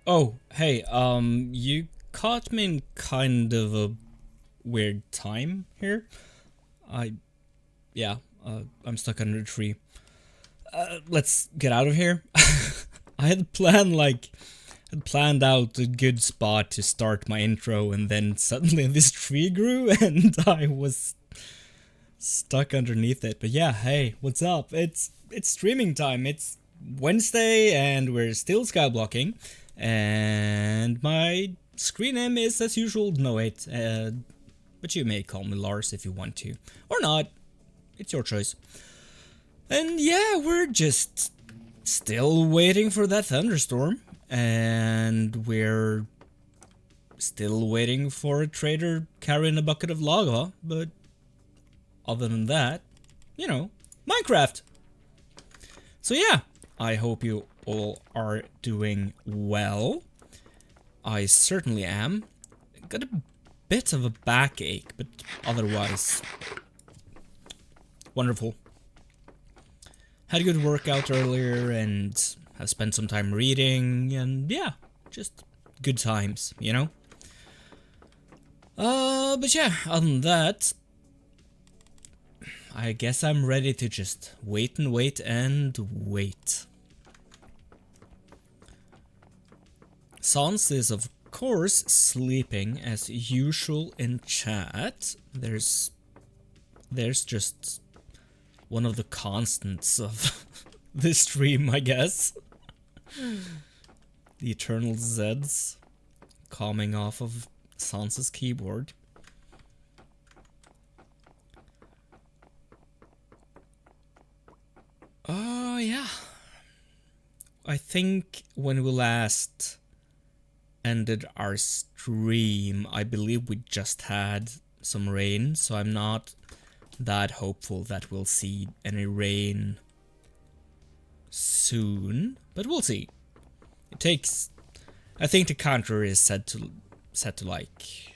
Oh, hey, you caught me in kind of a weird time here. I, yeah, I'm stuck under a tree. Let's get out of here. I had planned out a good spot to start my intro, and then suddenly this tree grew, and I was stuck underneath it. But yeah, hey, what's up? It's streaming time. It's Wednesday, and we're still skyblocking. And my screen name is, as usual, dnoate. But you may call me Lars if you want to, or not. It's your choice. And yeah, we're just still waiting for that thunderstorm, and we're still waiting for a trader carrying a bucket of lava. But other than that, you know, Minecraft. So yeah, I hope you all are doing well. I certainly am. Got a bit of a backache, but otherwise, wonderful. Had a good workout earlier and have spent some time reading, and yeah, just good times, you know? But yeah, other than that, I guess I'm ready to just wait and wait and wait. Sans is of course sleeping as usual in chat. There's just one of the constants of this stream, I guess. The eternal Zeds calming off of Sans's keyboard. Oh, yeah. I think when we last ended our stream, I believe we just had some rain, so I'm not that hopeful that we'll see any rain soon, but we'll see. It takes, I think the counter is set to like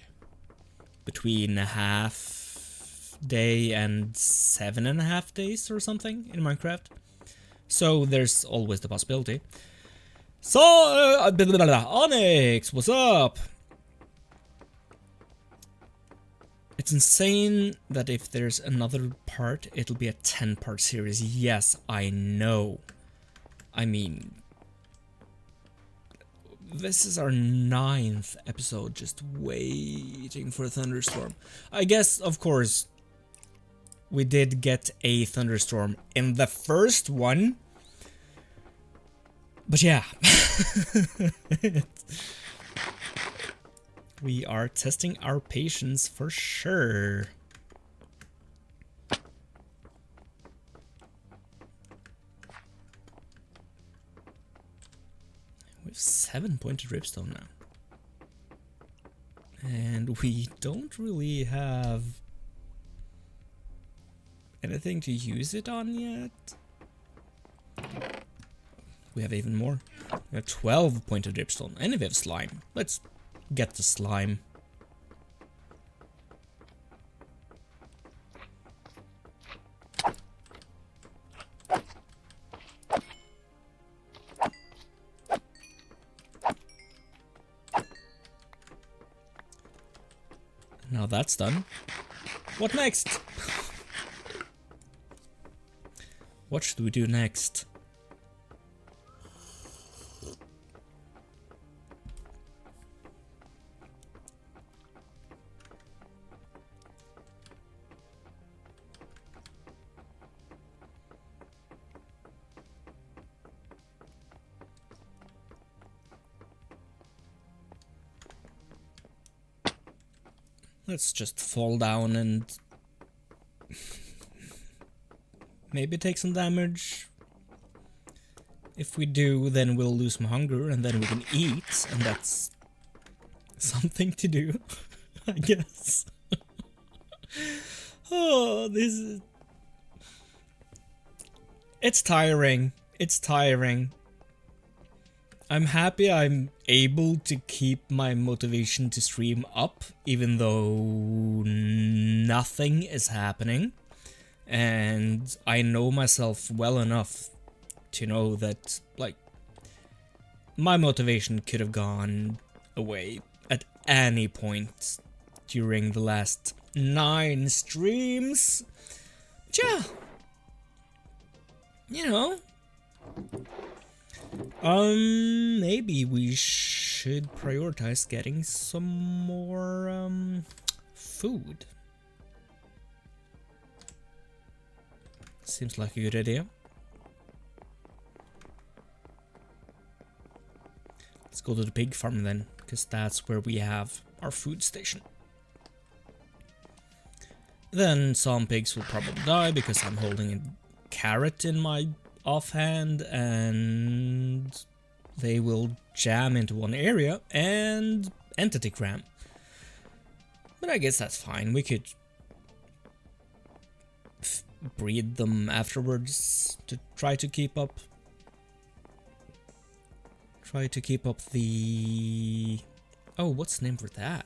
between a half day and 7.5 days or something in Minecraft. So there's always the possibility. So, Onyx, what's up? It's insane that if there's another part, it'll be a 10-part series. Yes, I know. I mean, this is our 9th episode, just waiting for a thunderstorm. I guess, of course, we did get a thunderstorm in the first one. But yeah. We are testing our patience for sure. We have 7-pointed ripstone now. And we don't really have anything to use it on yet. We have even more. We have 12-pointed ripstone, and we have slime. Let's get the slime. Now that's done. What next? What should we do next? Let's just fall down and maybe take some damage. If we do, then we'll lose some hunger and then we can eat, and that's something to do, I guess. Oh, this is... It's tiring. It's tiring. I'm happy I'm able to keep my motivation to stream up, even though nothing is happening. And I know myself well enough to know that, like, my motivation could have gone away at any point during the last 9 streams. But yeah, you know, maybe we should prioritize getting some more food. Seems like a good idea. Let's go to the pig farm then, because that's where we have our food station. Then some pigs will probably die because I'm holding a carrot in my offhand and they will jam into one area and entity cram. But I guess that's fine. We could breed them afterwards to try to keep up. The... Oh, what's the name for that?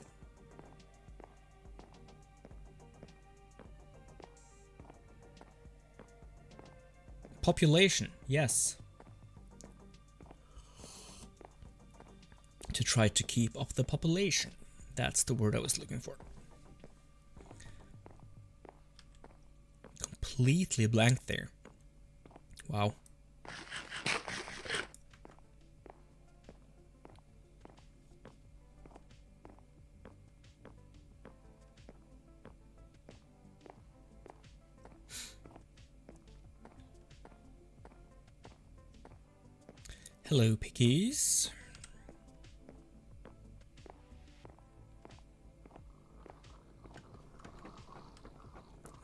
Population, yes. To try to keep up the population. That's the word I was looking for. Completely blank there. Wow. Hello, piggies.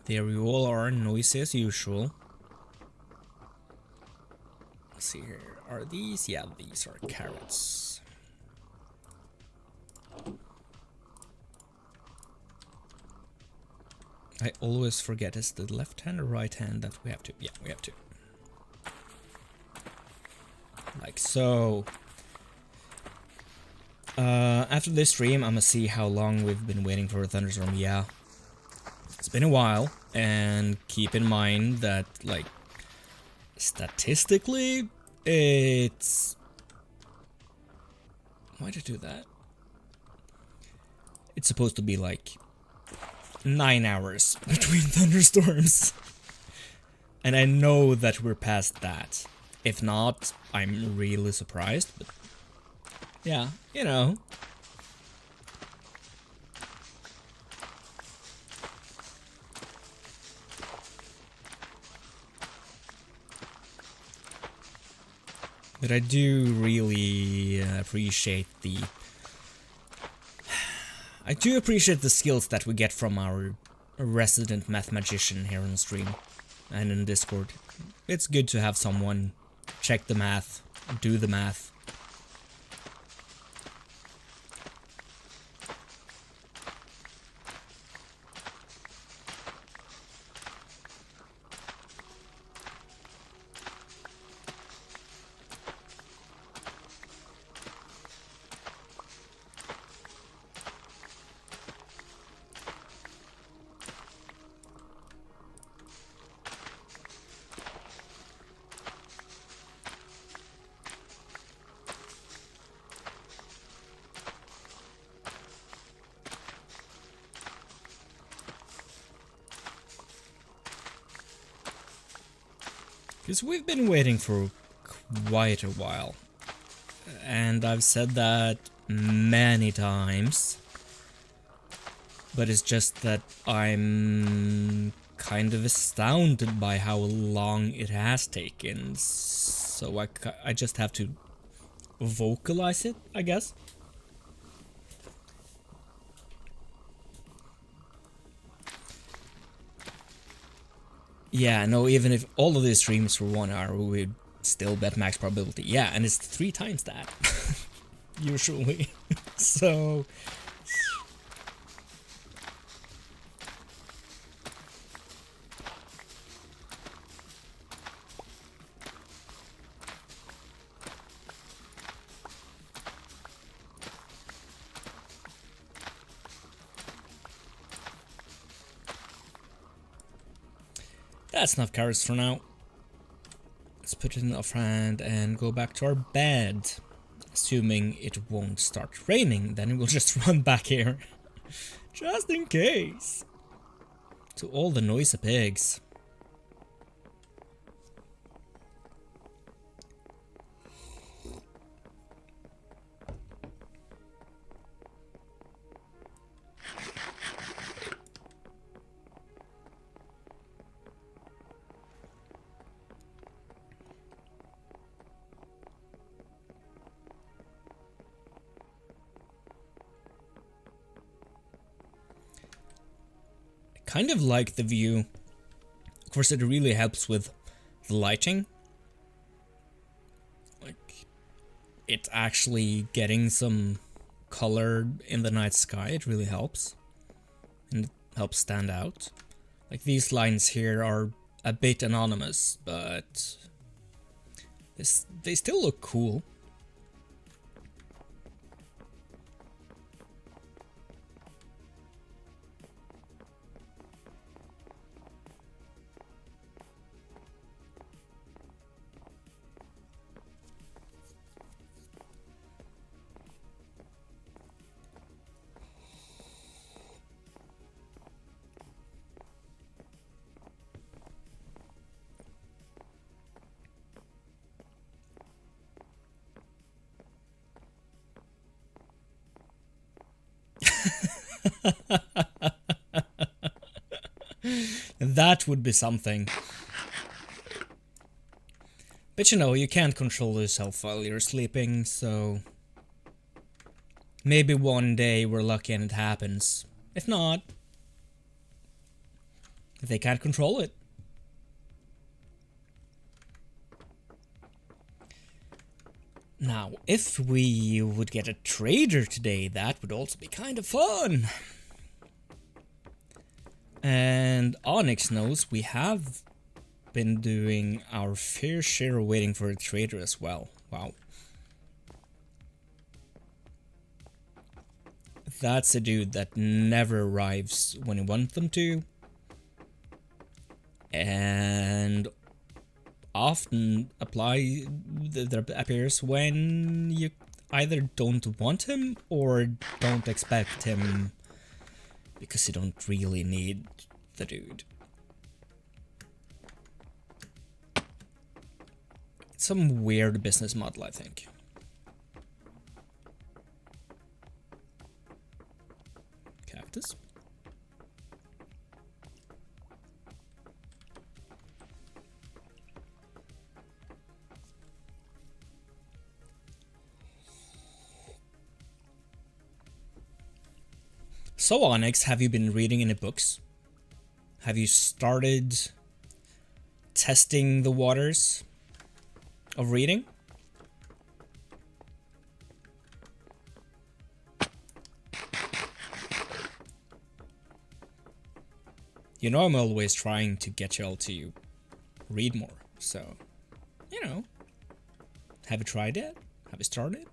There you all are, noisy as usual. Let's see here. Are these? Yeah, these are carrots. I always forget, is the left hand or right hand that we have to? Yeah, we have to. Like so. After this stream, I'm gonna see how long we've been waiting for a thunderstorm. Yeah, it's been a while, and keep in mind that, like, statistically, it's... Why'd I do that? It's supposed to be like 9 hours between thunderstorms, and I know that we're past that. If not, I'm really surprised, but yeah, you know. But I do really appreciate the... I do appreciate the skills that we get from our resident math magician here on stream and in Discord. It's good to have someone check the math, do the math. Because we've been waiting for quite a while, and I've said that many times, but it's just that I'm kind of astounded by how long it has taken, so I just have to vocalize it, I guess. Yeah, no, even if all of these streams were 1 hour, we would still bet max probability. Yeah, and it's 3 times that, usually. So... That's enough carrots for now. Let's put it in the offhand and go back to our bed. assuming it won't start raining, then we'll just run back here. Just in case. To all the noisy pigs. Kind of like the view. Of course, it really helps with the lighting. Like, it actually getting some color in the night sky, it really helps. And it helps stand out. Like, these lines here are a bit anonymous, but they still look cool. That would be something. But you know, you can't control yourself while you're sleeping, so maybe one day we're lucky and it happens. If not, they can't control it. Now, if we would get a trader today, that would also be kind of fun. And Onyx knows we have been doing our fair share of waiting for a trader as well. Wow. That's a dude that never arrives when you want them to. And often appears when you either don't want him or don't expect him because you don't really need the dude. It's some weird business model, I think. Cactus. So Onyx, have you been reading any books? Have you started testing the waters of reading? You know I'm always trying to get y'all to read more, so, you know. Have you tried it? Have you started?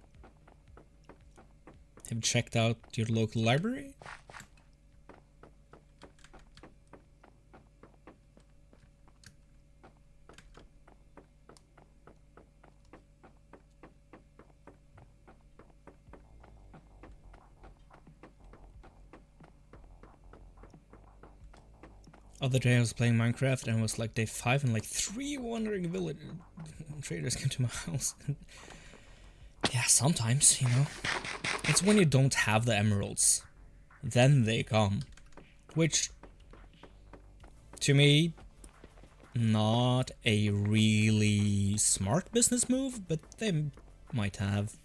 Have you checked out your local library? Other day I was playing Minecraft and it was like day 5 and like 3 wandering village traders came to my house. Yeah, sometimes, you know. It's when you don't have the emeralds. Then they come. Which, to me, not a really smart business move, but they might have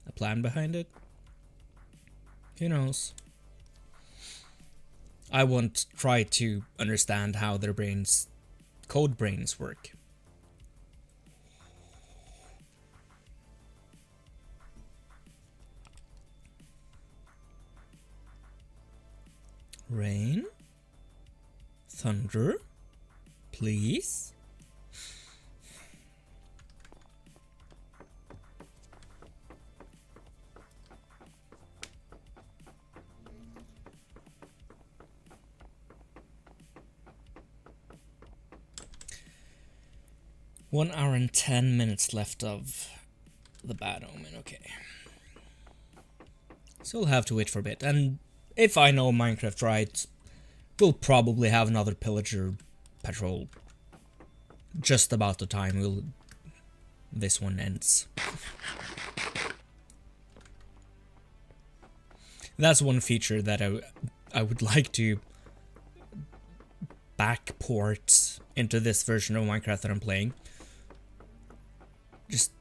a plan behind it. Who knows? I won't try to understand how their brains, code brains, work. Rain? Thunder? Please? One hour and 10 minutes left of the bad omen, okay. So we'll have to wait for a bit, and if I know Minecraft right, we'll probably have another pillager patrol just about the time this one ends. That's one feature that I would like to backport into this version of Minecraft that I'm playing. Just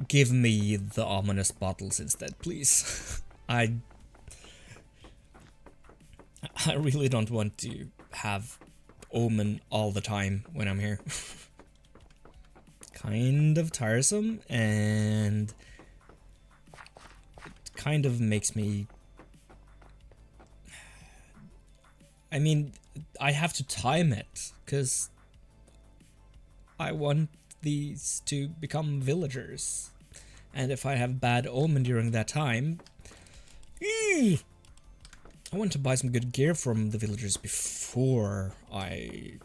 give me the ominous bottles instead, please. I really don't want to have omen all the time when I'm here. Kind of tiresome, and it kind of makes me... I mean, I have to time it, because I want these to become villagers. And if I have bad omen during that time... I want to buy some good gear from the villagers before I...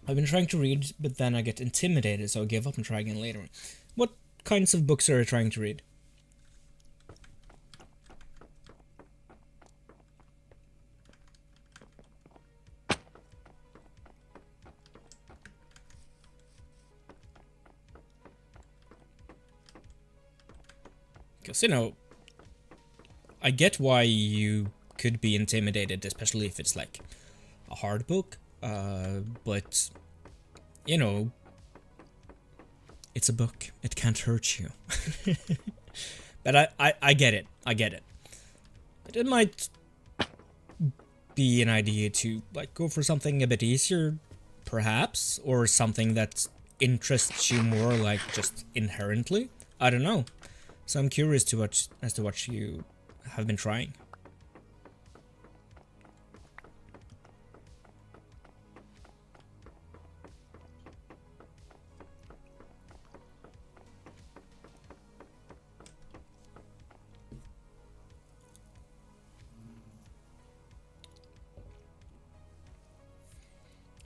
I've been trying to read, but then I get intimidated, so I give up and try again later. What kinds of books are you trying to read? Because, you know, I get why you could be intimidated, especially if it's like a hard book. But, you know, it's a book. It can't hurt you. But I get it. I get it. But it might be an idea to, like, go for something a bit easier, perhaps, or something that interests you more, like, just inherently. I don't know. So I'm curious as to what you have been trying.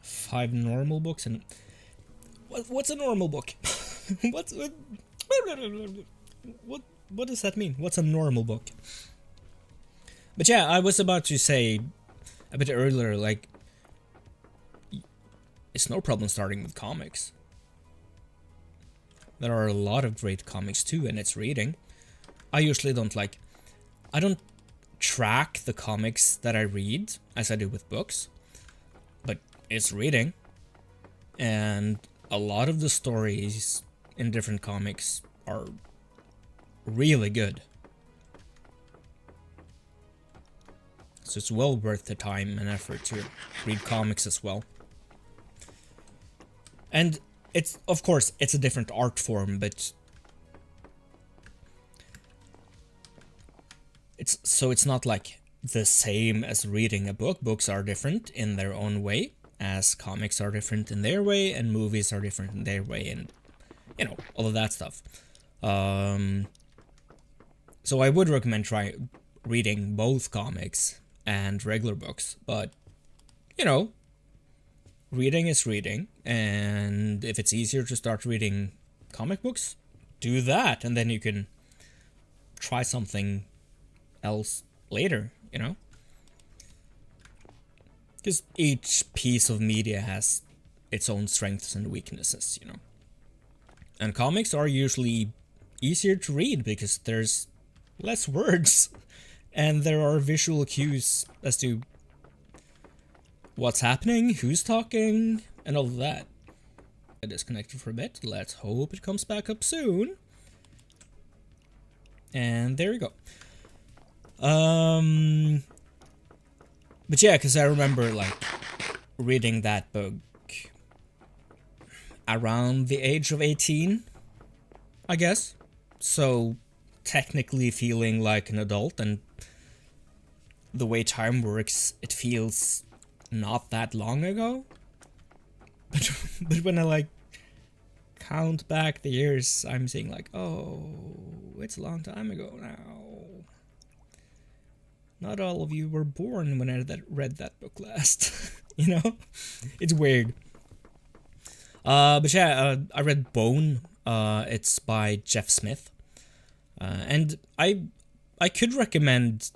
Five normal books and what's a normal book? what does that mean? What's a normal book? But yeah, I was about to say a bit earlier, like, it's no problem starting with comics. There are a lot of great comics too, and it's reading. I usually don't I don't track the comics that I read as I do with books, but it's reading. And a lot of the stories in different comics are really good. So it's well worth the time and effort to read comics as well. And it's, of course, it's a different art form, but it's not like the same as reading a book. Books are different in their own way, as comics are different in their way, and movies are different in their way, and, you know, all of that stuff. So I would recommend reading both comics and regular books, but, you know, reading is reading, and if it's easier to start reading comic books, do that, and then you can try something else later, you know? Because each piece of media has its own strengths and weaknesses, you know? And comics are usually easier to read because there's less words, and there are visual cues as to what's happening, who's talking, and all of that. I disconnected for a bit. Let's hope it comes back up soon. And there we go. But yeah, because I remember, like, reading that book around the age of 18, I guess. So, technically feeling like an adult, and the way time works, it feels not that long ago. But when I, like, count back the years, I'm seeing like, oh, it's a long time ago now. Not all of you were born when I read that book last. You know? It's weird. But yeah, I read Bone. It's by Jeff Smith. And I could recommend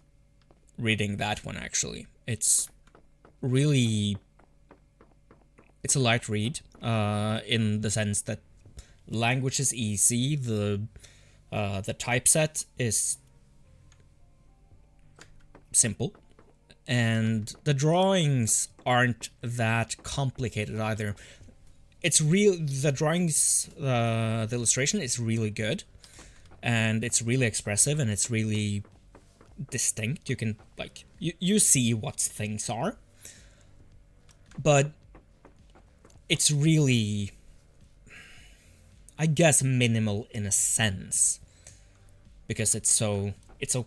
reading that one, actually. It's really... It's a light read, in the sense that language is easy, the typeset is simple, and the drawings aren't that complicated either. It's real. The drawings, the illustration is really good, and it's really expressive, and it's really distinct. You can like you see what things are, but it's really, I guess, minimal in a sense, because it's so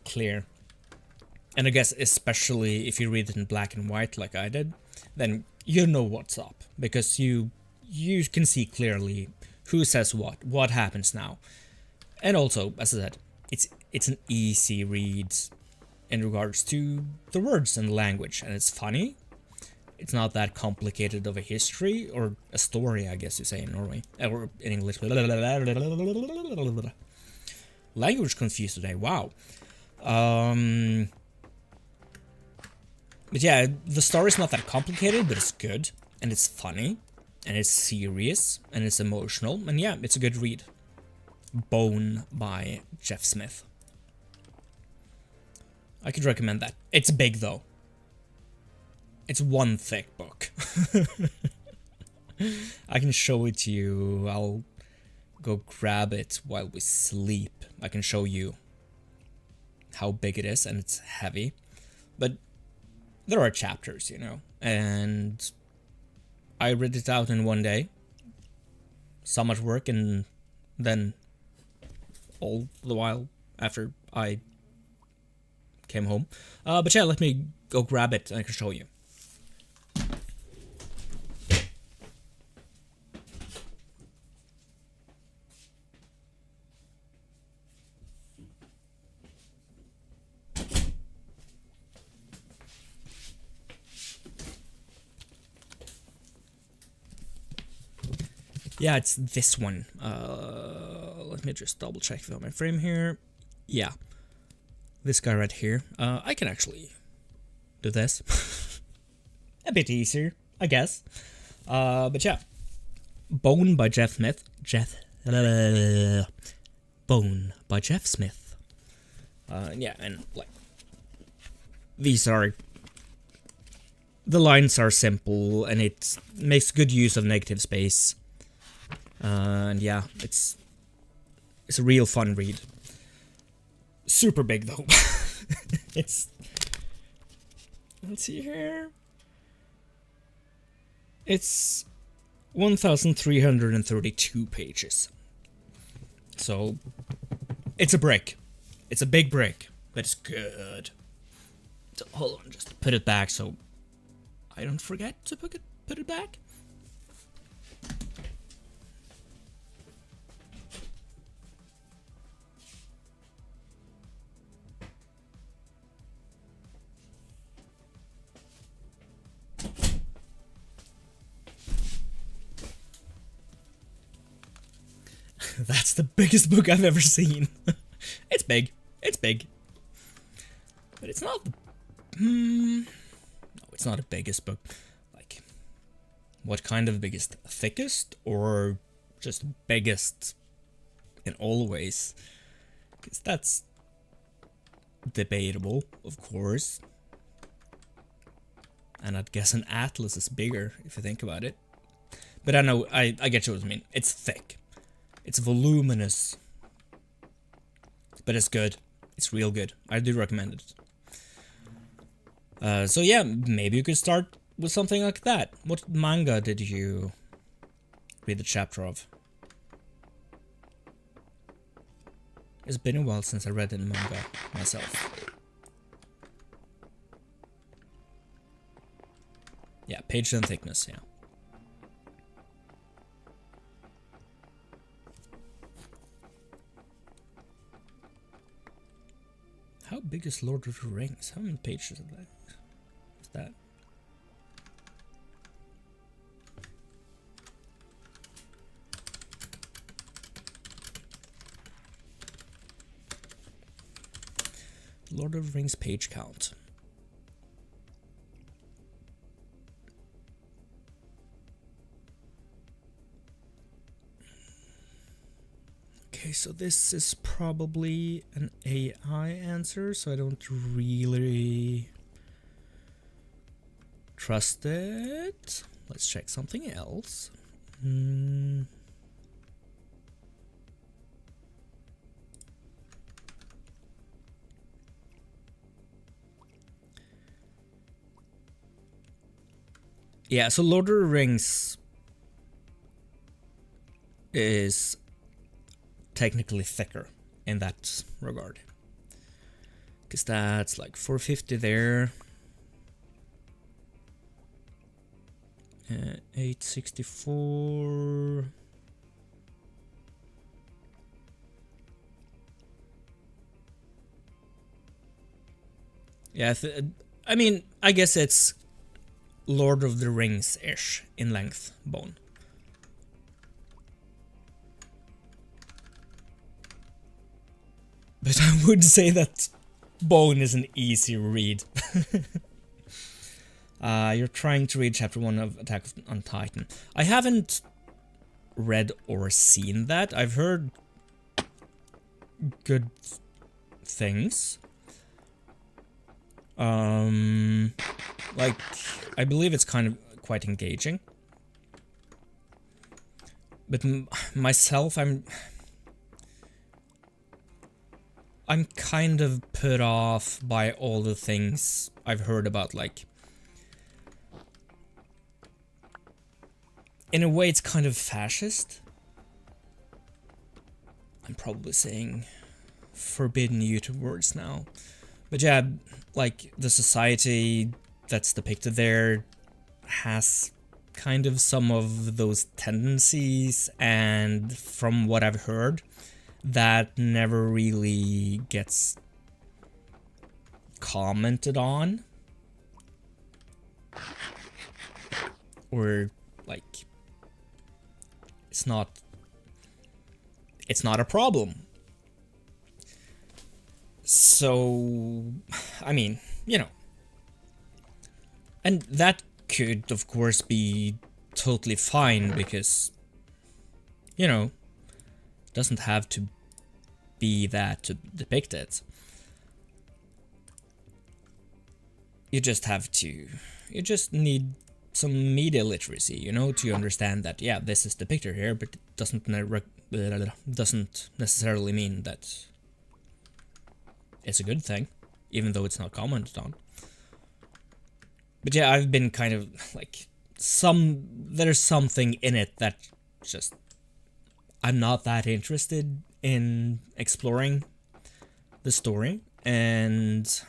clear. And I guess especially if you read it in black and white like I did, then you know what's up, because you can see clearly who says what happens now. And also, as I said, it's an easy read in regards to the words and language, and it's funny. It's not that complicated of a history, or a story, I guess you say in Norway, or in English. Language confused today, wow. But yeah, the story's not that complicated, but it's good, and it's funny, and it's serious, and it's emotional, and yeah, it's a good read. Bone by Jeff Smith. I could recommend that. It's big though. It's one thick book. I can show it to you. I'll go grab it while we sleep. I can show you how big it is, and it's heavy. But there are chapters, you know, and I read it out in one day. So much work, and then all the while after I came home. But yeah, let me go grab it and I can show you. Yeah, it's this one. Let me just double check on my frame here. Yeah. This guy right here. I can actually do this. A bit easier, I guess. But yeah. Bone by Jeff Smith. Bone by Jeff Smith. Yeah, and like, these are... The lines are simple, and it makes good use of negative space. And yeah, it's a real fun read. Super big though. It's, let's see here. It's 1,332 pages. So it's a brick. It's a big brick, but it's good. So, hold on, just put it back so I don't forget to put it back. That's the biggest book I've ever seen. It's big. It's big. But it's not... no, it's not the biggest book. Like, what kind of biggest? Thickest? Or just biggest in all ways? Because that's debatable, of course. And I'd guess an atlas is bigger, if you think about it. But I know, I get what you mean. It's thick. It's voluminous, but it's good. It's real good. I do recommend it. So yeah, maybe you could start with something like that. What manga did you read the chapter of? It's been a while since I read any manga myself. Yeah, page and thickness, yeah. How big is Lord of the Rings? How many pages of that is that? Lord of the Rings page count. Okay, so this is probably an AI answer, so I don't really trust it. Let's check something else. Yeah, so Lord of the Rings is technically thicker in that regard, because that's like 450 there, 864. Yeah, I mean, I guess it's Lord of the Rings-ish in length, bone. But I would say that Bone is an easy read. You're trying to read chapter 1 of Attack on Titan. I haven't read or seen that. I've heard good things. Like, I believe it's kind of quite engaging. But myself, I'm kind of put off by all the things I've heard about, like, in a way it's kind of fascist. I'm probably saying forbidden YouTube words now. But yeah, like, the society that's depicted there has kind of some of those tendencies, and from what I've heard, that never really gets commented on, or like it's not a problem. So I mean, you know, and that could of course be totally fine, because, you know, it doesn't have to be that to depict it. You just need some media literacy, you know, to understand that, yeah, this is depicted here, but it doesn't necessarily mean that it's a good thing, even though it's not commented on. But yeah, I've been kind of like, there's something in it that just, I'm not that interested in exploring the story. And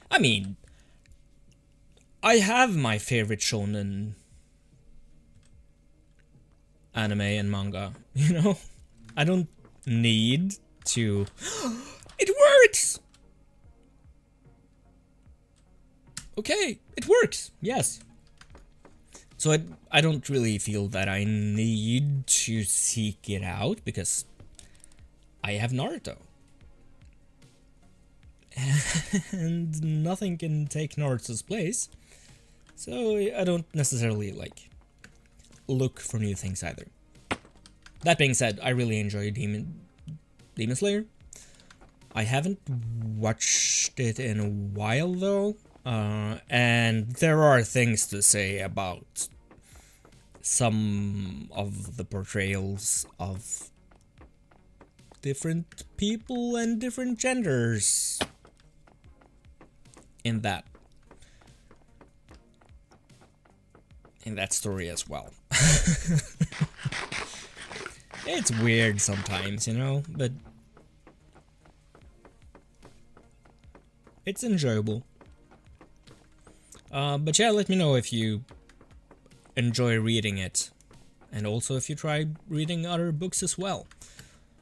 I mean, I have my favorite shonen anime and manga, you know? I don't need to... It works! Okay, it works, yes. So I don't really feel that I need to seek it out, because I have Naruto. And nothing can take Naruto's place. So I don't necessarily, like, look for new things either. That being said, I really enjoy Demon Slayer. I haven't watched it in a while though, and there are things to say about some of the portrayals of different people and different genders in that story as well. It's weird sometimes, you know, but it's enjoyable. But yeah, let me know if you enjoy reading it, and also if you try reading other books as well.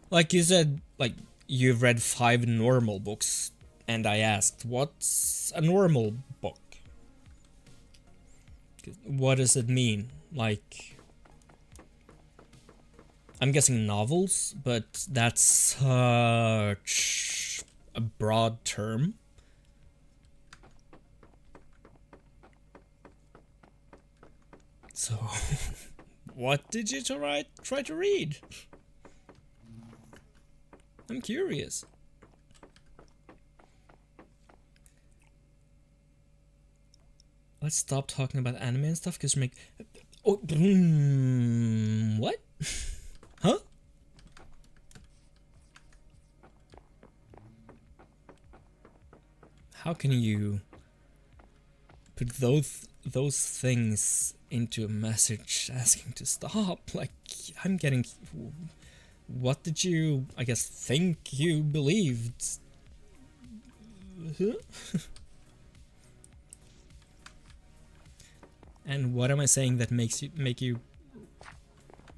Like you said, like, you've read 5 normal books, and I asked, what's a normal book? What does it mean? Like, I'm guessing novels, but that's such a broad term. So, what did you try to read? I'm curious. Let's stop talking about anime and stuff, because make... Oh, what? Huh? How can you put those things into a message asking to stop? Like, I'm getting... What did you, I guess, think you believed? Huh? And what am I saying that make you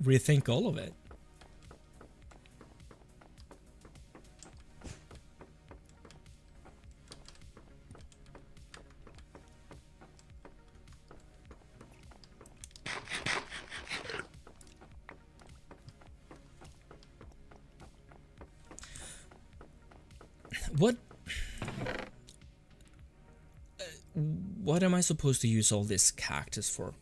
rethink all of it? What am I supposed to use all this cactus for?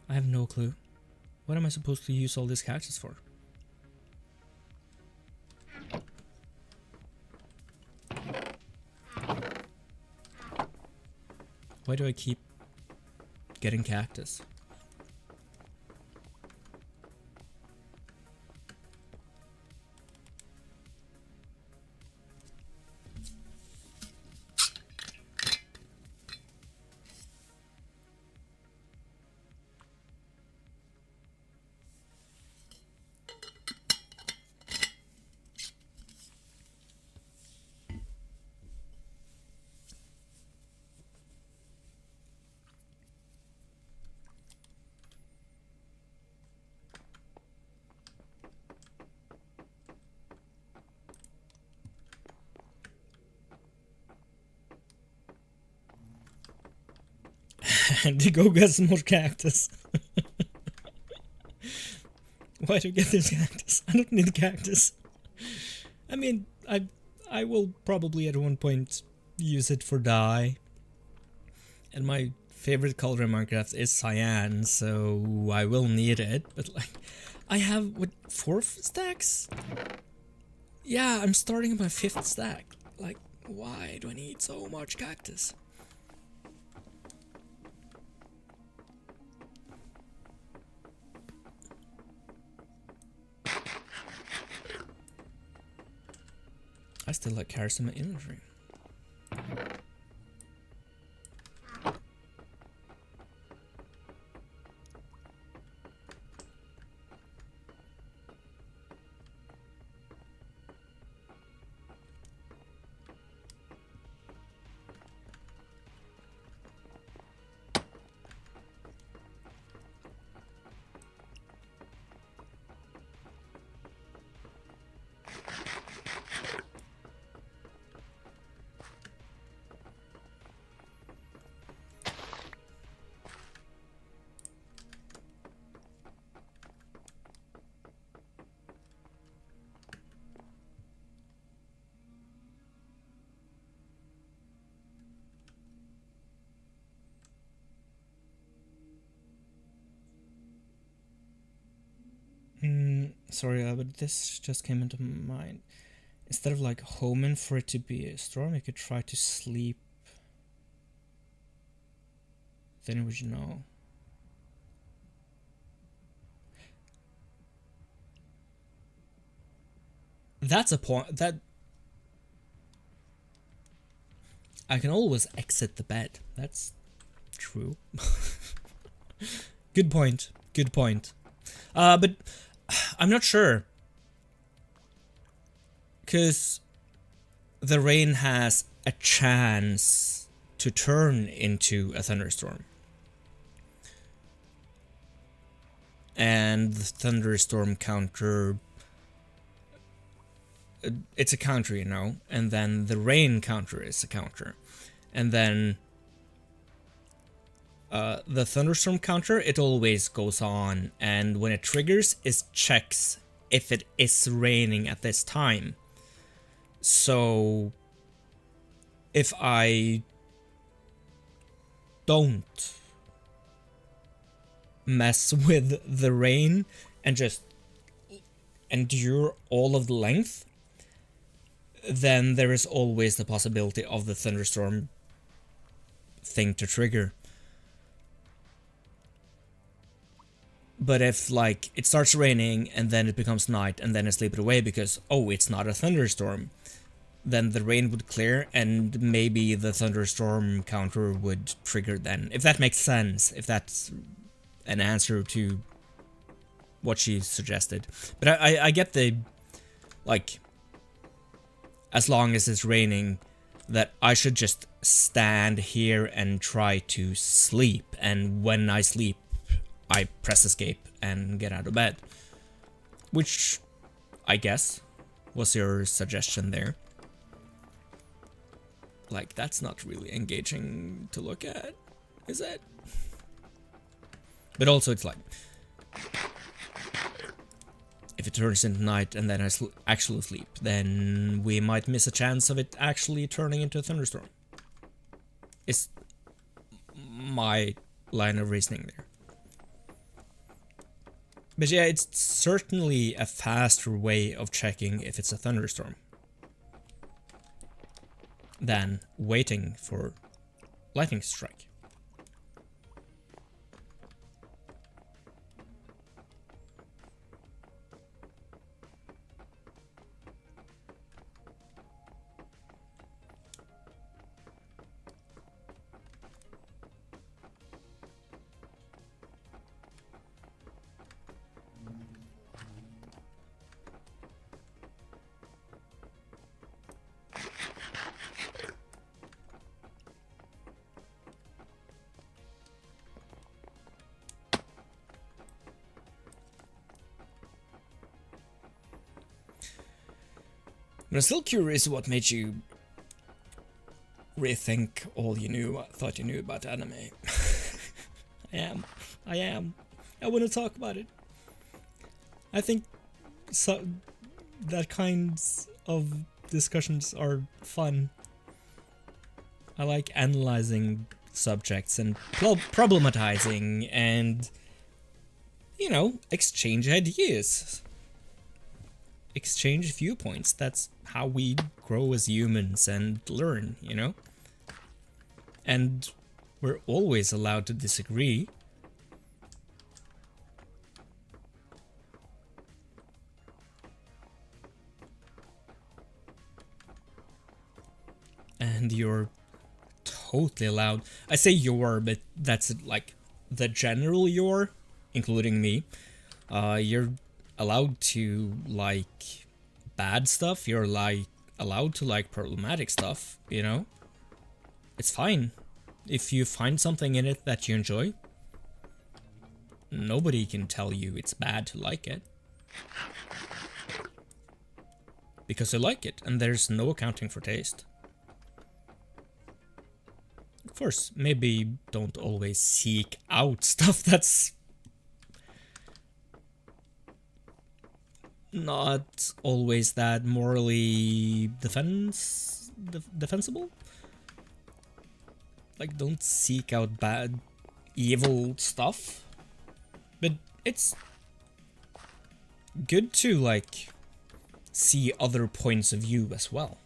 I have no clue. What am I supposed to use all this cactus for? Why do I keep getting cactus? And to go get some more cactus. Why do I get this cactus? I don't need cactus. I mean, I will probably at one point use it for dye. And my favorite color in Minecraft is cyan, so I will need it. But like, I have, what, 4 stacks? Yeah, I'm starting on my 5th stack. Like, why do I need so much cactus? I still like carrots in my inventory. Sorry, but this just came into mind. Instead of like homing for it to be a storm, you could try to sleep. Then would you know? That's a point. That I can always exit the bed. That's true. Good point. Good point. But I'm not sure. Because the rain has a chance to turn into a thunderstorm. and the thunderstorm counter, it's a counter, you know, and then the rain counter is a counter, and then the thunderstorm counter, it always goes on, and when it triggers, it checks if it is raining at this time. So if I don't mess with the rain and just endure all of the length, then there is always the possibility of the thunderstorm thing to trigger. But if, like, it starts raining and then it becomes night and then I sleep it away because, oh, it's not a thunderstorm, then the rain would clear and maybe the thunderstorm counter would trigger then. If that makes sense, if that's an answer to what she suggested. But I get the, like, as long as it's raining, that I should just stand here and try to sleep, and when I sleep, I press escape and get out of bed. Which, I guess, was your suggestion there. Like, that's not really engaging to look at, is it? But also, it's like, if it turns into night and then I actually sleep, then we might miss a chance of it actually turning into a thunderstorm. It's my line of reasoning there. But yeah, it's certainly a faster way of checking if it's a thunderstorm than waiting for lightning to strike. But I'm still curious what made you rethink all you knew, thought you knew about anime. I am. I want to talk about it. I think that kinds of discussions are fun. I like analyzing subjects and problematizing and, you know, exchange ideas. Exchange viewpoints. That's how we grow as humans and learn, you know? And we're always allowed to disagree. And you're totally allowed. I say you're, but that's like the general you're, including me. You're allowed to like bad stuff, you're like allowed to like problematic stuff, you know? It's fine. If you find something in it that you enjoy, nobody can tell you it's bad to like it. Because you like it, and there's no accounting for taste. Of course, maybe don't always seek out stuff that's not always that morally defensible. Like, don't seek out bad, evil stuff. But it's good to, like, see other points of view as well.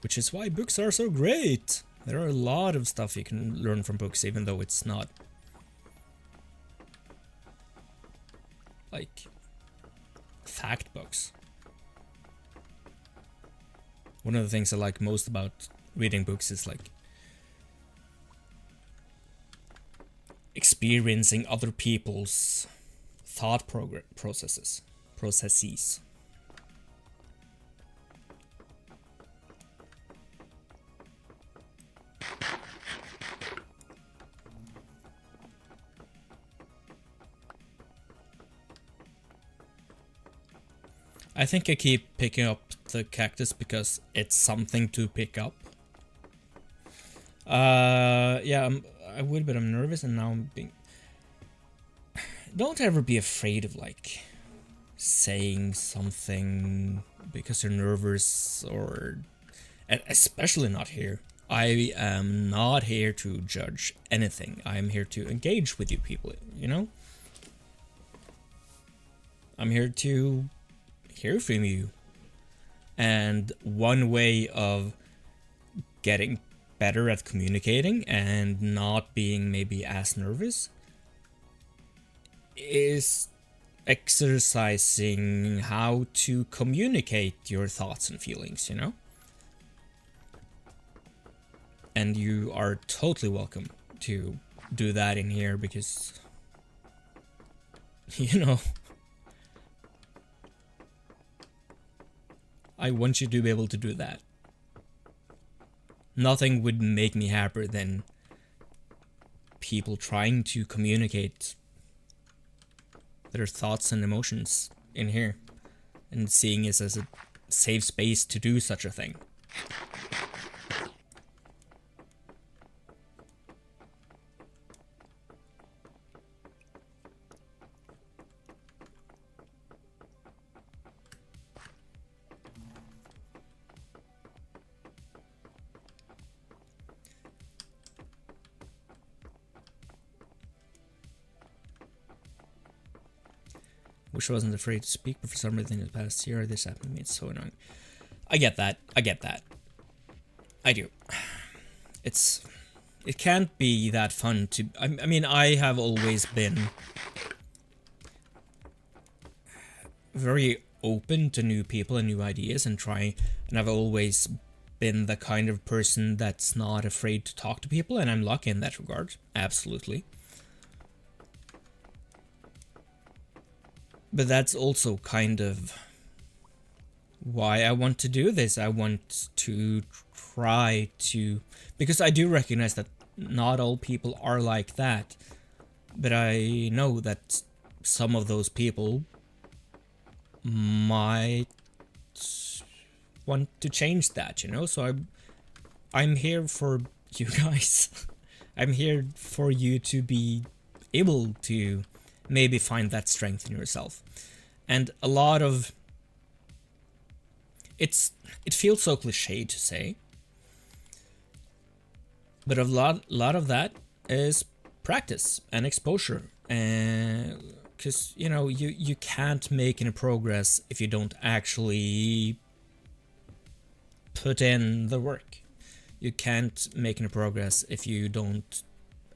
Which is why books are so great. There are a lot of stuff you can learn from books, even though it's not like fact books. One of the things I like most about reading books is like experiencing other people's thought processes. I think I keep picking up the cactus because it's something to pick up. Yeah, I would, but I'm nervous, and now I'm being... Don't ever be afraid of, like, saying something because you're nervous, or... Especially not here. I am not here to judge anything. I am here to engage with you people, you know? I'm here to hear from you. And one way of getting better at communicating and not being maybe as nervous is exercising how to communicate your thoughts and feelings, you know? And you are totally welcome to do that in here because, you know, I want you to be able to do that. Nothing would make me happier than people trying to communicate their thoughts and emotions in here and seeing it as a safe space to do such a thing. Wish I wasn't afraid to speak, but for some reason in the past year, this happened to me. It's so annoying. I get that. I get that. I do. It can't be that fun to... I mean, I have always been very open to new people and new ideas and I've always been the kind of person that's not afraid to talk to people, and I'm lucky in that regard. Absolutely. But that's also kind of why I want to do this. I want to try to... Because I do recognize that not all people are like that. But I know that some of those people might want to change that, you know? So I'm here for you guys. I'm here for you to be able to maybe find that strength in yourself. And a lot of... It feels so cliche to say, but a lot of that is practice and exposure. Because, you know, you can't make any progress if you don't actually put in the work. You can't make any progress if you don't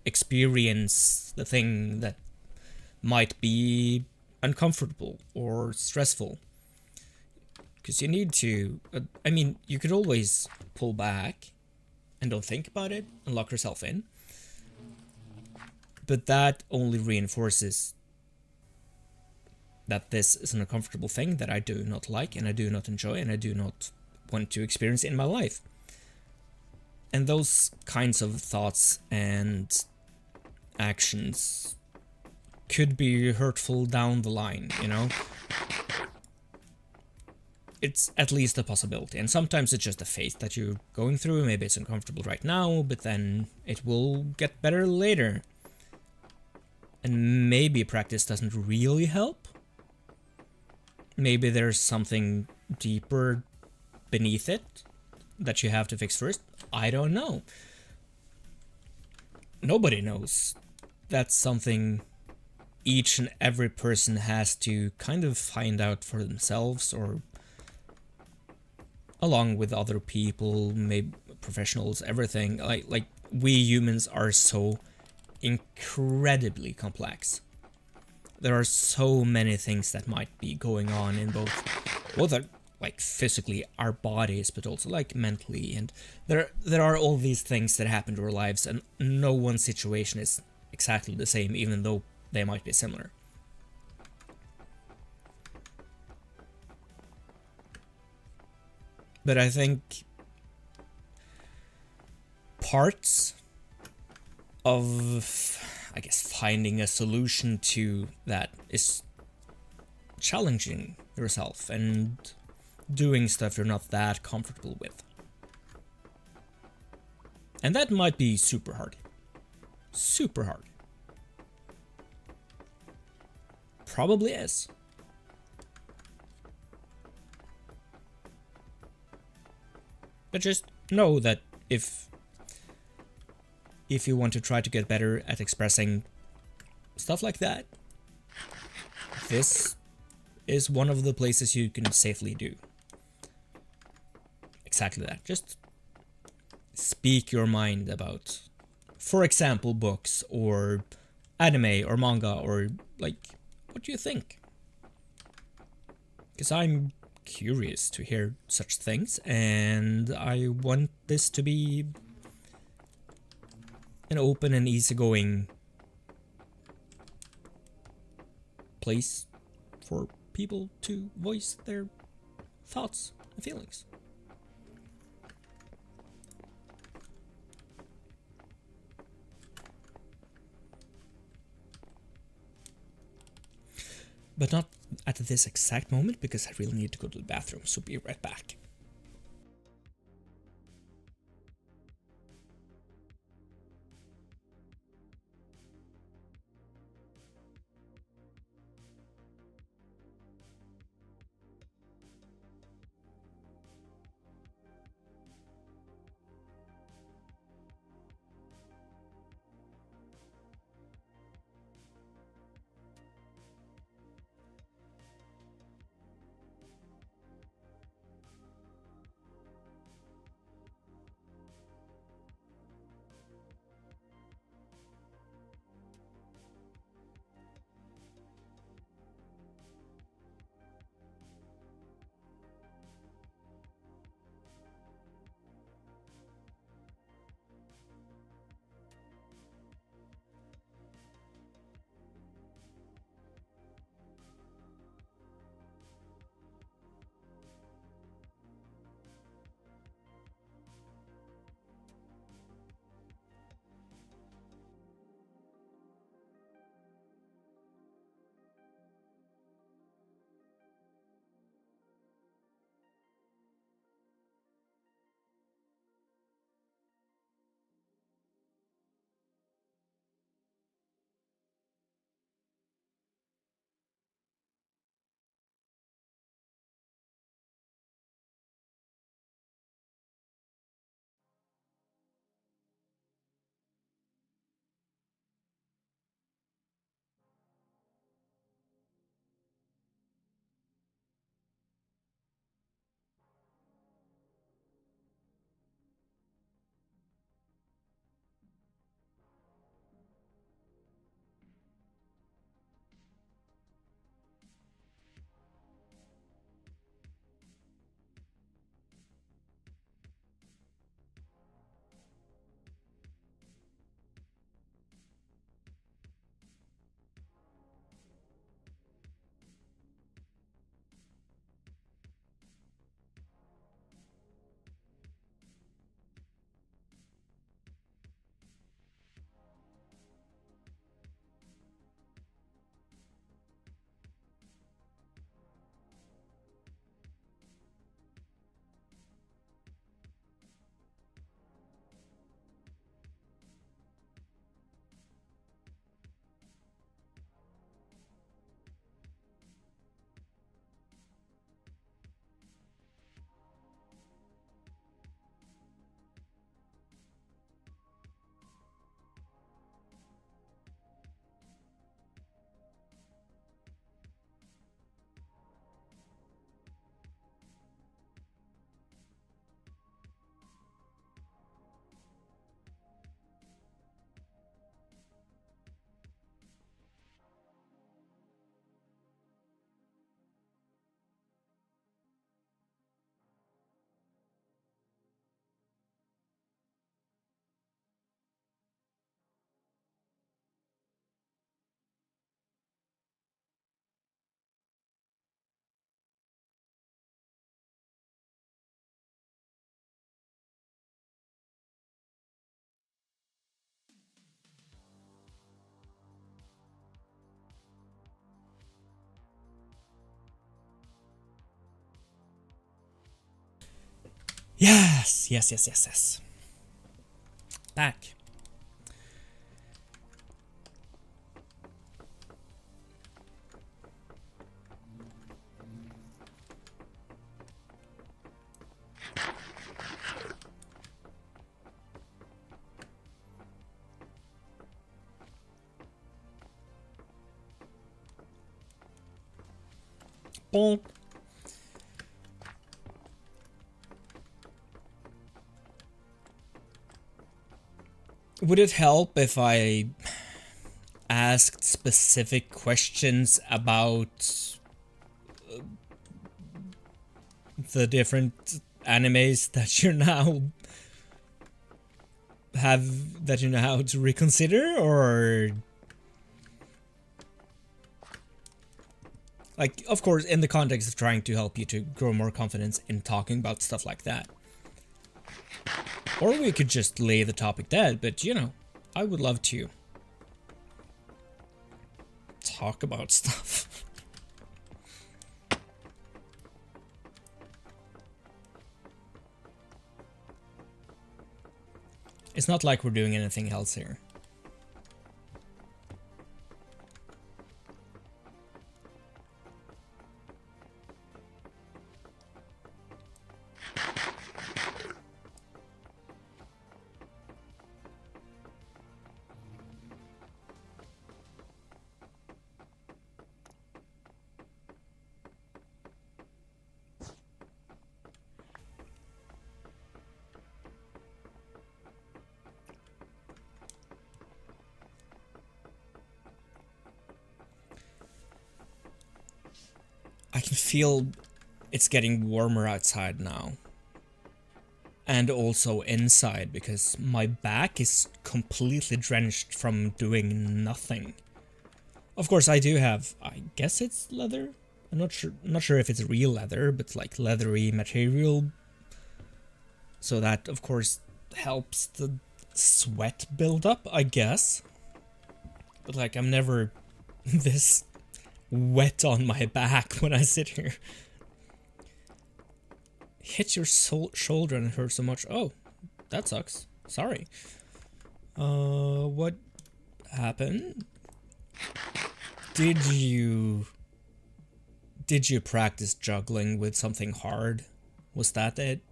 experience the thing that might be uncomfortable or stressful. Because you need to... I mean, you could always pull back and don't think about it and lock yourself in. But that only reinforces that this is an uncomfortable thing that I do not like and I do not enjoy and I do not want to experience in my life. And those kinds of thoughts and actions could be hurtful down the line, you know? It's at least a possibility, and sometimes it's just a phase that you're going through. Maybe it's uncomfortable right now, but then it will get better later. And maybe practice doesn't really help. Maybe there's something deeper beneath it that you have to fix first. I don't know. Nobody knows. That's something each and every person has to kind of find out for themselves, or along with other people, maybe professionals, everything. Like we humans are so incredibly complex. There are so many things that might be going on in both like physically our bodies, but also like mentally, and there are all these things that happen to our lives, and no one situation is exactly the same, even though they might be similar. But I think parts of, I guess, finding a solution to that is challenging yourself and doing stuff you're not that comfortable with. And that might be super hard. Super hard. Probably is. But just know that if you want to try to get better at expressing stuff like that, this is one of the places you can safely do exactly that. Just speak your mind about, for example, books or anime or manga, or like, what do you think? Because I'm curious to hear such things, and I want this to be an open and easygoing place for people to voice their thoughts and feelings. But not at this exact moment, because I really need to go to the bathroom, so be right back. Yes, yes, yes, yes, yes. Back. Bonk. Would it help if I asked specific questions about the different animes that you now have that you know how to reconsider, or like, of course, in the context of trying to help you to grow more confidence in talking about stuff like that? Or we could just lay the topic dead, but you know, I would love to talk about stuff. It's not like we're doing anything else here. I can feel it's getting warmer outside now. And also inside, because my back is completely drenched from doing nothing. Of course, I do have, I guess it's leather? I'm not sure if it's real leather, but like leathery material. So that, of course, helps the sweat build up, I guess. But like, I'm never this wet on my back when I sit here. Hit your shoulder and it hurts so much. Oh, that sucks. Sorry. What happened? Did you practice juggling with something hard? Was that it?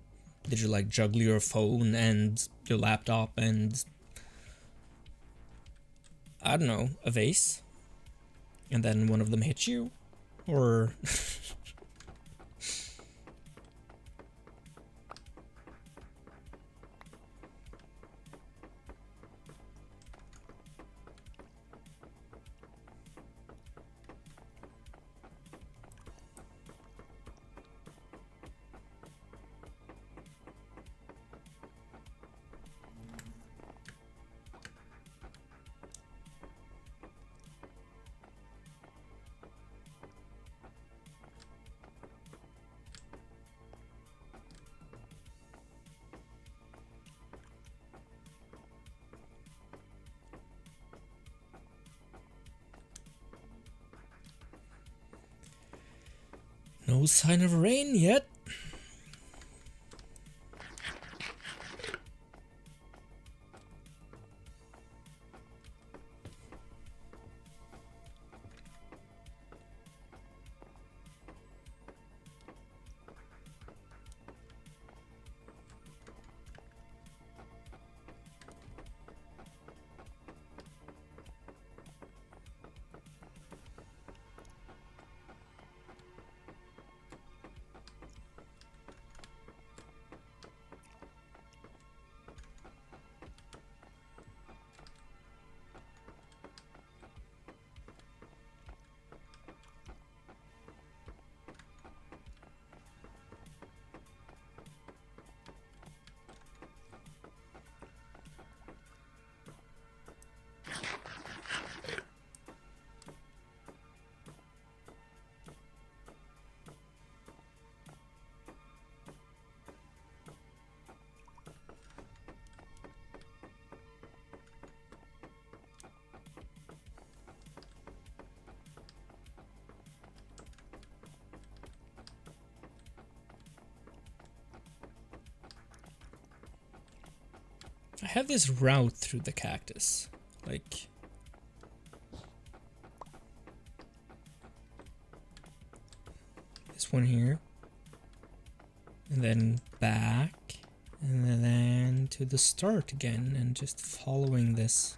Did you like juggle your phone and your laptop and I don't know, a vase? And then one of them hit you? Or no sign of rain yet? I have this route through the cactus. Like... this one here. And then back. And then to the start again. And just following this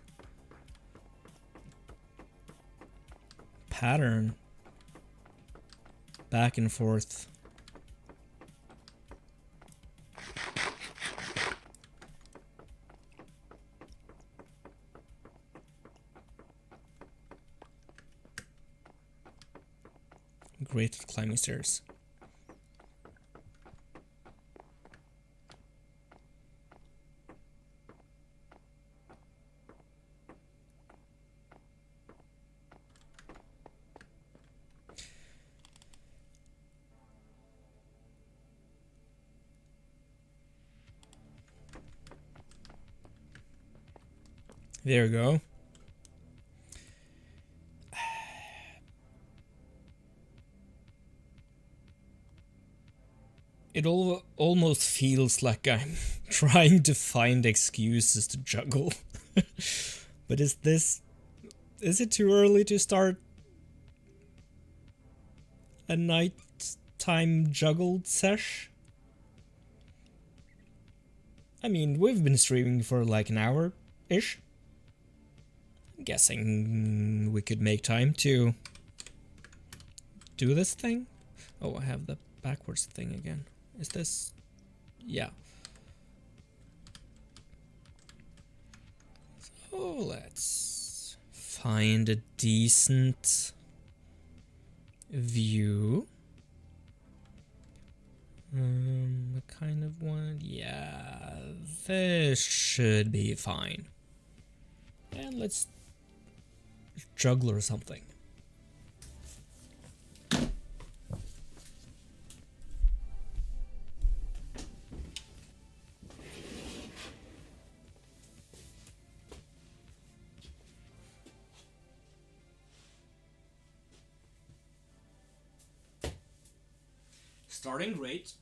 pattern. Back and forth. Great at climbing stairs. There we go. It almost feels like I'm trying to find excuses to juggle. But is it too early to start a nighttime juggled sesh? I mean, we've been streaming for like an hour-ish. I'm guessing we could make time to do this thing. Oh, I have the backwards thing again. Is this... yeah. So let's find a decent view. What kind of one? Yeah, this should be fine. And let's juggle or something. Starting great.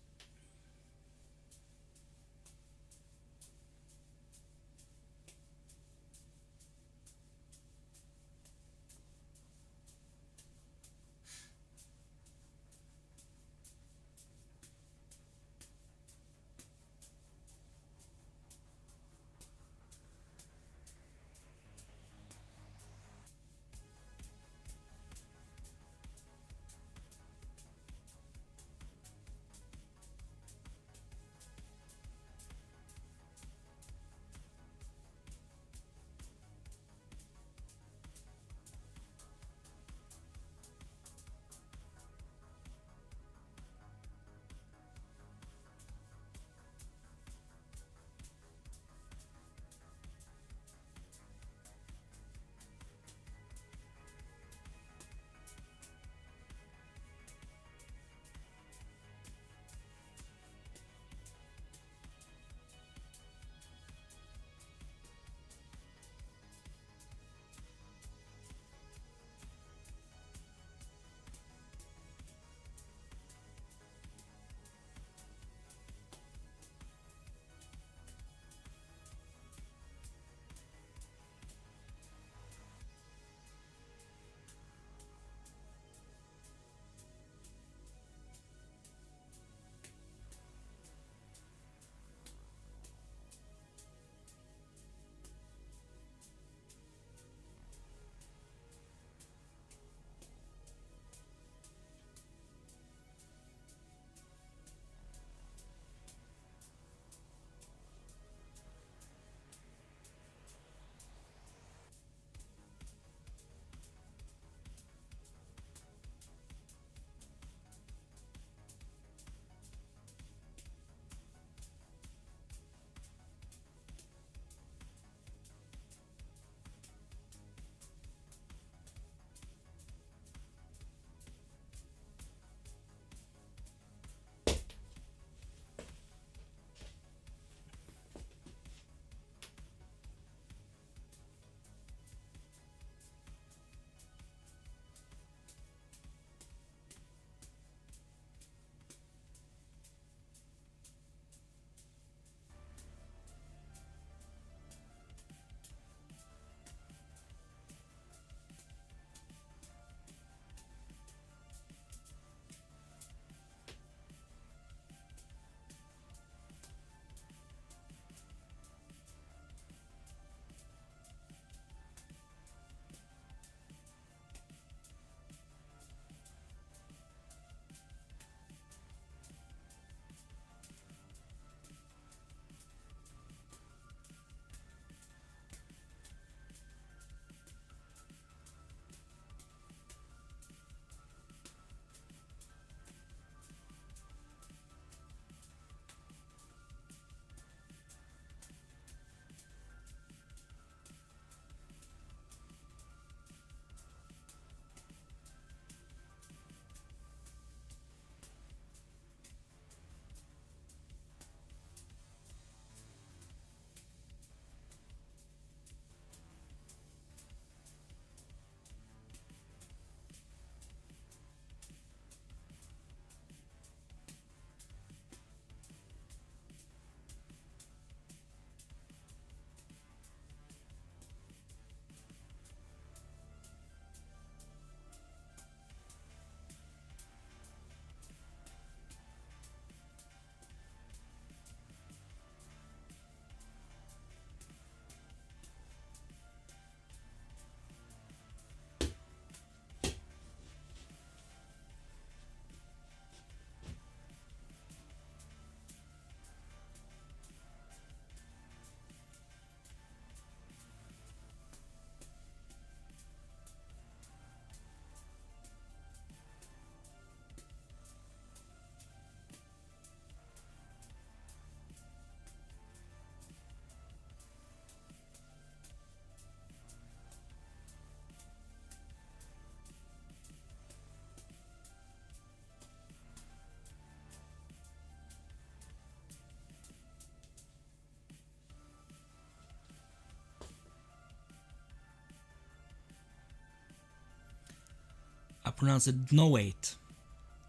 pronounce it dnoate.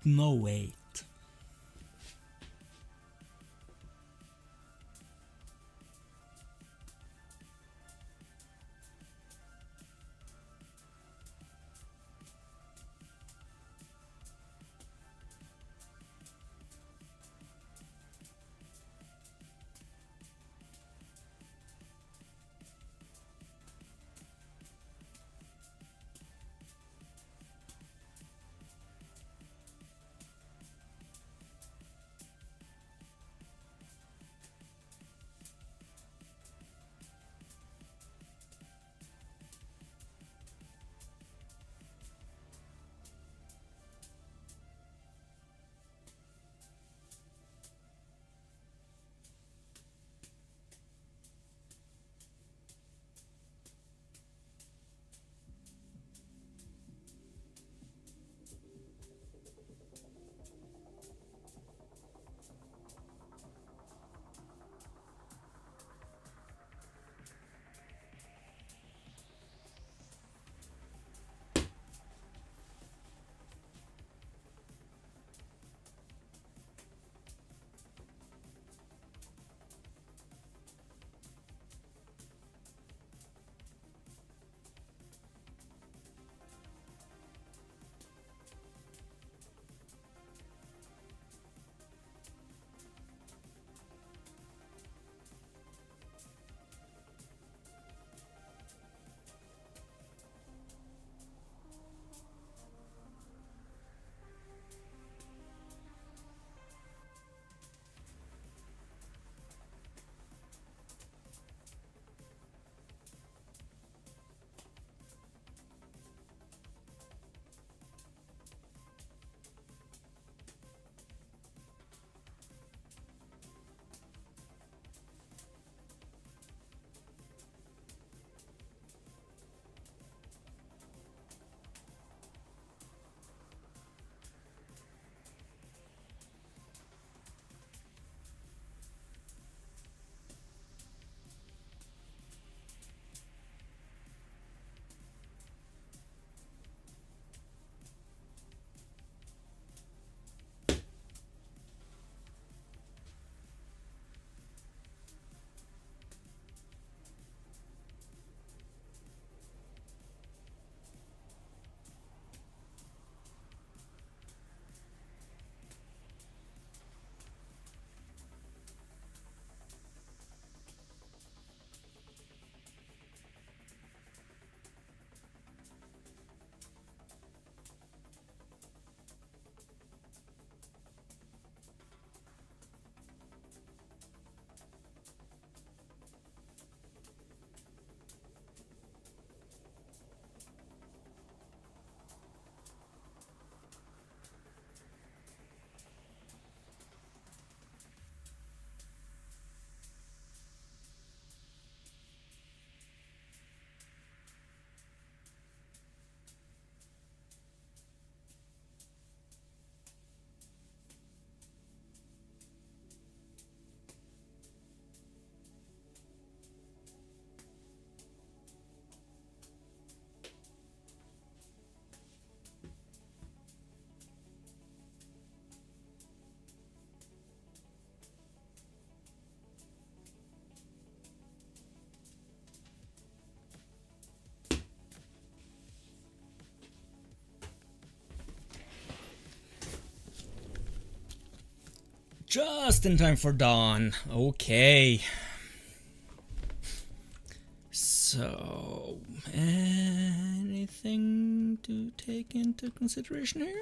Dnoate. Just in time for dawn. Okay. So, anything to take into consideration here?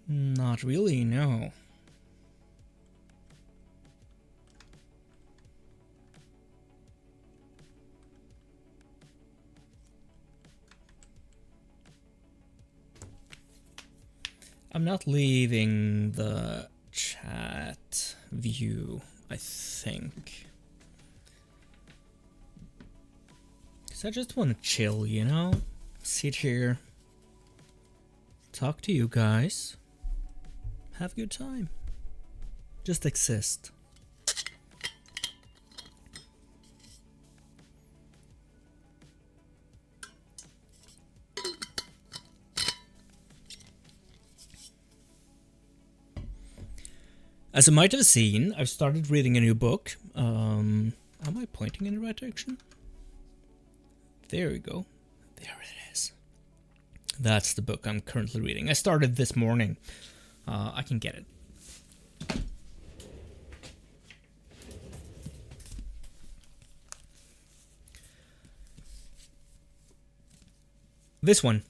Not really, no. I'm not leaving the chat view, I think. Because I just want to chill, you know? Sit here, talk to you guys, have a good time. Just exist. As you might have seen, I've started reading a new book. Am I pointing in the right direction? There we go. There it is. That's the book I'm currently reading. I started this morning. I can get it. This one.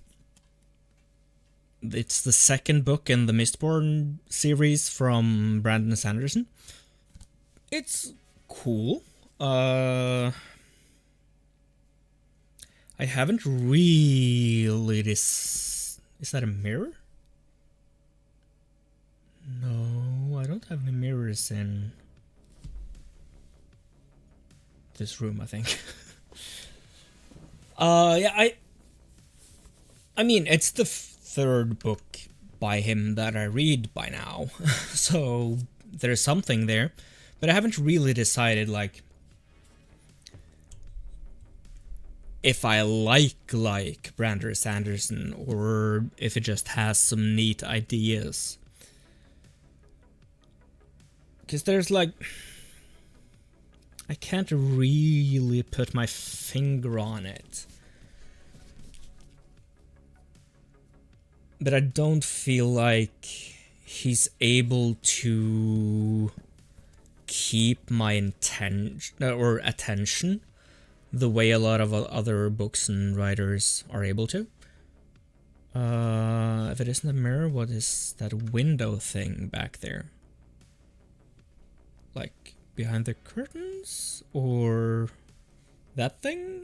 It's the second book in the Mistborn series from Brandon Sanderson. It's cool. I haven't really Is that a mirror? No, I don't have any mirrors in this room, I think. Yeah, I mean, it's the third book by him that I read by now, so there's something there, but I haven't really decided, like, if I like Brandon Sanderson, or if it just has some neat ideas. Because there's, like, I can't really put my finger on it. But I don't feel like he's able to keep my attention the way a lot of other books and writers are able to. If it isn't a mirror, what is that window thing back there? Like behind the curtains? Or that thing?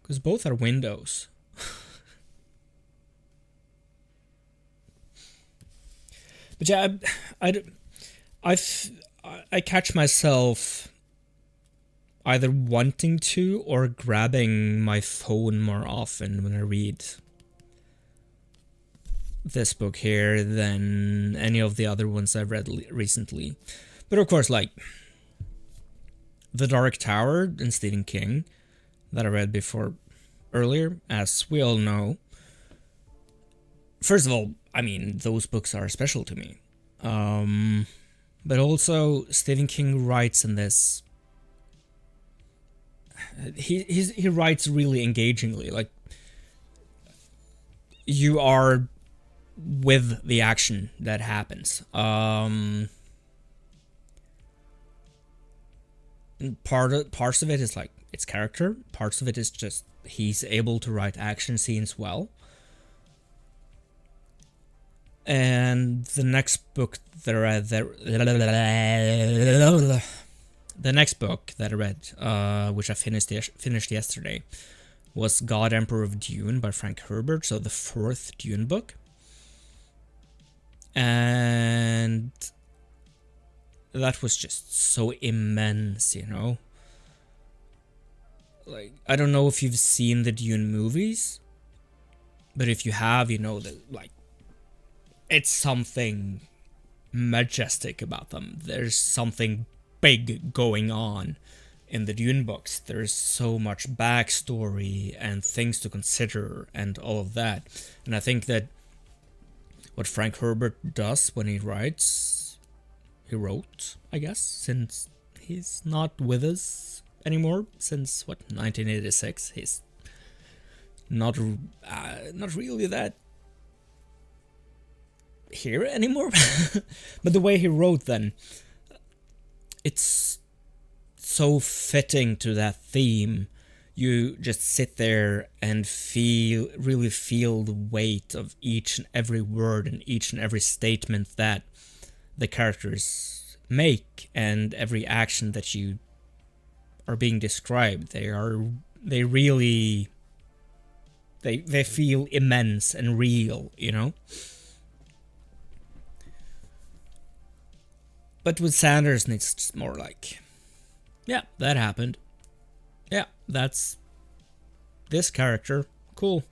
Because both are windows. But yeah, I catch myself either wanting to or grabbing my phone more often when I read this book here than any of the other ones I've read recently. But of course, like The Dark Tower and Stephen King that I read before earlier, as we all know. First of all, I mean, those books are special to me. But also, Stephen King writes in this. He writes really engagingly. Like, you are with the action that happens. Parts of it is like its character. Parts of it is just he's able to write action scenes well. And the next book that I read, which I finished yesterday, was God Emperor of Dune by Frank Herbert, so the fourth Dune book. And that was just so immense, you know? Like, I don't know if you've seen the Dune movies, but if you have, you know that, like, it's something majestic about them. There's something big going on in the Dune books. There's so much backstory and things to consider and all of that. And I think that what Frank Herbert does when he writes, he wrote, I guess, since he's not with us anymore, since, 1986, he's not really that here anymore. But the way he wrote then, it's so fitting to that theme. You just sit there and really feel the weight of each and every word and each and every statement that the characters make, and every action that you are being described. They feel immense and real, you know? But with Sanderson, it's just more like, yeah, that happened. Yeah, that's this character. Cool.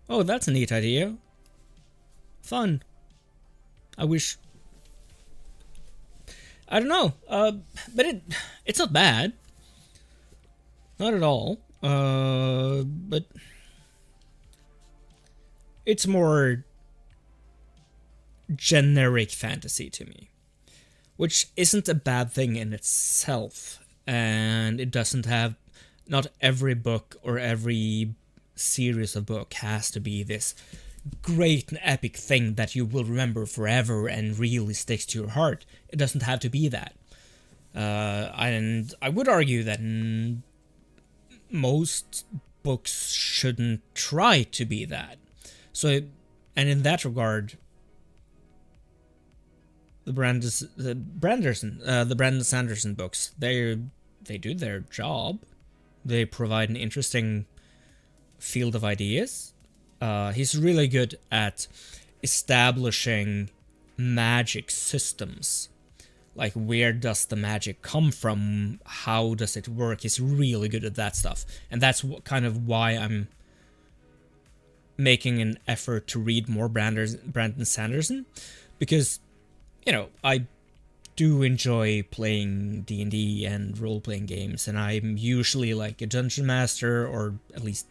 Oh, that's a neat idea. Fun. I wish... I don't know. But it's not bad. Not at all. But... it's more generic fantasy to me, which isn't a bad thing in itself, and it doesn't have, not every book or every series of book has to be this great and epic thing that you will remember forever and really sticks to your heart. It doesn't have to be that. And I would argue that most books shouldn't try to be that. So, and in that regard, the Brandon Sanderson books, they do their job. They provide an interesting field of ideas. He's really good at establishing magic systems. Like, where does the magic come from? How does it work? He's really good at that stuff. And that's kind of why I'm making an effort to read more Brandon Sanderson. Because, you know, I do enjoy playing D&D and role-playing games. And I'm usually like a dungeon master, or at least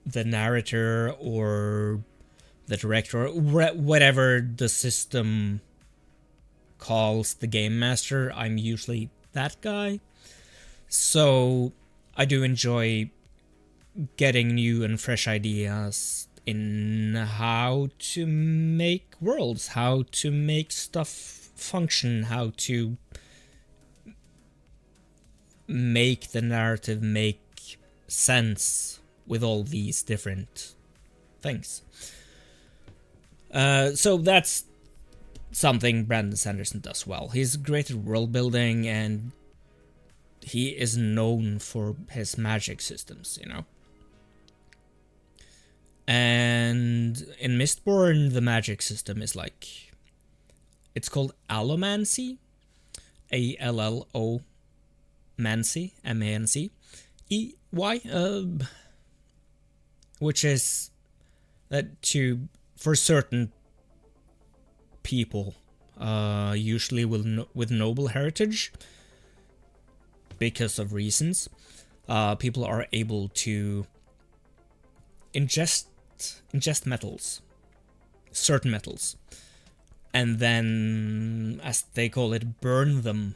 the narrator or the director, or whatever the system calls the game master. I'm usually that guy. So I do enjoy getting new and fresh ideas in how to make worlds, how to make stuff function, how to make the narrative make sense with all these different things. So that's something Brandon Sanderson does well. He's great at world building, and he is known for his magic systems, you know. And in Mistborn, the magic system is like, it's called allomancy, A-L-L-O-mancy, M-A-N-C-E-Y, which is that for certain people, usually with noble heritage, because of reasons, people are able to ingest metals, certain metals, and then, as they call it, burn them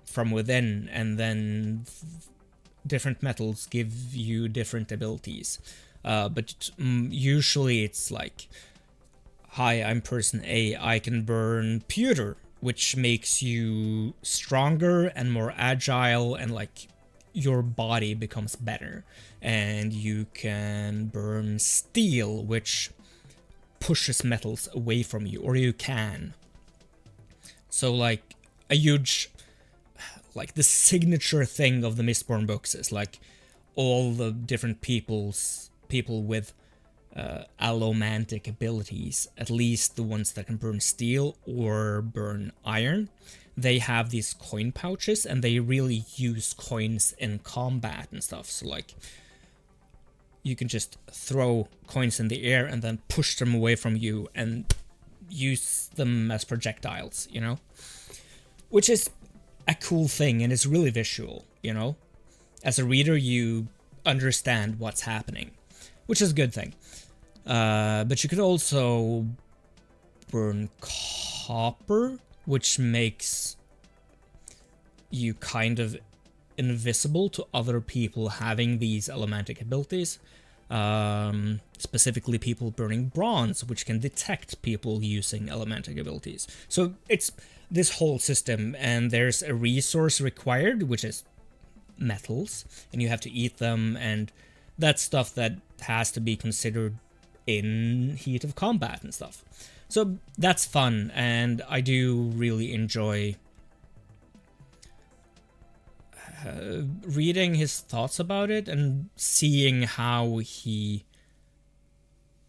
from within, and then different metals give you different abilities. But usually it's like, hi, I'm person A, I can burn pewter, which makes you stronger and more agile, and like your body becomes better. And you can burn steel, which pushes metals away from you, or you can. So like a huge, like the signature thing of the Mistborn books is like all the different people with allomantic abilities, at least the ones that can burn steel or burn iron, they have these coin pouches, and they really use coins in combat and stuff. So like, you can just throw coins in the air and then push them away from you and use them as projectiles, you know? Which is a cool thing, and it's really visual, you know? As a reader, you understand what's happening, which is a good thing. But you could also burn copper, which makes you kind of invisible to other people having these allomantic abilities. Specifically people burning bronze, which can detect people using allomantic abilities. So it's this whole system, and there's a resource required, which is metals, and you have to eat them, and that's stuff that has to be considered in heat of combat and stuff. So that's fun, and I do really enjoy reading his thoughts about it and seeing how he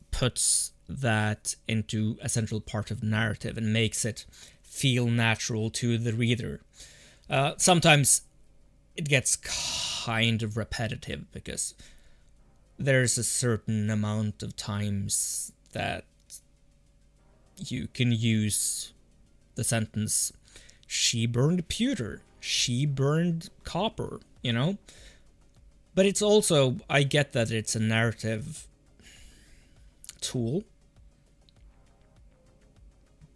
puts that into a central part of the narrative and makes it feel natural to the reader. Sometimes it gets kind of repetitive, because there's a certain amount of times that you can use the sentence, she burned pewter, she burned copper, you know? But it's also, I get that it's a narrative tool,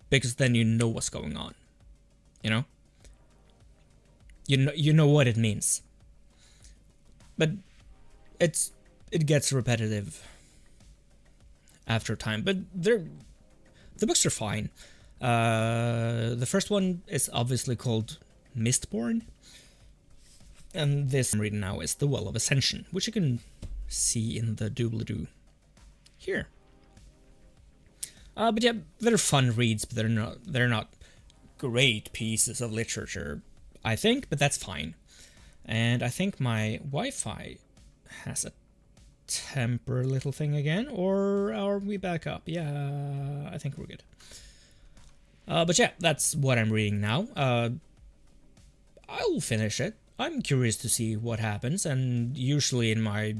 because then you know what's going on, you know? You know what it means. But it gets repetitive after time, but the books are fine. The first one is obviously called Mistborn, and this I'm reading now is The Well of Ascension, which you can see in the doobly-doo here. But yeah, they're fun reads, but they're not great pieces of literature, I think, but that's fine. And I think my Wi-Fi has a temper little thing again, or are we back up? Yeah, I think we're good. But yeah, that's what I'm reading now. I'll finish it. I'm curious to see what happens, and usually in my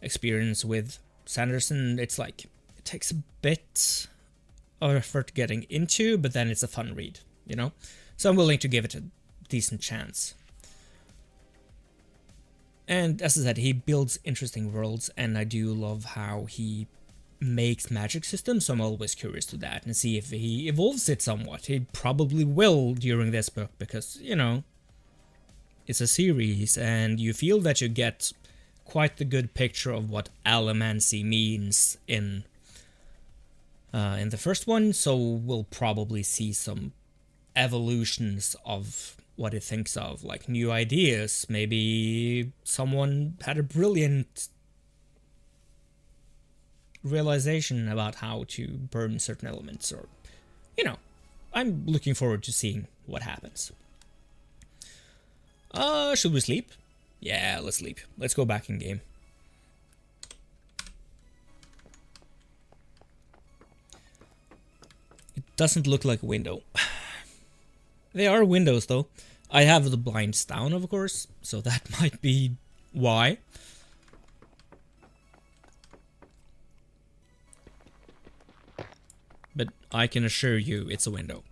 experience with Sanderson, it's like, it takes a bit of effort getting into, but then it's a fun read, you know? So I'm willing to give it a decent chance. And as I said, he builds interesting worlds, and I do love how he makes magic systems, so I'm always curious to that and see if he evolves it somewhat. He probably will during this book, because, you know, it's a series, and you feel that you get quite the good picture of what allomancy means in the first one, so we'll probably see some evolutions of what it thinks of, like new ideas. Maybe someone had a brilliant realization about how to burn certain elements, or, you know, I'm looking forward to seeing what happens. Should we sleep? Yeah, let's sleep. Let's go back in game. It doesn't look like a window. They are windows, though. I have the blinds down, of course, so that might be why. But I can assure you it's a window.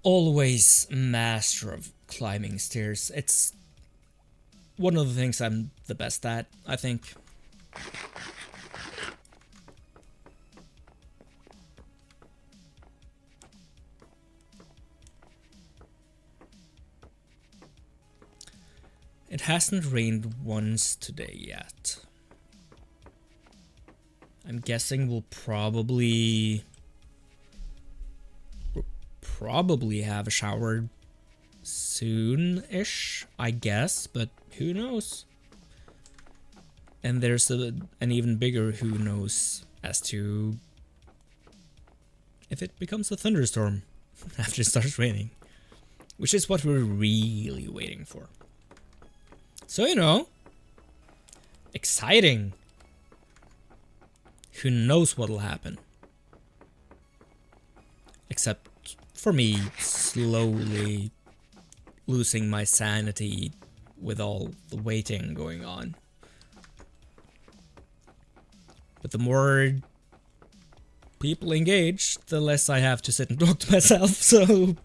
Always master of climbing stairs. It's one of the things I'm the best at, I think. It hasn't rained once today yet. I'm guessing we'll probably have a shower soon-ish, I guess, but who knows? And there's an even bigger who knows as to if it becomes a thunderstorm after it starts raining, which is what we're really waiting for. So, you know, exciting. Who knows what'll happen? Except for me slowly losing my sanity with all the waiting going on. But the more people engage, the less I have to sit and talk to myself, so...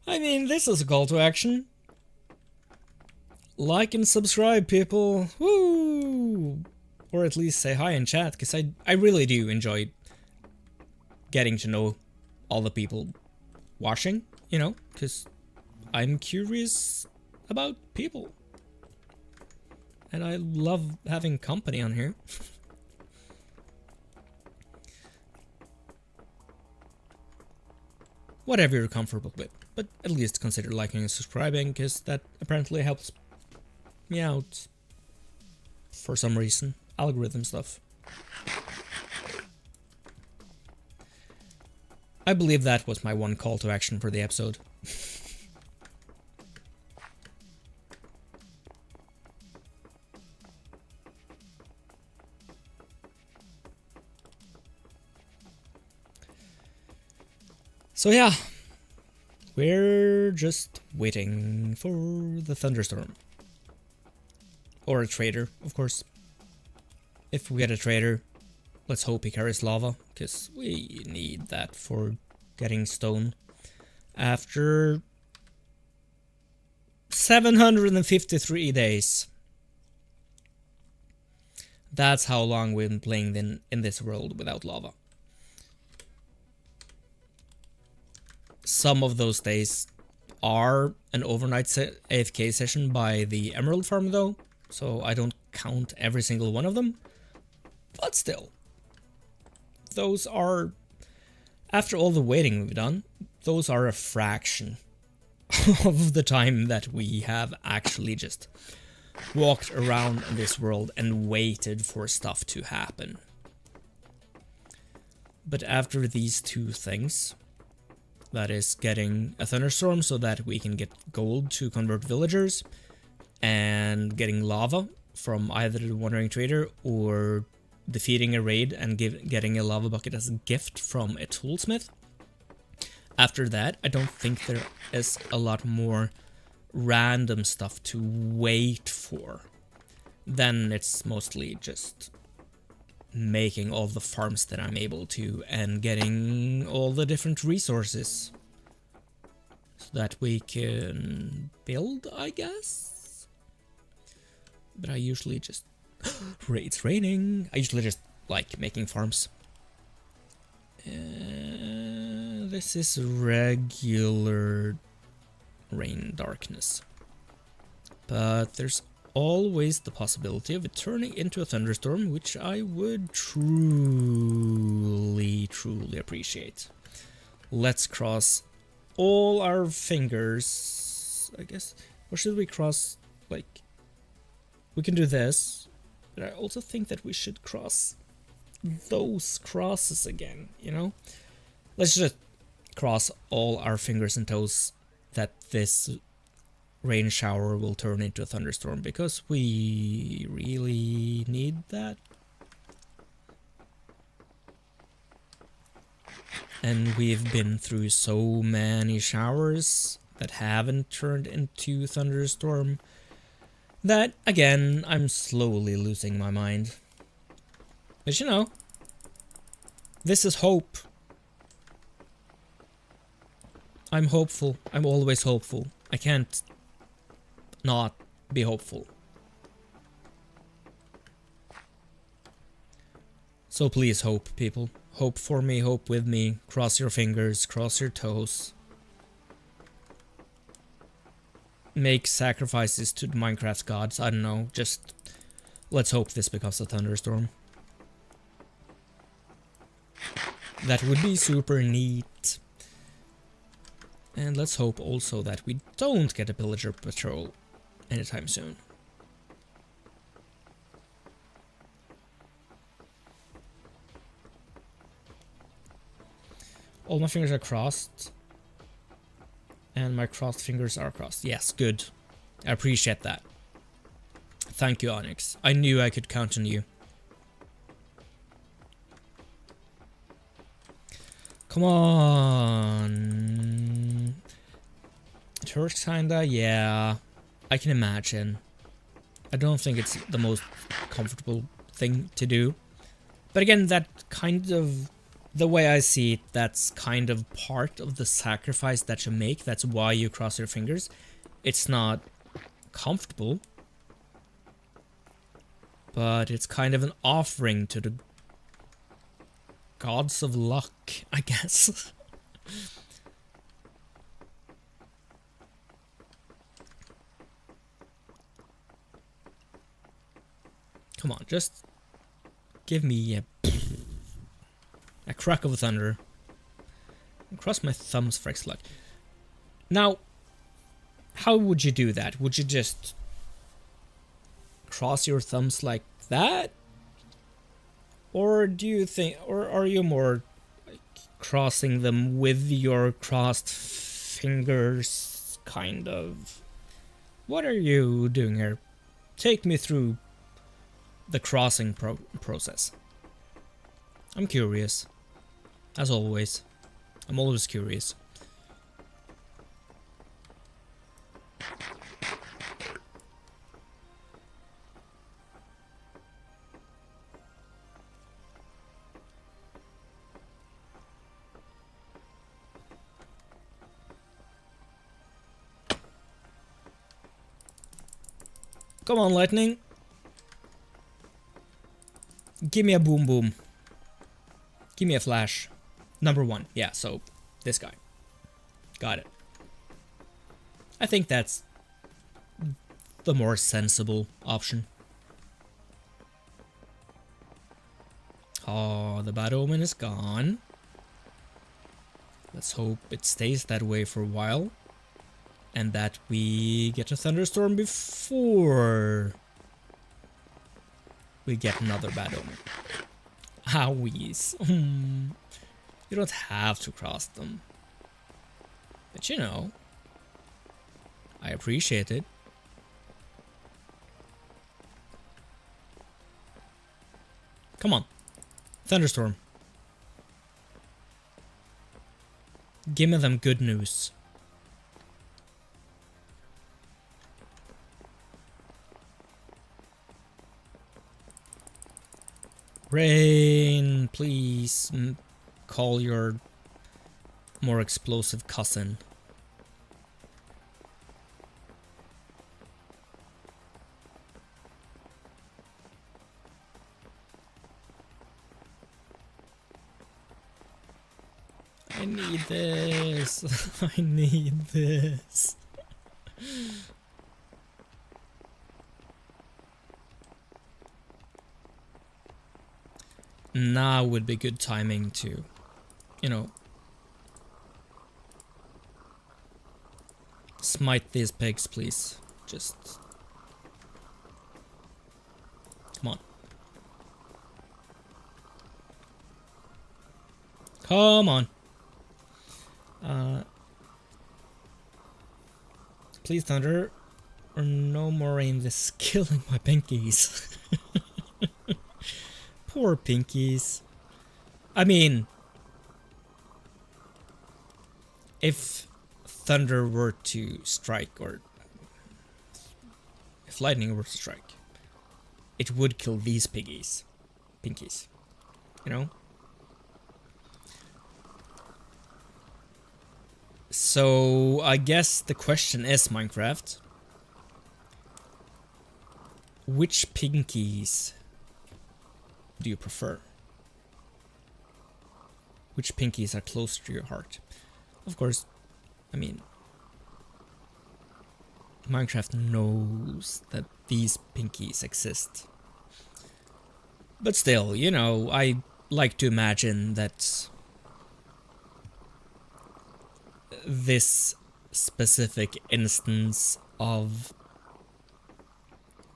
I mean, this is a call to action. Like and subscribe, people. Woo! Or at least say hi in chat, because I really do enjoy getting to know all the people watching, you know, because I'm curious about people. And I love having company on here. Whatever you're comfortable with, but at least consider liking and subscribing, because that apparently helps me out for some reason. Algorithm stuff. I believe that was my one call to action for the episode. So yeah, we're just waiting for the Thunderstorm. Or a trader, of course. If we get a trader, let's hope he carries lava, because we need that for getting stone. After 753 days. That's how long we've been playing in this world without lava. Some of those days are an overnight AFK session by the Emerald Farm though, so I don't count every single one of them. But still, those are, after all the waiting we've done, those are a fraction of the time that we have actually just walked around in this world and waited for stuff to happen. But after these two things, that is getting a Thunderstorm so that we can get gold to convert villagers, and getting lava from either the Wandering Trader or defeating a raid and getting a lava bucket as a gift from a toolsmith. After that, I don't think there is a lot more random stuff to wait for. Then it's mostly just making all the farms that I'm able to and getting all the different resources so that we can build, I guess. But I usually just it's raining. I usually just like making farms. This is regular rain darkness, but there's always the possibility of it turning into a thunderstorm, which I would truly appreciate. Let's cross all our fingers, I guess. Or should we cross, like, we can do this, but I also think that we should cross those crosses again, you know? Let's just cross all our fingers and toes that this rain shower will turn into a thunderstorm, because we really need that. And we've been through so many showers that haven't turned into thunderstorm that, again, I'm slowly losing my mind. But you know, this is hope. I'm hopeful. I'm always hopeful. I can't not be hopeful. So please hope, people. Hope for me, hope with me. Cross your fingers, cross your toes. Make sacrifices to the Minecraft gods. I don't know. Just let's hope this becomes a thunderstorm. That would be super neat. And let's hope also that we don't get a pillager patrol anytime soon. All my fingers are crossed. And my crossed fingers are crossed. Yes, good. I appreciate that. Thank you, Onyx. I knew I could count on you. Come on. It hurts kinda, yeah. I can imagine. I don't think it's the most comfortable thing to do. But again, that kind of, the way I see it, that's kind of part of the sacrifice that you make. That's why you cross your fingers. It's not comfortable, but it's kind of an offering to the gods of luck, I guess. Come on, just give me a crack of thunder. Cross my thumbs for X luck. Now, how would you do that? Would you just cross your thumbs like that? Or do you think, or are you more like crossing them with your crossed fingers, kind of? What are you doing here? Take me through the crossing process. I'm curious. As always. I'm always curious. Come on, lightning. Give me a boom boom. Give me a flash. Number 1. Yeah, so this guy. Got it. I think that's the more sensible option. Oh, the bad omen is gone. Let's hope it stays that way for a while. And that we get a thunderstorm before we get another bad omen. Owies. You don't have to cross them. But you know, I appreciate it. Come on. Thunderstorm. Give me them good news. Rain, please. Call your more explosive cousin. I need this. I need this. Now would be good timing to, you know, smite these pigs, please. Just come on. Come on. Please, thunder, or no more rain. This is killing my pinkies. Poor pinkies. I mean, if thunder were to strike, or if lightning were to strike, it would kill these pinkies, you know? So I guess the question is, Minecraft, which pinkies do you prefer? Which pinkies are closer to your heart? Of course, I mean, Minecraft knows that these pinkies exist. But still, you know, I like to imagine that this specific instance of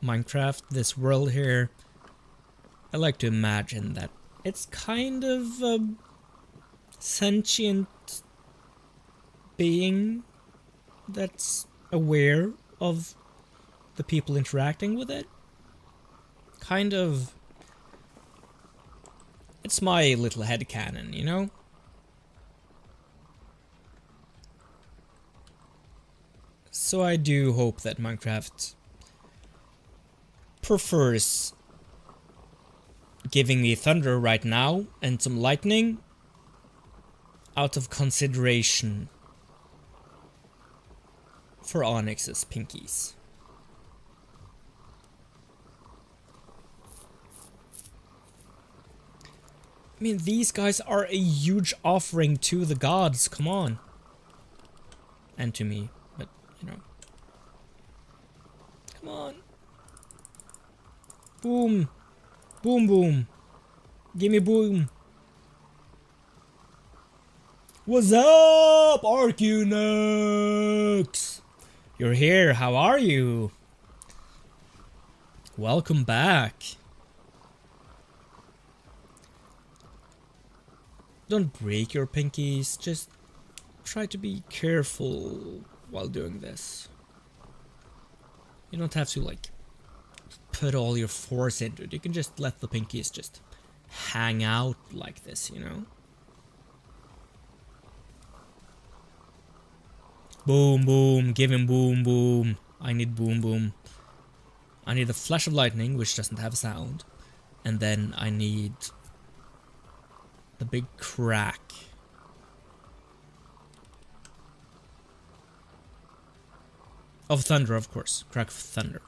Minecraft, this world here, I like to imagine that it's kind of a sentient being that's aware of the people interacting with it. Kind of, it's my little headcanon, you know? So I do hope that Minecraft prefers giving me thunder right now and some lightning out of consideration for Onyx's pinkies. I mean, these guys are a huge offering to the gods, come on. And to me, but you know. Come on. Boom. Boom boom. Gimme boom. What's up, Arcunux? You're here, how are you? Welcome back. Don't break your pinkies, just try to be careful while doing this. You don't have to like put all your force into it. You can just let the pinkies just hang out like this, you know? Boom boom, give him boom boom. I need boom boom. I need a flash of lightning, which doesn't have a sound. And then I need the big crack. Of thunder, of course. Crack of thunder.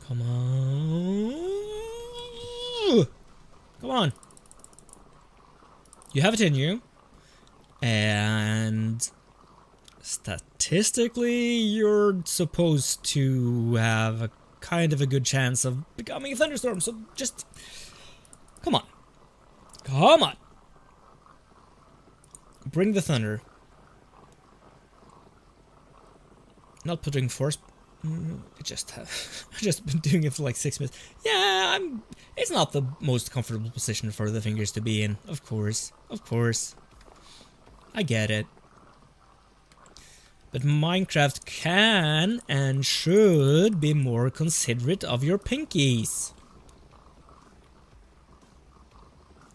Come on. Come on. You have it in you. And statistically, you're supposed to have a kind of a good chance of becoming a Thunderstorm. So just... come on. Come on. Bring the thunder. Not putting force... I just have... I've just been doing it for like 6 minutes. Yeah, it's not the most comfortable position for the fingers to be in. Of course. Of course. I get it. But Minecraft can and should be more considerate of your pinkies.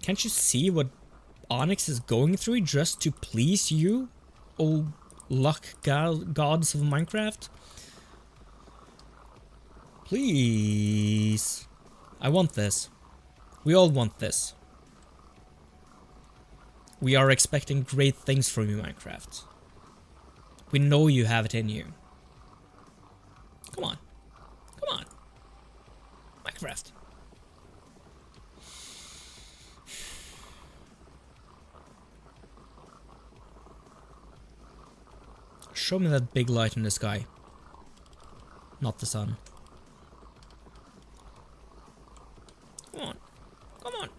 Can't you see what Onyx is going through just to please you, oh luck gods of Minecraft? Please. I want this. We all want this. We are expecting great things from you, Minecraft. We know you have it in you. Come on. Come on. Minecraft. Show me that big light in the sky. Not the sun. Come on. Come on.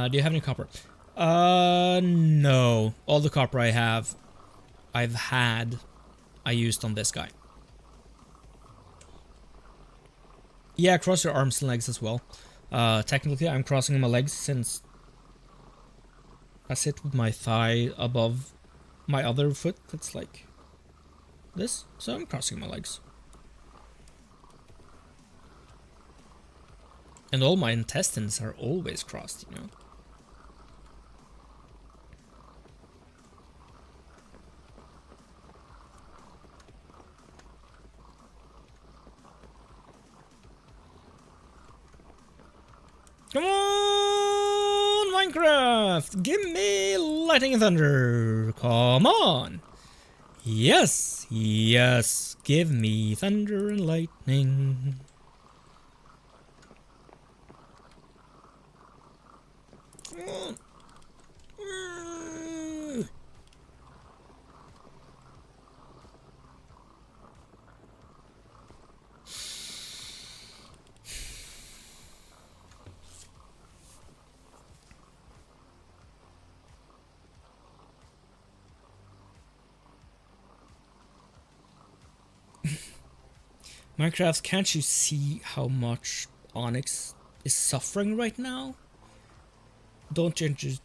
Do you have any copper? No. All the copper I used on this guy. Yeah, cross your arms and legs as well. Technically, I'm crossing my legs since I sit with my thigh above my other foot. That's like this. So I'm crossing my legs. And all my intestines are always crossed, you know. Come on, Minecraft! Give me lightning and thunder! Come on! Yes, yes, give me thunder and lightning. Minecraft, can't you see how much Onyx is suffering right now? Don't you just...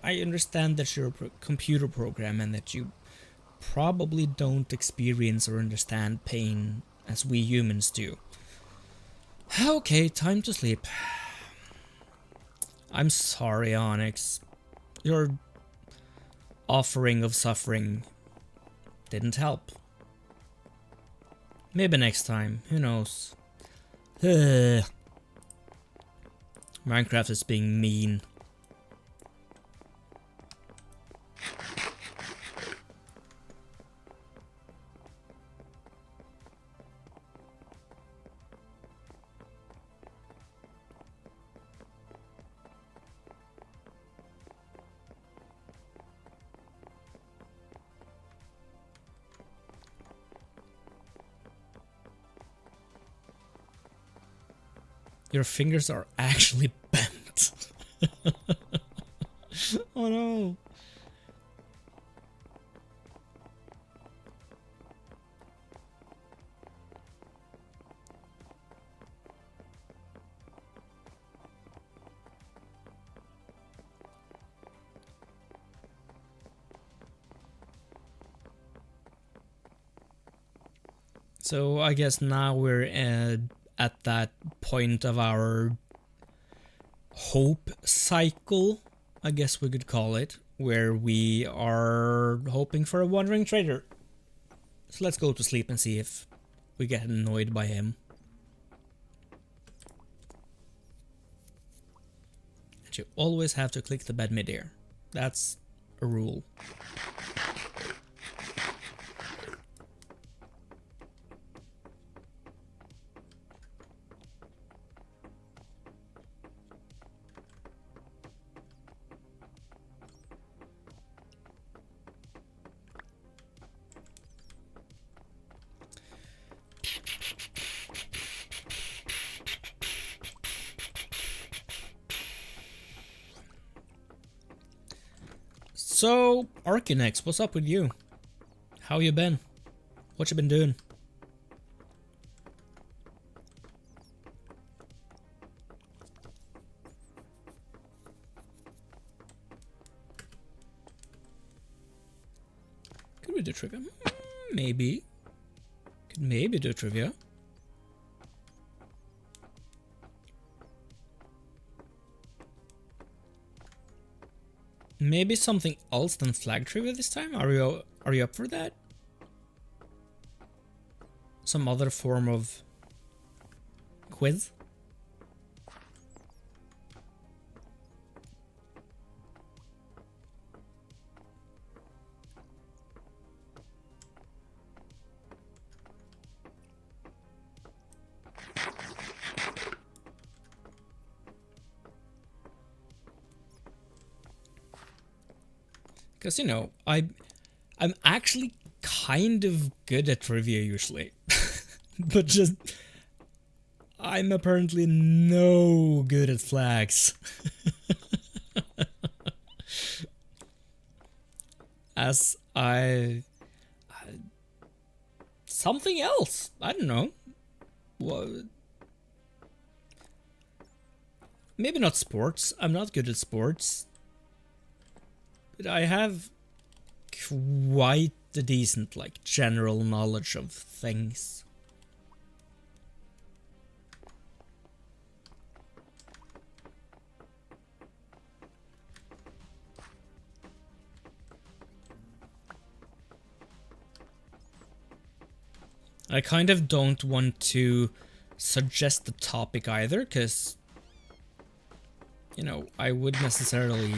I understand that you're a computer program and that you probably don't experience or understand pain as we humans do. Okay, time to sleep. I'm sorry, Onyx. Your offering of suffering didn't help. Maybe next time, who knows. Minecraft is being mean. Your fingers are actually bent. Oh no. So I guess now we're at that point of our hope cycle, I guess we could call it, where we are hoping for a wandering trader. So let's go to sleep and see if we get annoyed by him. And you always have to click the bed mid-air. That's a rule. So, Arkinex, what's up with you? How you been? What you been doing? Could we do trivia? Maybe. Could maybe do trivia. Maybe something else than flag trivia this time? Are you up for that? Some other form of quiz? Because, you know, I'm actually kind of good at trivia usually. But just... I'm apparently no good at flags. As something else. I don't know. What? Maybe not sports. I'm not good at sports. But I have quite a decent, like, general knowledge of things. I kind of don't want to suggest the topic either, because, you know, I wouldn't necessarily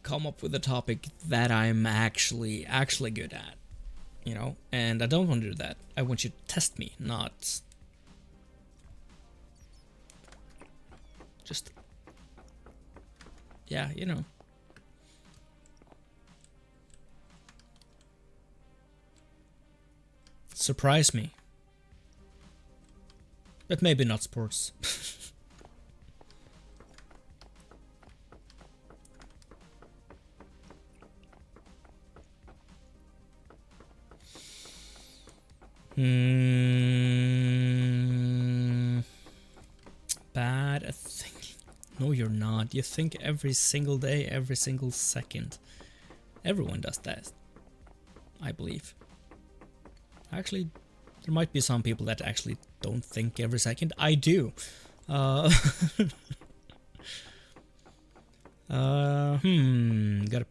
come up with a topic that I'm actually good at, you know, and I don't want to do that. I want you to test me, not just, yeah, you know. Surprise me. But maybe not sports. Bad at thinking. No, you're not. You think every single day, every single second. Everyone does that, I believe. Actually, there might be some people that actually don't think every second. I do. Gotta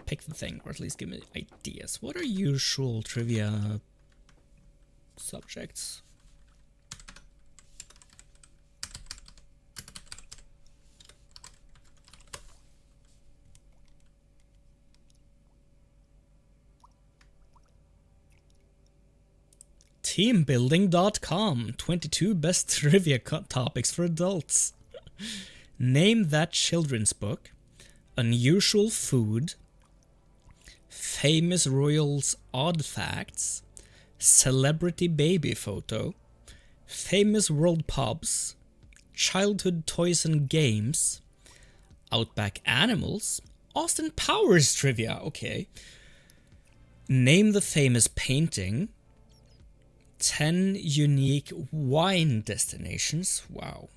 pick the thing, or at least give me ideas. What are usual trivia subjects? Teambuilding.com, 22 best trivia topics for adults. Name that children's book. Unusual food. Famous royals' odd facts. Celebrity baby photo. Famous world pubs. Childhood toys and games. Outback animals. Austin Powers trivia, okay. Name the famous painting. 10 unique wine destinations. Wow,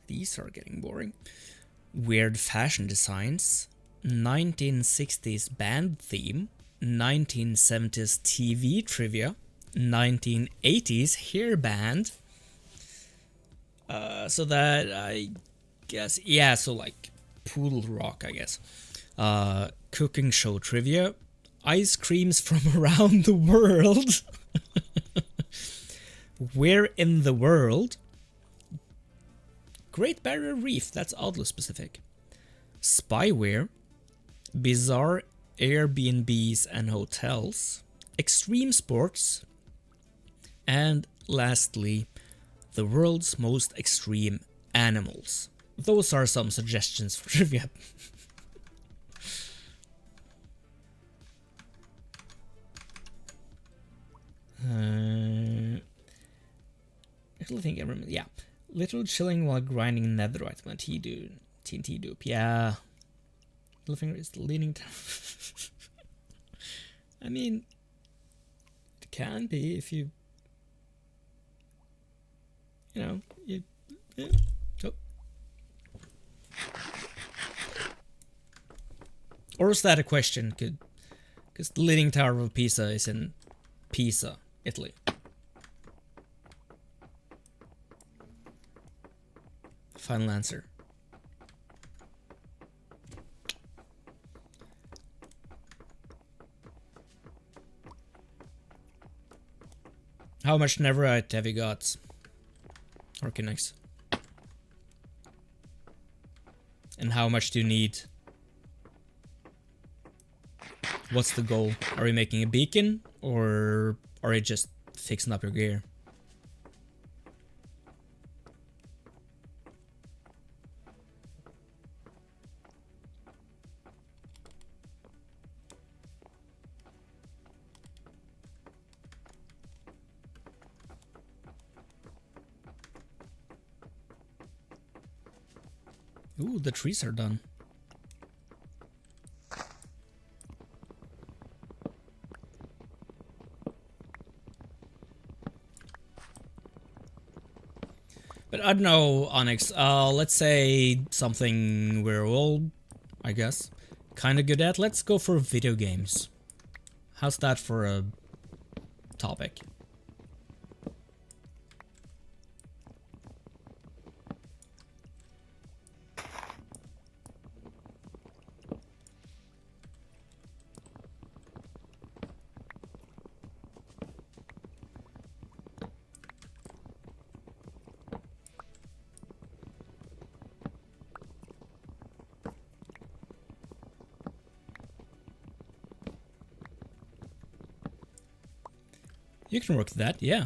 these are getting boring. Weird fashion designs. 1960s band theme. 1970s TV trivia. 1980s hair band. So that, I guess, yeah, so like Poodle Rock, I guess. Cooking show trivia. Ice creams from around the world. Where in the world? Great Barrier Reef, that's oddly specific. Spyware. Bizarre Airbnbs and hotels. Extreme sports. And lastly, the world's most extreme animals. Those are some suggestions for trivia. Little thing, yeah. Little chilling while grinding netherite when TNT dupe. Yeah. Middle finger is leaning down. I mean, it can be if you know, yeah. Oh. Or is that a question? Because the Leaning Tower of Pisa is in Pisa, Italy. Final answer. How much netherite have you got? Orkinix. And how much do you need? What's the goal? Are you making a beacon? Or are you just fixing up your gear? Ooh, the trees are done. But I don't know, Onyx. Let's say something we're all, I guess, kind of good at. Let's go for video games. How's that for a topic? You can work that, yeah.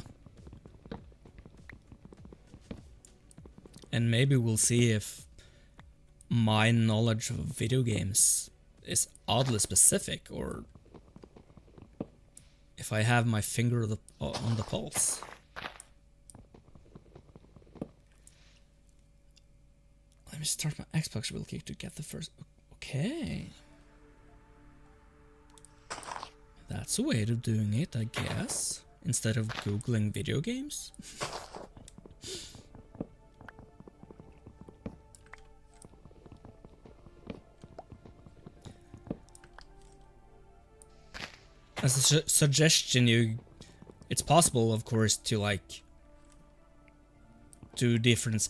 And maybe we'll see if my knowledge of video games is oddly specific, or if I have my finger on the pulse. Let me start my Xbox real quick to get the first... Okay. That's a way of doing it, I guess. Instead of Googling video games. As a suggestion, it's possible, of course, to like do different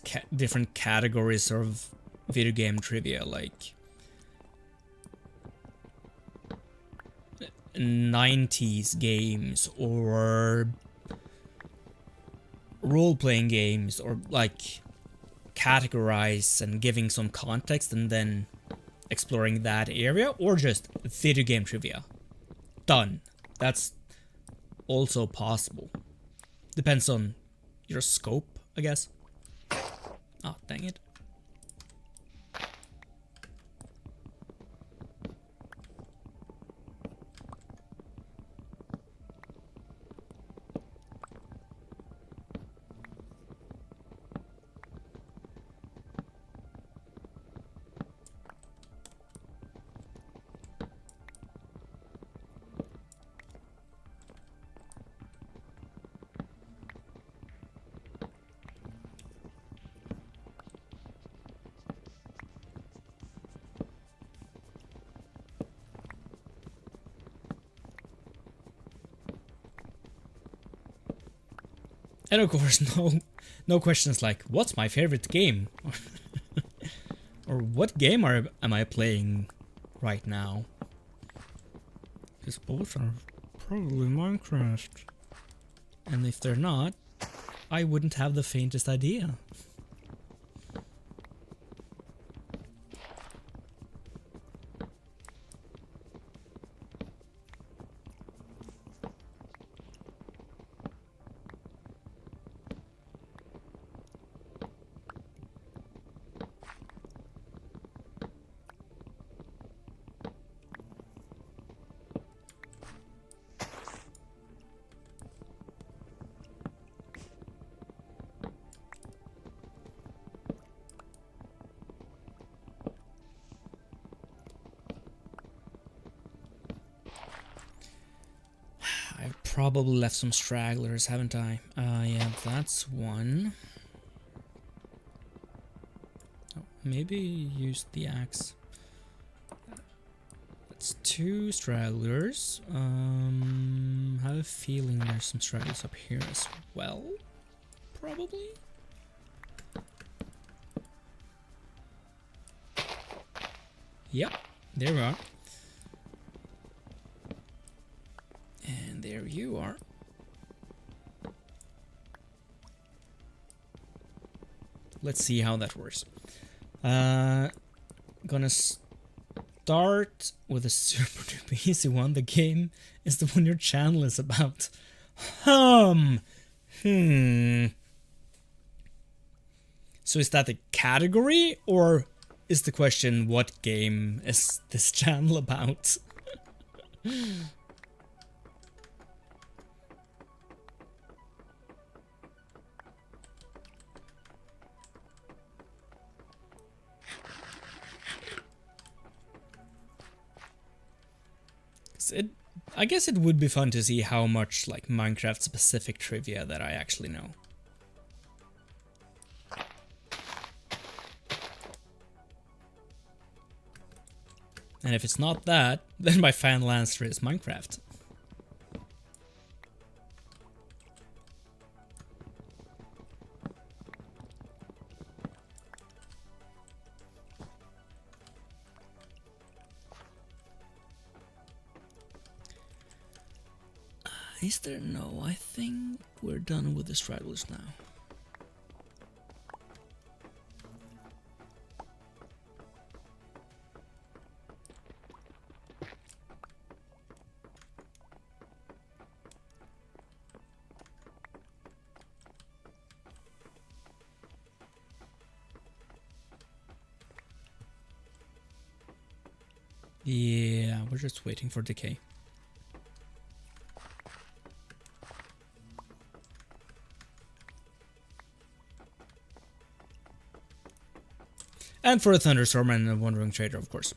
categories of video game trivia, like 90s games or role-playing games, or like categorize and giving some context and then exploring that area, or just video game trivia. Done. That's also possible. Depends on your scope, I guess. Oh, dang it. And of course, no questions like, what's my favorite game? Or what game am I playing right now? Because both are probably Minecraft. And if they're not, I wouldn't have the faintest idea. probably left some stragglers, haven't I? Yeah, that's one. Oh, maybe use the axe. That's two stragglers. Have a feeling there's some stragglers up here as well. Probably. Yep, there we are. And there you are. Let's see how that works. Gonna start with a super duper easy one. The game is the one your channel is about. So is that the category, or is the question what game is this channel about? I guess it would be fun to see how much like Minecraft specific trivia that I actually know. And if it's not that, then my final answer is Minecraft. Is there? No, I think we're done with the stragglers now. Yeah, we're just waiting for decay. And for a Thunderstorm and a Wandering Trader, of course.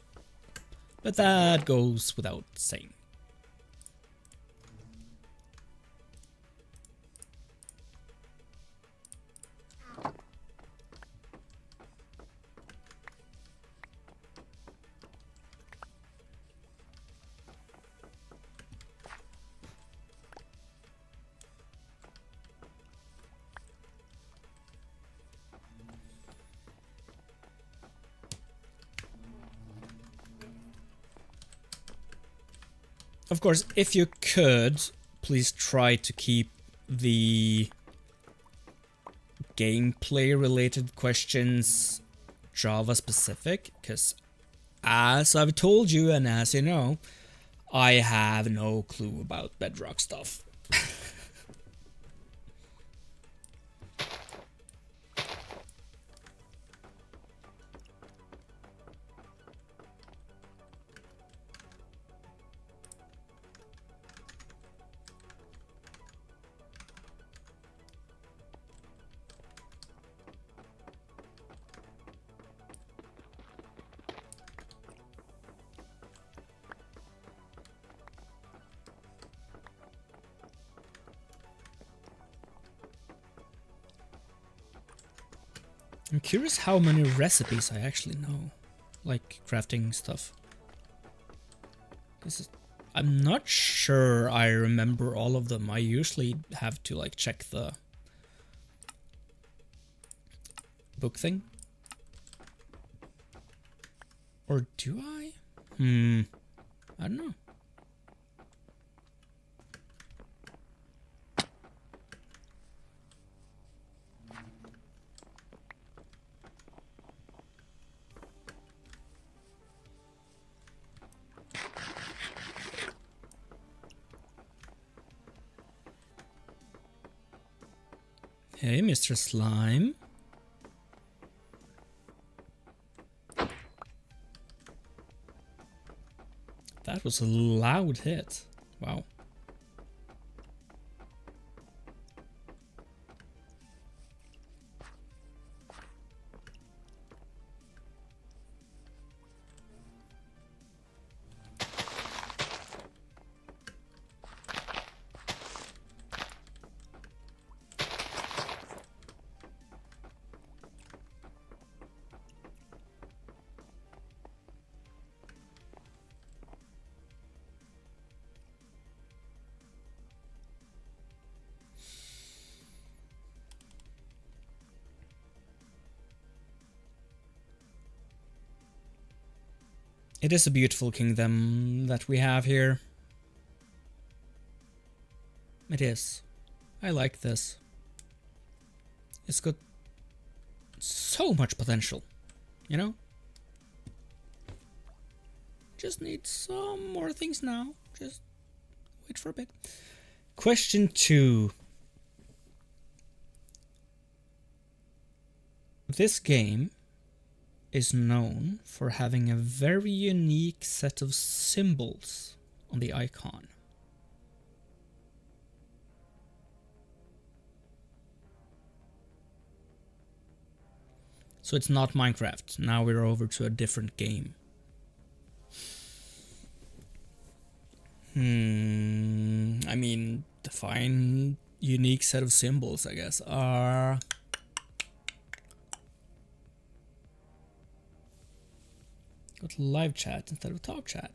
But that goes without saying. Of course, if you could, please try to keep the gameplay related questions Java specific, because as I've told you and as you know, I have no clue about Bedrock stuff. I'm curious how many recipes I actually know, like crafting stuff. I'm not sure I remember all of them. I usually have to like check the book thing. Or do I? I don't know. Hey, Mr. Slime. That was a loud hit. Wow. It is a beautiful kingdom that we have here. It is. I like this. It's got so much potential, you know? Just need some more things now. Just wait for a bit. Question 2. This game is known for having a very unique set of symbols on the icon. So it's not Minecraft. Now we're over to a different game. I mean, define unique set of symbols, I guess. Got live chat instead of talk chat.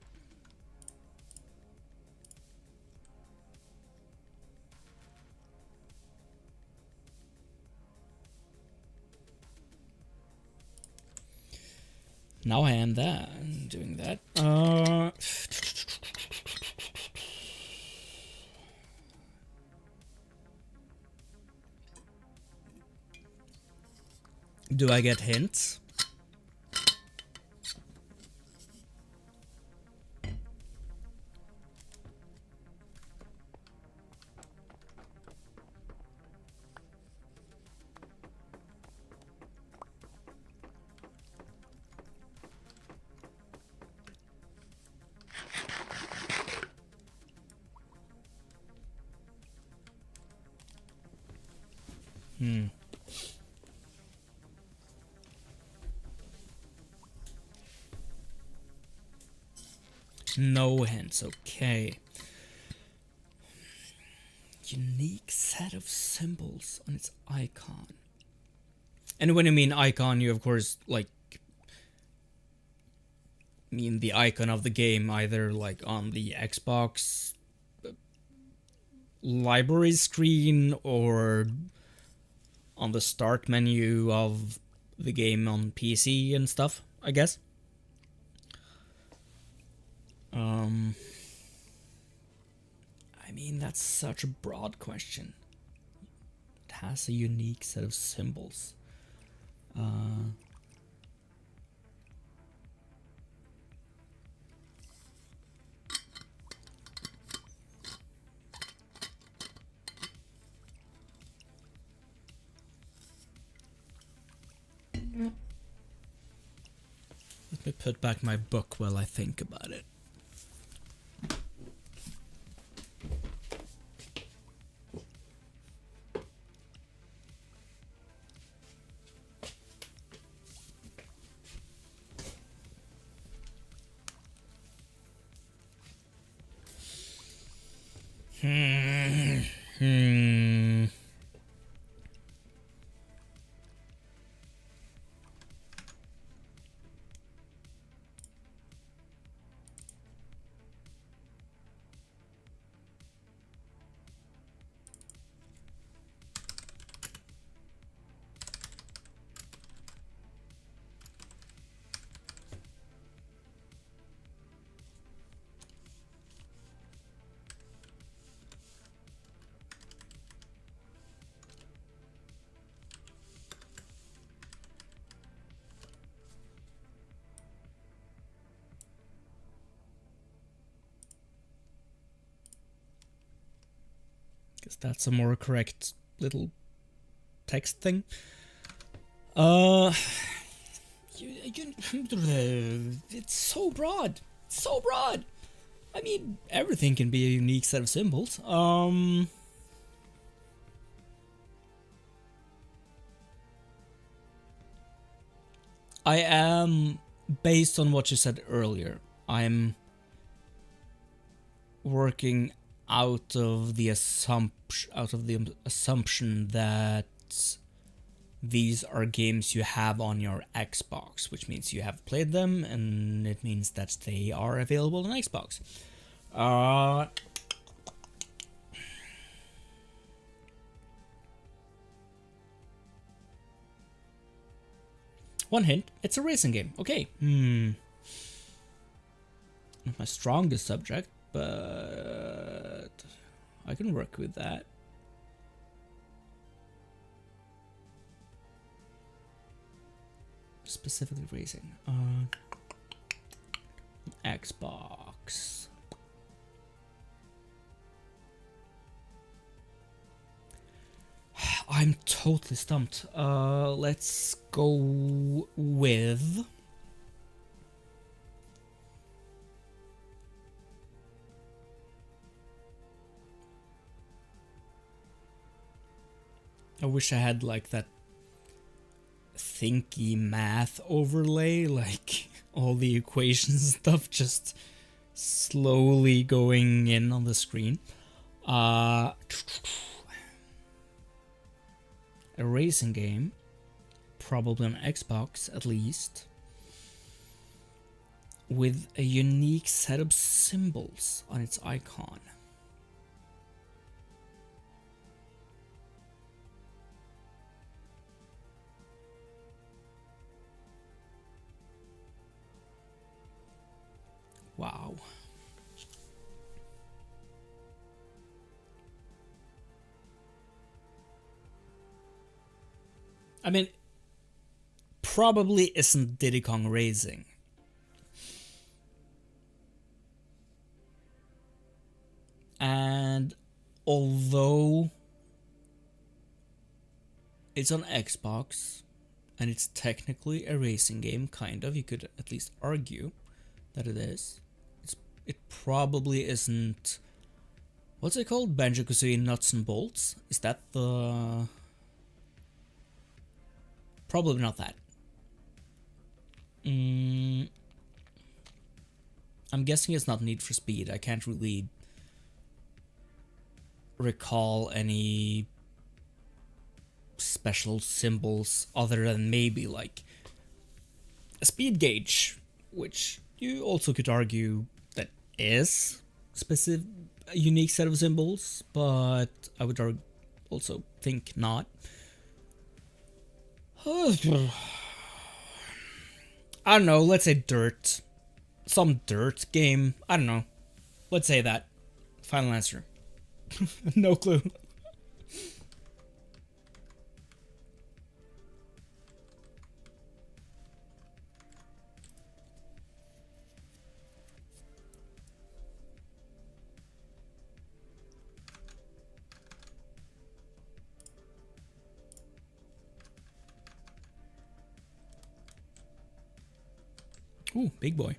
Now I am doing that. Do I get hints? No hints, okay. Unique set of symbols on its icon. And when you mean icon, you of course like mean the icon of the game, either like on the Xbox library screen or on the start menu of the game on PC and stuff, I guess. I mean, that's such a broad question. It has a unique set of symbols. Let me put back my book while I think about it. Guess that's a more correct little text thing. It's so broad. So broad. I mean, everything can be a unique set of symbols. I am, based on what you said earlier, I'm working out of the assumption that these are games you have on your Xbox, which means you have played them, and it means that they are available on Xbox. One hint, it's a racing game. Okay. Not my strongest subject, but I can work with that. Specifically racing. Xbox. I'm totally stumped. Let's go with I wish I had like that thinky math overlay, like all the equations and stuff just slowly going in on the screen. A racing game, probably on Xbox at least, with a unique set of symbols on its icon. Wow. I mean, probably isn't Diddy Kong Racing. And although it's on Xbox and it's technically a racing game, kind of, you could at least argue that it is. It probably isn't. What's it called? Banjo-Kazooie Nuts and Bolts? Is that the? Probably not that. I'm guessing it's not Need for Speed. I can't really recall any special symbols other than maybe like a speed gauge, which you also could argue that is specific, a unique set of symbols, but I would also think not. I don't know, let's say dirt. Some dirt game. I don't know. Let's say that. Final answer. No clue. Ooh, big boy.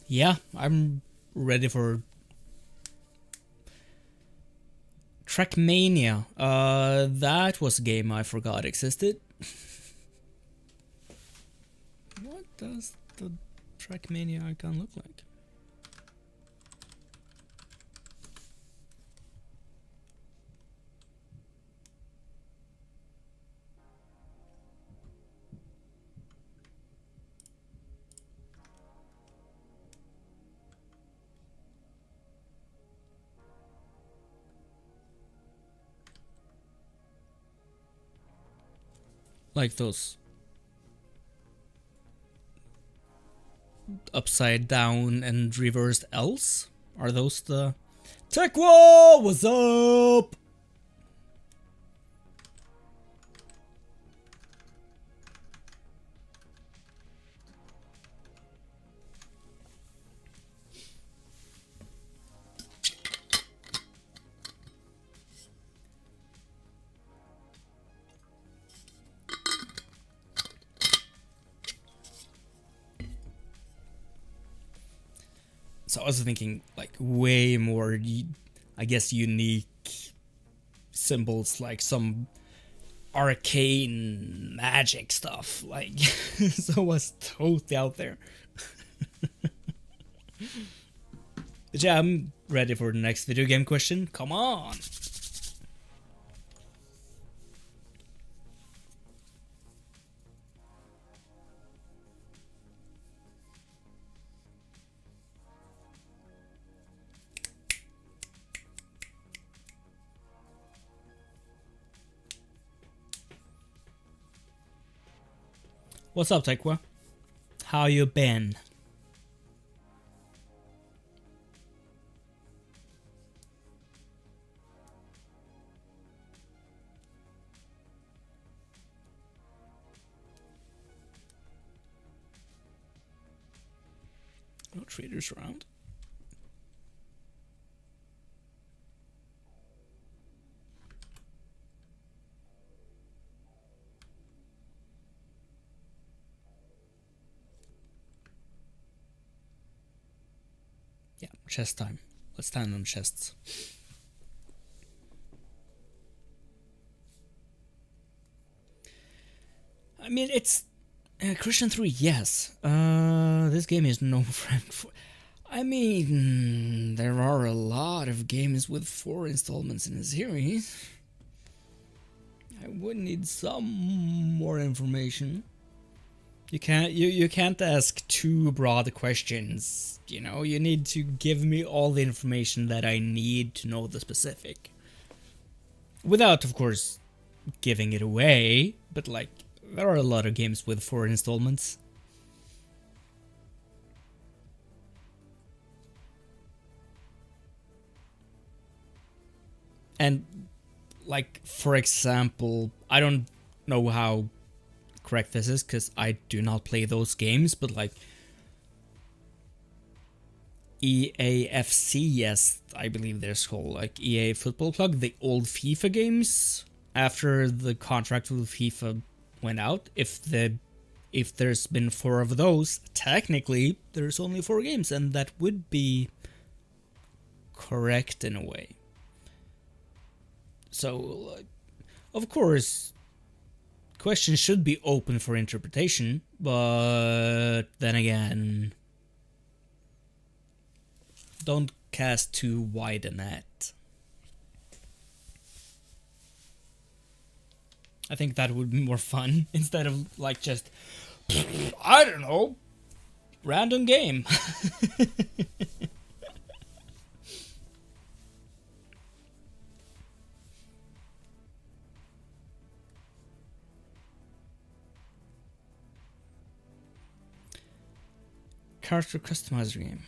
Yeah, I'm ready for Trackmania. That was a game I forgot existed. What does the Trackmania icon look like? Like those upside down and reversed L's? Are those the Tech Wall? What's up? So I was thinking like way more, I guess, unique symbols, like some arcane magic stuff. Like, so I was totally out there. But yeah, I'm ready for the next video game question. Come on. What's up, Tekwa? How you been? No traders around. Yeah, chest time. Let's stand on chests. I mean, it's Christian 3, yes. This game is no friend for. I mean, there are a lot of games with 4 installments in a series. I would need some more information. You can't ask too broad questions, you know? You need to give me all the information that I need to know the specific. Without, of course, giving it away, but like, there are a lot of games with 4 installments. And, like, for example, I don't know how correct this is, because I do not play those games, but like, EAFC, yes, I believe they're called, like EA Football Club, the old FIFA games, after the contract with FIFA went out, if there's been 4 of those, technically there's only 4 games, and that would be correct in a way. So, of course, questions should be open for interpretation, but then again, don't cast too wide a net. I think that would be more fun instead of like just, I don't know, random game. Character customizer game.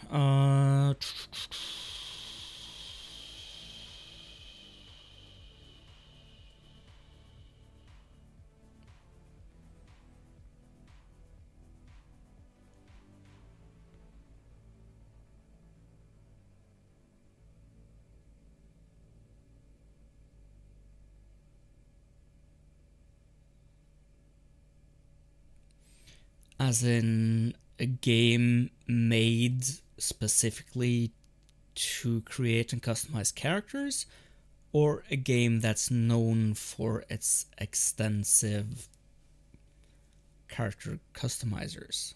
As in a game made specifically to create and customize characters, or a game that's known for its extensive character customizers.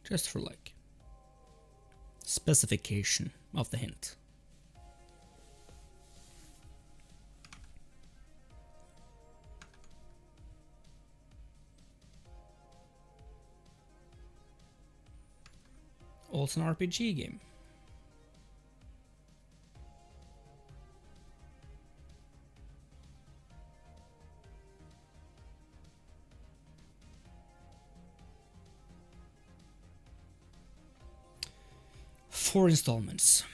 Just for like specification of the hint. Also an RPG game. Four installments.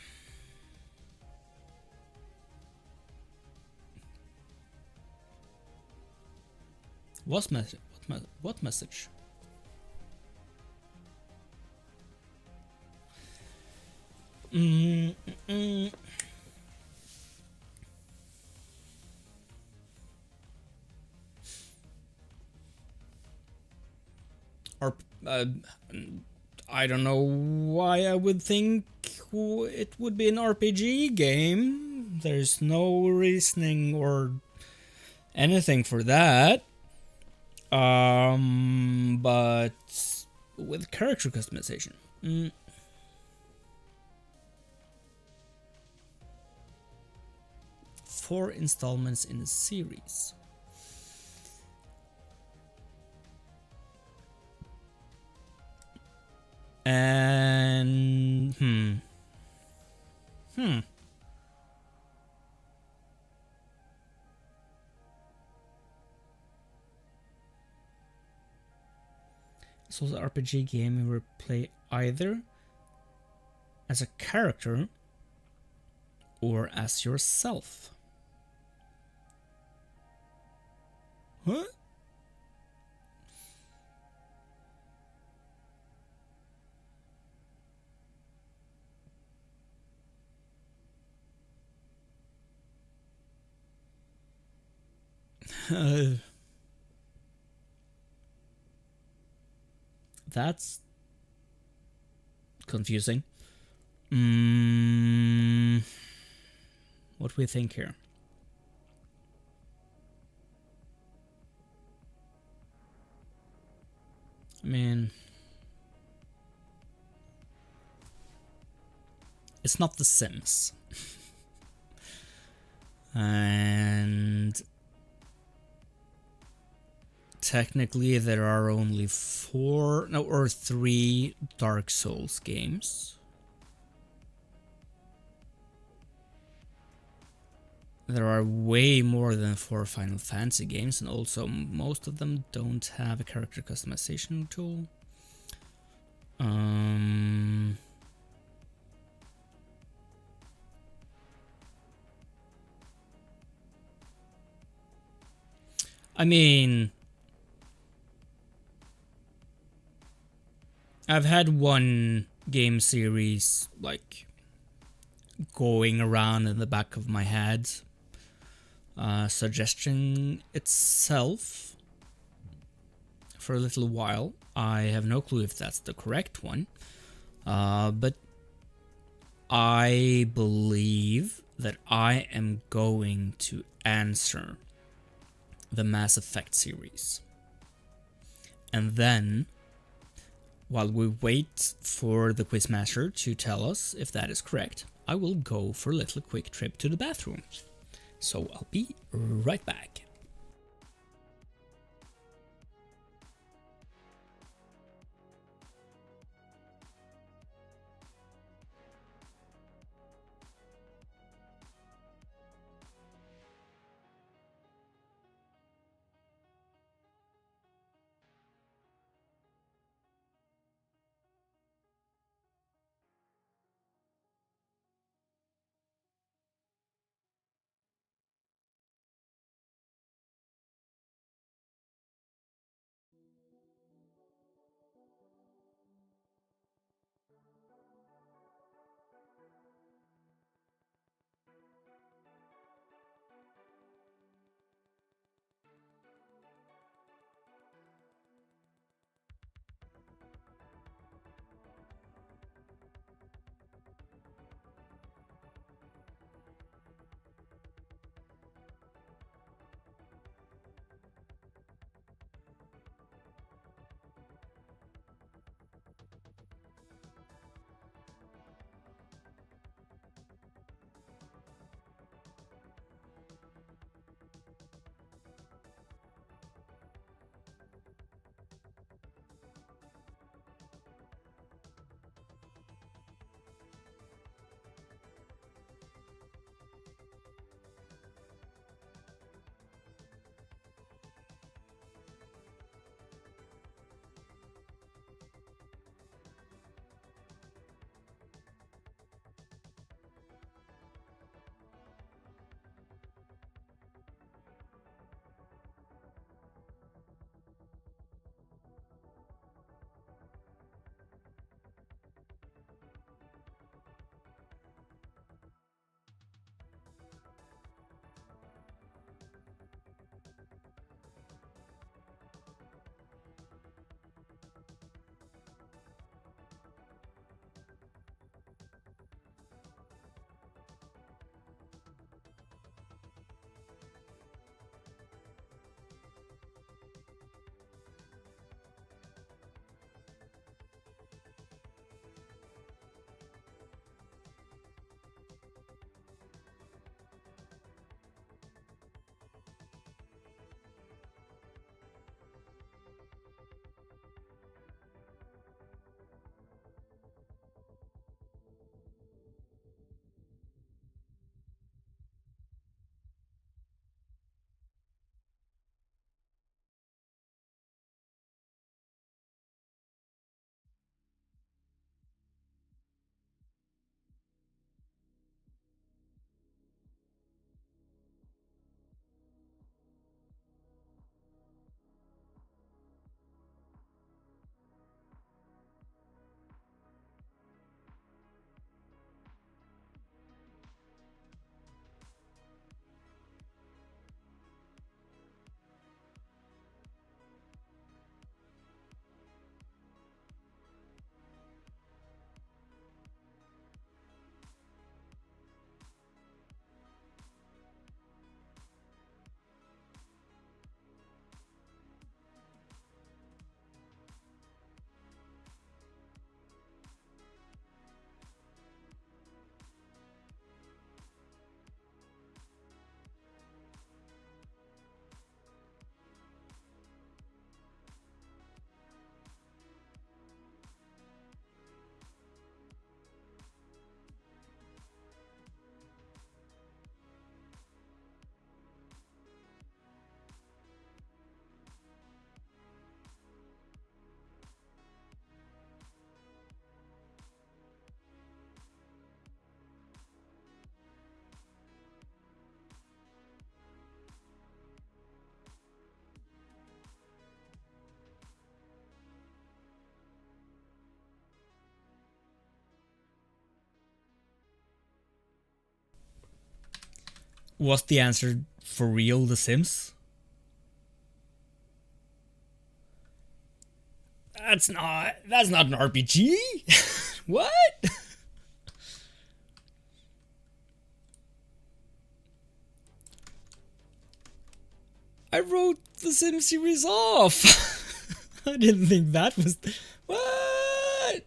What message? What message? Or I don't know why I would think it would be an RPG game. There's no reasoning or anything for that. But with character customization. 4 4 installments in the series. And It's also an RPG game you will play either as a character or as yourself. Huh? That's confusing. What do we think here? I mean, it's not The Sims. And technically there are only 3 Dark Souls games. There are way more than 4 Final Fantasy games, and also most of them don't have a character customization tool. I mean, I've had one game series like going around in the back of my head, suggesting itself for a little while. I have no clue if that's the correct one, but I believe that I am going to answer the Mass Effect series. And then, while we wait for the quizmaster to tell us if that is correct, I will go for a little quick trip to the bathroom. So I'll be right back. Was the answer for real The Sims? That's not an RPG. What? I wrote the Sims series off. I didn't think that was what?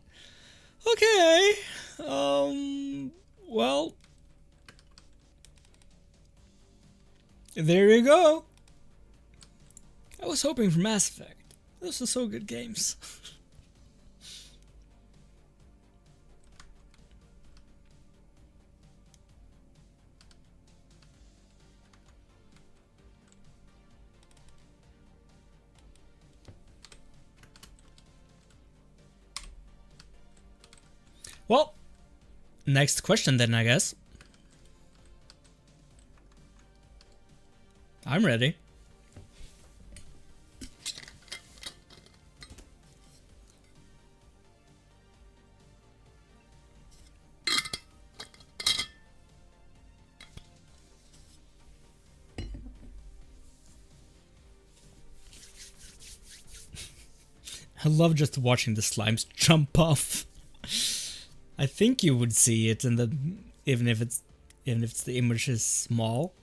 Okay. Well, there you go. I was hoping for Mass Effect. Those are so good games. Well, next question then, I guess. I'm ready. I love just watching the slimes jump off. I think you would see it in the even if the image is small.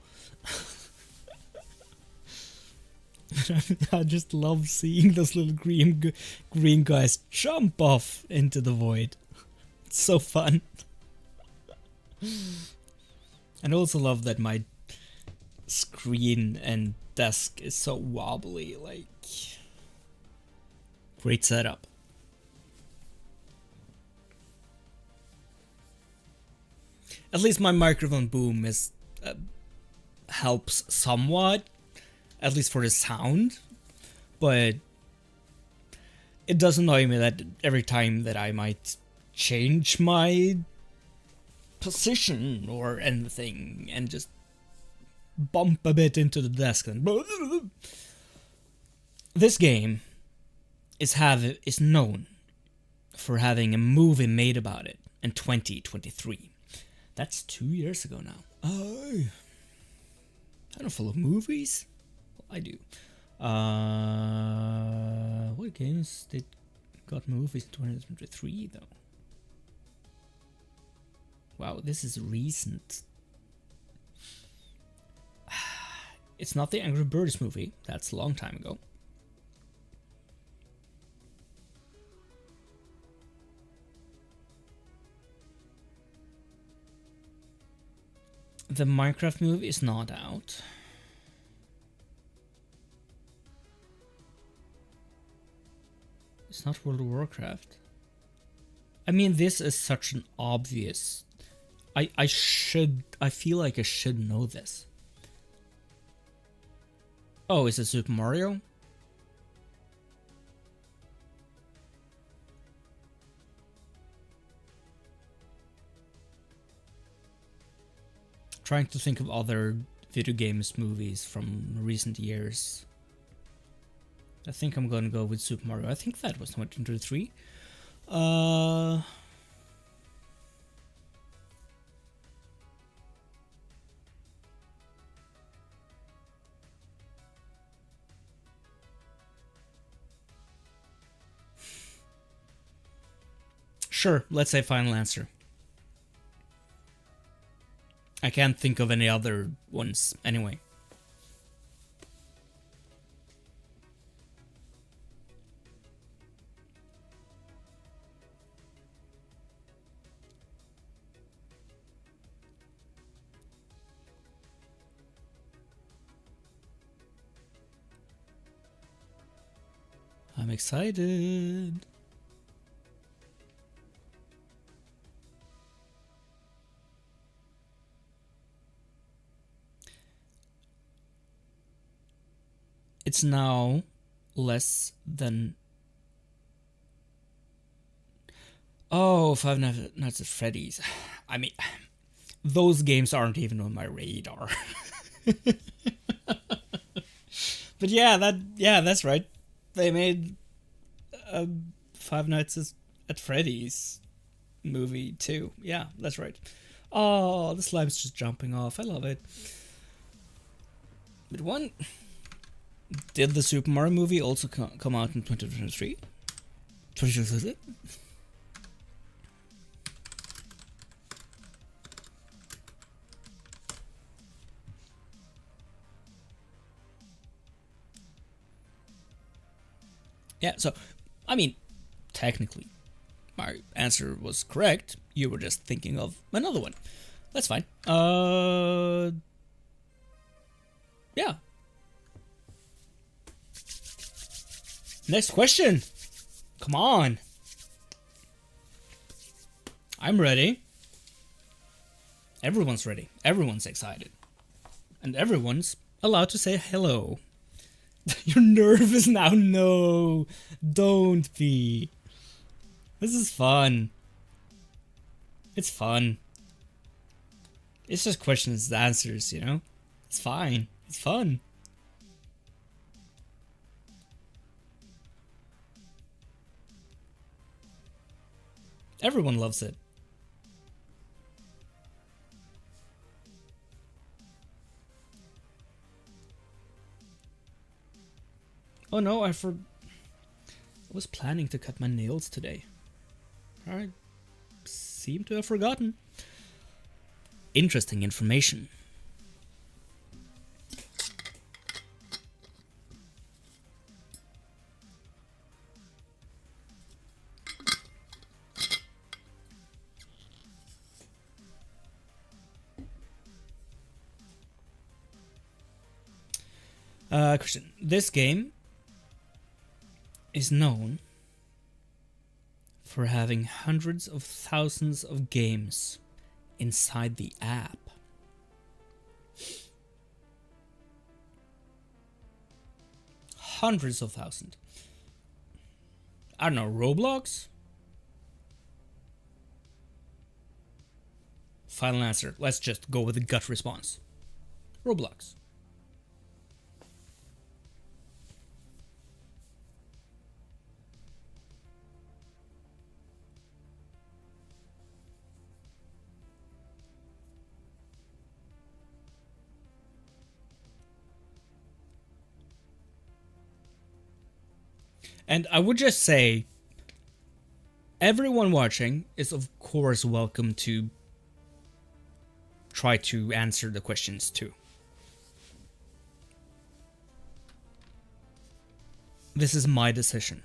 I just love seeing those little green guys jump off into the void. It's so fun. And I also love that my screen and desk is so wobbly, like great setup. At least my microphone boom is helps somewhat, at least for the sound, but it does annoy me that every time that I might change my position or anything and just bump a bit into the desk and this game is known for having a movie made about it in 2023. That's 2 years ago now. Oh, I don't follow movies. Well, I do. What games did got movies in 2023 though? Wow, this is recent. It's not the Angry Birds movie. That's a long time ago. The Minecraft movie is not out. It's not World of Warcraft. I mean, this is such an obvious... I feel like I should know this. Oh, is it Super Mario? Trying to think of other video games movies from recent years. I think I'm gonna go with Super Mario. I think that was 2023. Sure, let's say final answer. I can't think of any other ones anyway. I'm excited. It's now less than... Oh, Five Nights at Freddy's. I mean, those games aren't even on my radar. But yeah, that's right. They made a Five Nights at Freddy's movie too. Yeah, that's right. Oh, the slime's just jumping off. I love it. But one, did the Super Mario movie also come out in 2023? 2023? Yeah, so, I mean, technically, my answer was correct. You were just thinking of another one. That's fine. Yeah. Next question. Come on. I'm ready. Everyone's ready. Everyone's excited. And everyone's allowed to say hello. You're nervous now? No. Don't be. This is fun. It's fun. It's just questions and answers, you know? It's fine. It's fun. Everyone loves it. Oh no, I was planning to cut my nails today. I seem to have forgotten. Interesting information. Question. This game is known for having hundreds of thousands of games inside the app. Hundreds of thousands. I don't know, Roblox? Final answer. Let's just go with the gut response. Roblox. And I would just say, everyone watching is of course welcome to try to answer the questions too. This is my decision.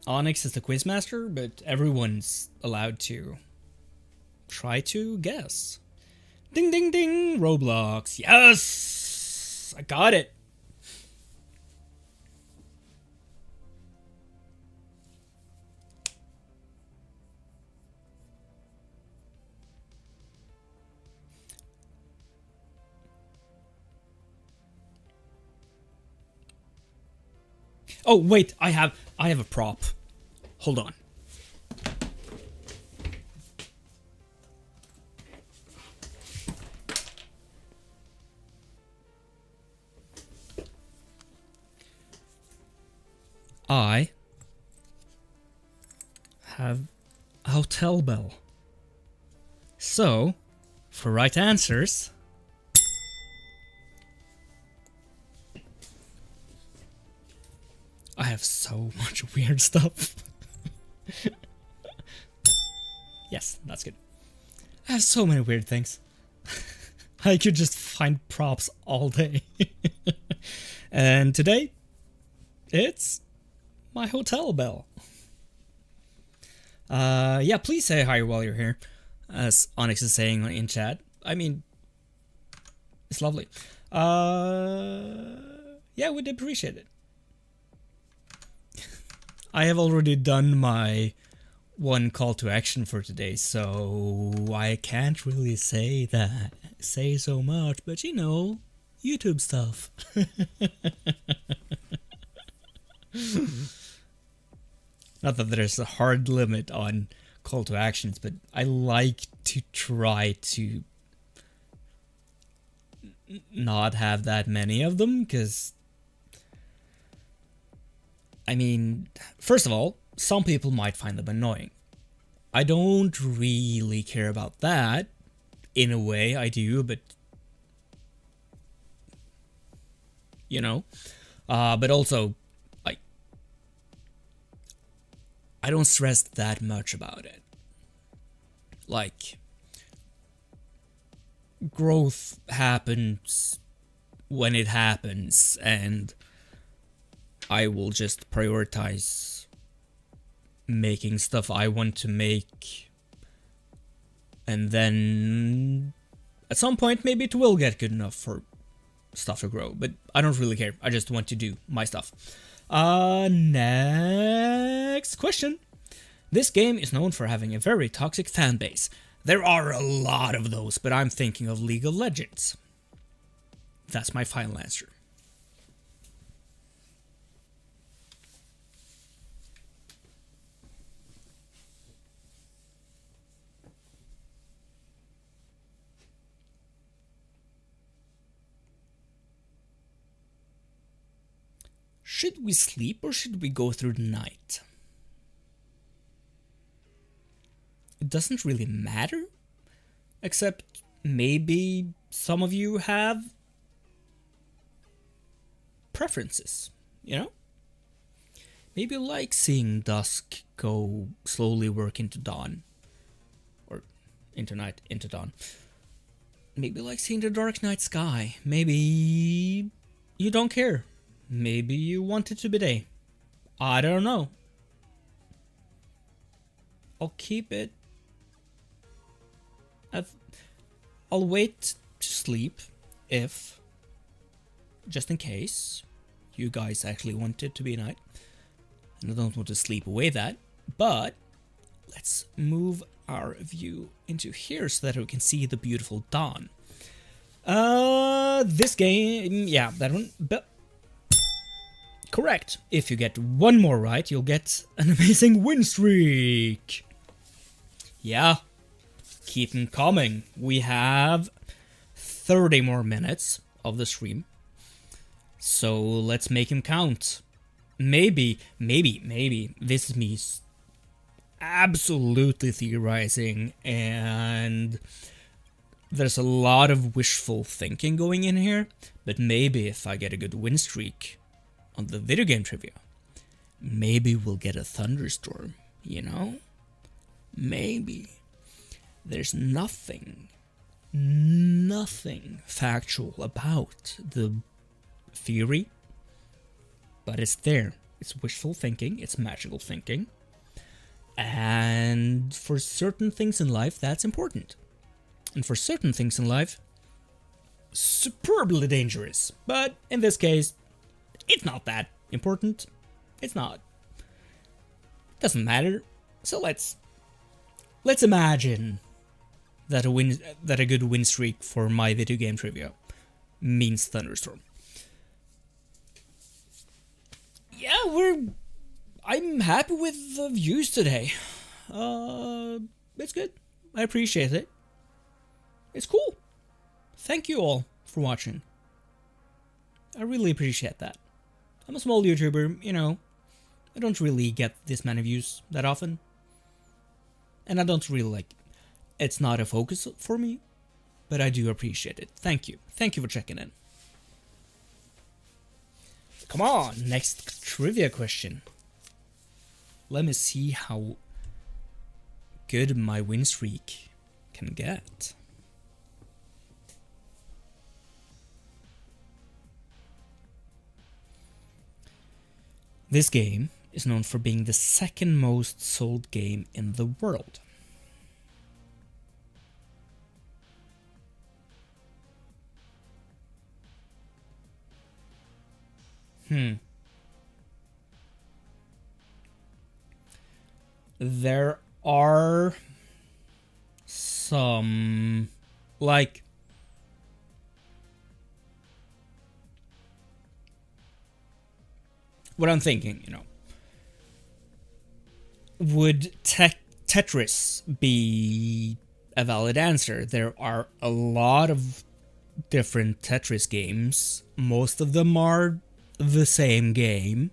Onyx is the quizmaster, but everyone's allowed to try to guess. Ding ding ding! Roblox. Yes! I got it. Oh wait, I have a prop. Hold on. I have a hotel bell. So, for right answers, I have so much weird stuff. Yes, that's good. I have so many weird things. I could just find props all day. And today, it's my hotel bell. Yeah, please say hi while you're here, as Onyx is saying in chat. I mean, it's lovely. Yeah, we'd appreciate it. I have already done my one call to action for today, so I can't really say so much, but you know, YouTube stuff. Not that there's a hard limit on call to actions, but I like to try to not have that many of them, because I mean, first of all, some people might find them annoying. I don't really care about that, in a way I do, but you know, but also I don't stress that much about it. Like, growth happens when it happens, and I will just prioritize making stuff I want to make, and then at some point maybe it will get good enough for stuff to grow, but I don't really care. I just want to do my stuff. Next question. This game is known for having a very toxic fan base. There are a lot of those, but I'm thinking of League of Legends. That's my final answer. Should we sleep or should we go through the night? It doesn't really matter, except maybe some of you have preferences, you know? Maybe you like seeing dusk go slowly work into dawn, or into night, into dawn. Maybe you like seeing the dark night sky. Maybe you don't care. Maybe you want it to be day. I don't know. I'll keep it. I'll wait to sleep if, just in case, you guys actually want it to be night. And I don't want to sleep away that. But let's move our view into here so that we can see the beautiful dawn. This game, yeah, that one. But correct. If you get one more right, you'll get an amazing win streak. Yeah. Keep them coming. We have 30 more minutes of the stream. So let's make him count. Maybe, this is me absolutely theorizing, and there's a lot of wishful thinking going in here, but maybe if I get a good win streak on the video game trivia, maybe we'll get a Thunderstorm, you know? Maybe. There's nothing factual about the theory, but it's there. It's wishful thinking, it's magical thinking, and for certain things in life, that's important. And for certain things in life, superbly dangerous. But in this case, it's not that important. It's not. It doesn't matter. So let's imagine that a good win streak for my video game trivia means Thunderstorm. Yeah, I'm happy with the views today. It's good. I appreciate it. It's cool. Thank you all for watching. I really appreciate that. I'm a small YouTuber, you know. I don't really get this many views that often. And I don't really it's not a focus for me, but I do appreciate it. Thank you. Thank you for checking in. Come on, next trivia question. Let me see how good my win streak can get. This game is known for being the second most sold game in the world. There are some, what I'm thinking, you know, would Tetris be a valid answer? There are a lot of different Tetris games. Most of them are the same game.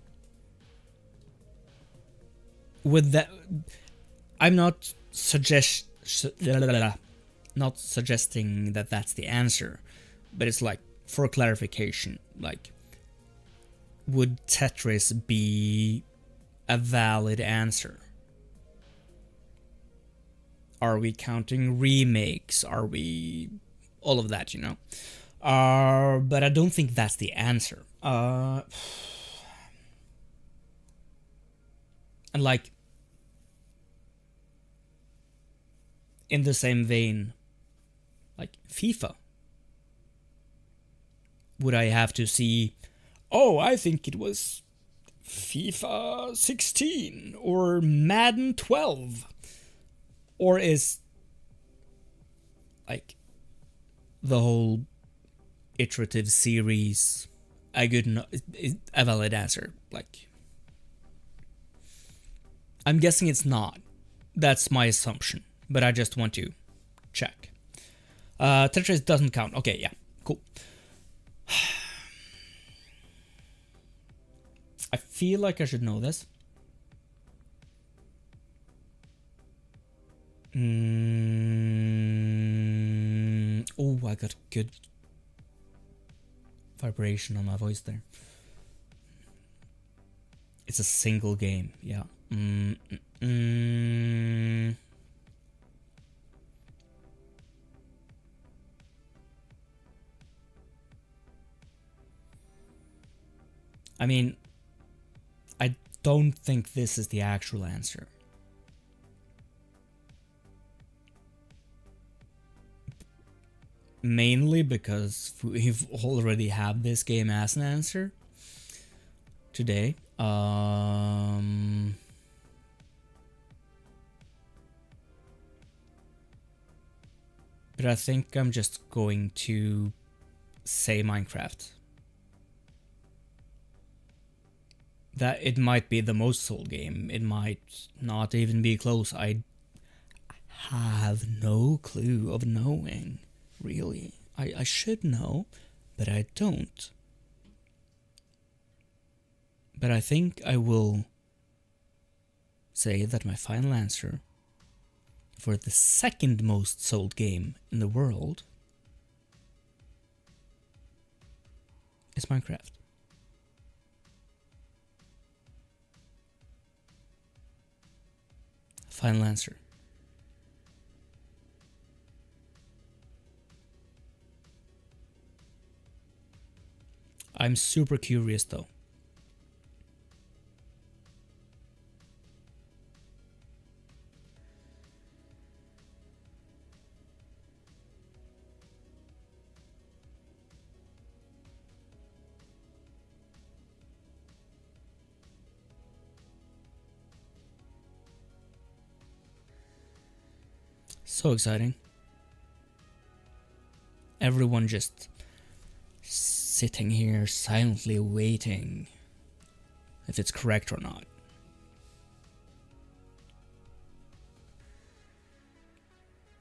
Would that... I'm not not suggesting that that's the answer, but it's like, for clarification, like, would Tetris be a valid answer? Are we counting remakes? Are we... all of that, you know? But I don't think that's the answer. And like, in the same vein, like FIFA. Would I have to see, oh, I think it was FIFA 16 or Madden 12? Or is like the whole iterative series a valid answer? Like, I'm guessing it's not. That's my assumption, but I just want to check. Tetris doesn't count. Okay, yeah, cool. I feel like I should know this. Oh, I got a good vibration on my voice there. It's a single game, yeah. I mean, I don't think this is the actual answer. Mainly because we've already had this game as an answer today. But I think I'm just going to say Minecraft. That it might be the most sold game. It might not even be close. I have no clue of knowing, really. I should know, but I don't. But I think I will say that my final answer for the second most sold game in the world is Minecraft. Final answer. I'm super curious though. So exciting. Everyone just sitting here silently waiting if it's correct or not.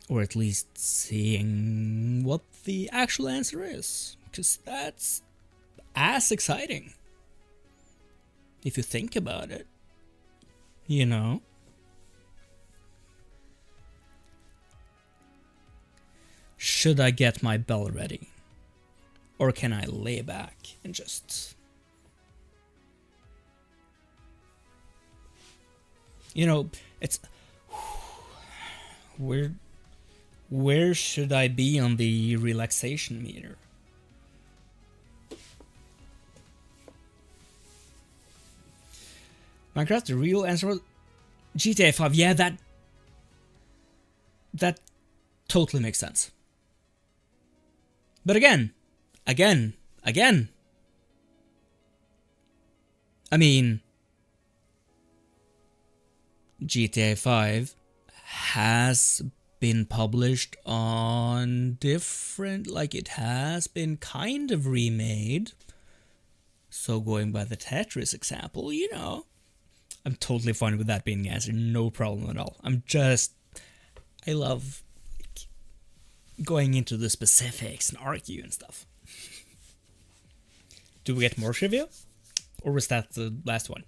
Or at least seeing what the actual answer is. Because that's as exciting. If you think about it. You know? Should I get my bell ready? Or can I lay back and just... You know, it's... Where should I be on the relaxation meter? Minecraft, the real answer was GTA 5. Yeah, that totally makes sense. But again, I mean, GTA 5 has been published on different, like it has been kind of remade. So going by the Tetris example, you know, I'm totally fine with that being the answer, no problem at all. I love going into the specifics and argue and stuff. Do we get more trivia? Or was that the last one?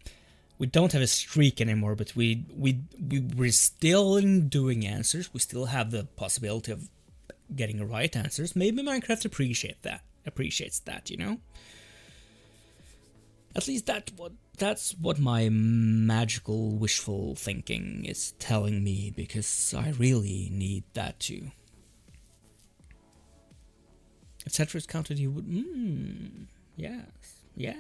We don't have a streak anymore, but we're still doing answers. We still have the possibility of getting right answers. Maybe Minecraft appreciates that, you know? At least that's what my magical wishful thinking is telling me, because I really need that too. If Tetris counted, you would. Yes, yes.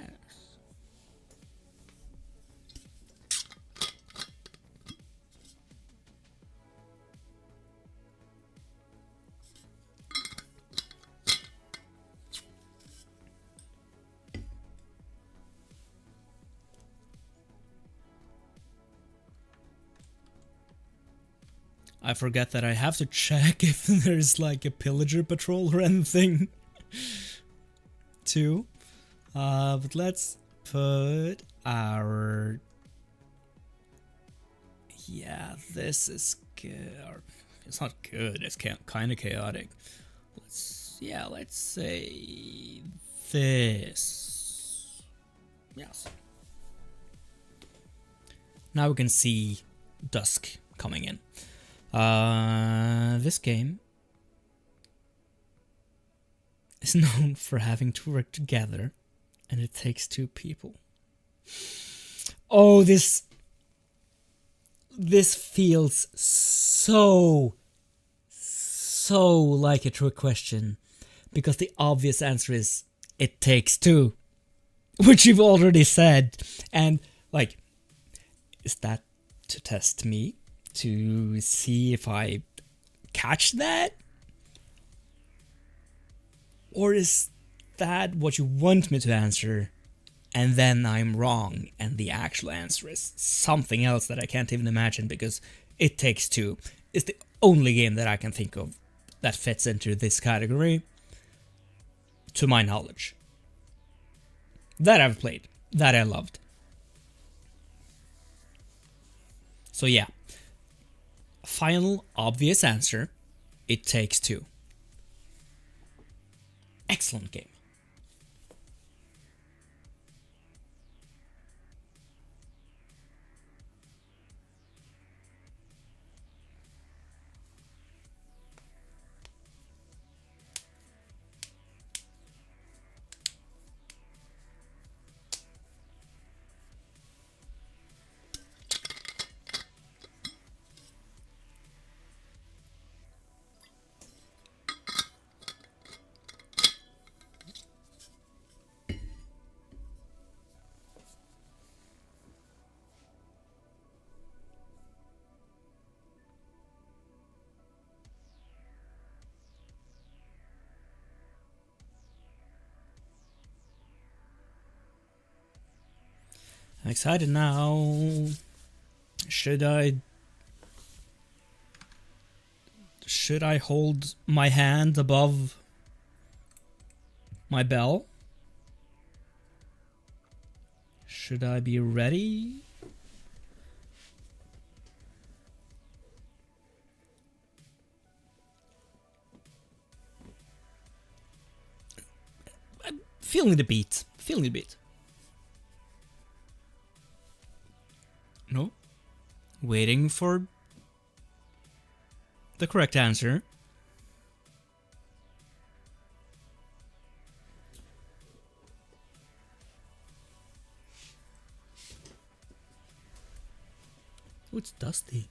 I forget that I have to check if there's like a pillager patrol or anything too. But let's put our... Yeah, this is good. It's not good, it's kind of chaotic. Let's say this. Yes. Now we can see dusk coming in. This game is known for having to work together, and it takes two people. Oh, this feels so like a trick question, because the obvious answer is it takes two, which you've already said. And like, is that to test me? To see if I catch that? Or is that what you want me to answer, and then I'm wrong, and the actual answer is something else that I can't even imagine, because It Takes Two is the only game that I can think of that fits into this category, to my knowledge. That I've played, that I loved. So yeah. Final obvious answer, It Takes Two. Excellent game. I'm excited now. Should I hold my hand above my bell? Should I be ready? I'm feeling the beat. No. Waiting for the correct answer. Oh, it's dusty.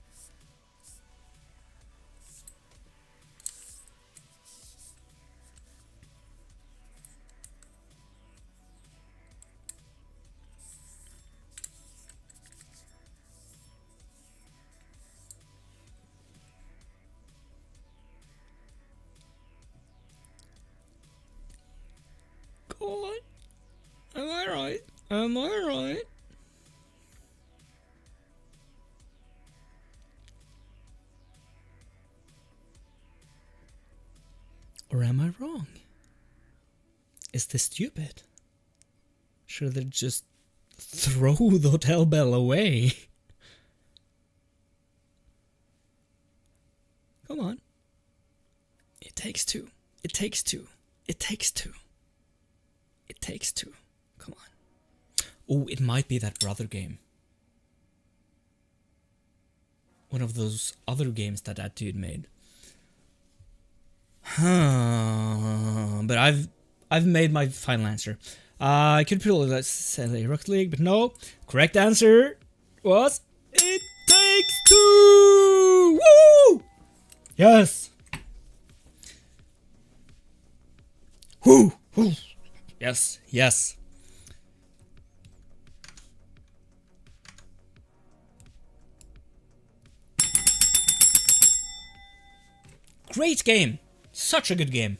Go on. Am I right? Am I right? Or am I wrong? Is this stupid? Should I just throw the hotel bell away? Come on. It takes two. It takes two. It takes two. It Takes Two. Come on. Oh, it might be that brother game. One of those other games that dude made. But I've made my final answer. I could put it say Rocket League, but no. Correct answer was It Takes Two. Woo! Yes. Woo! Woo! Yes. Yes. Great game. Such a good game.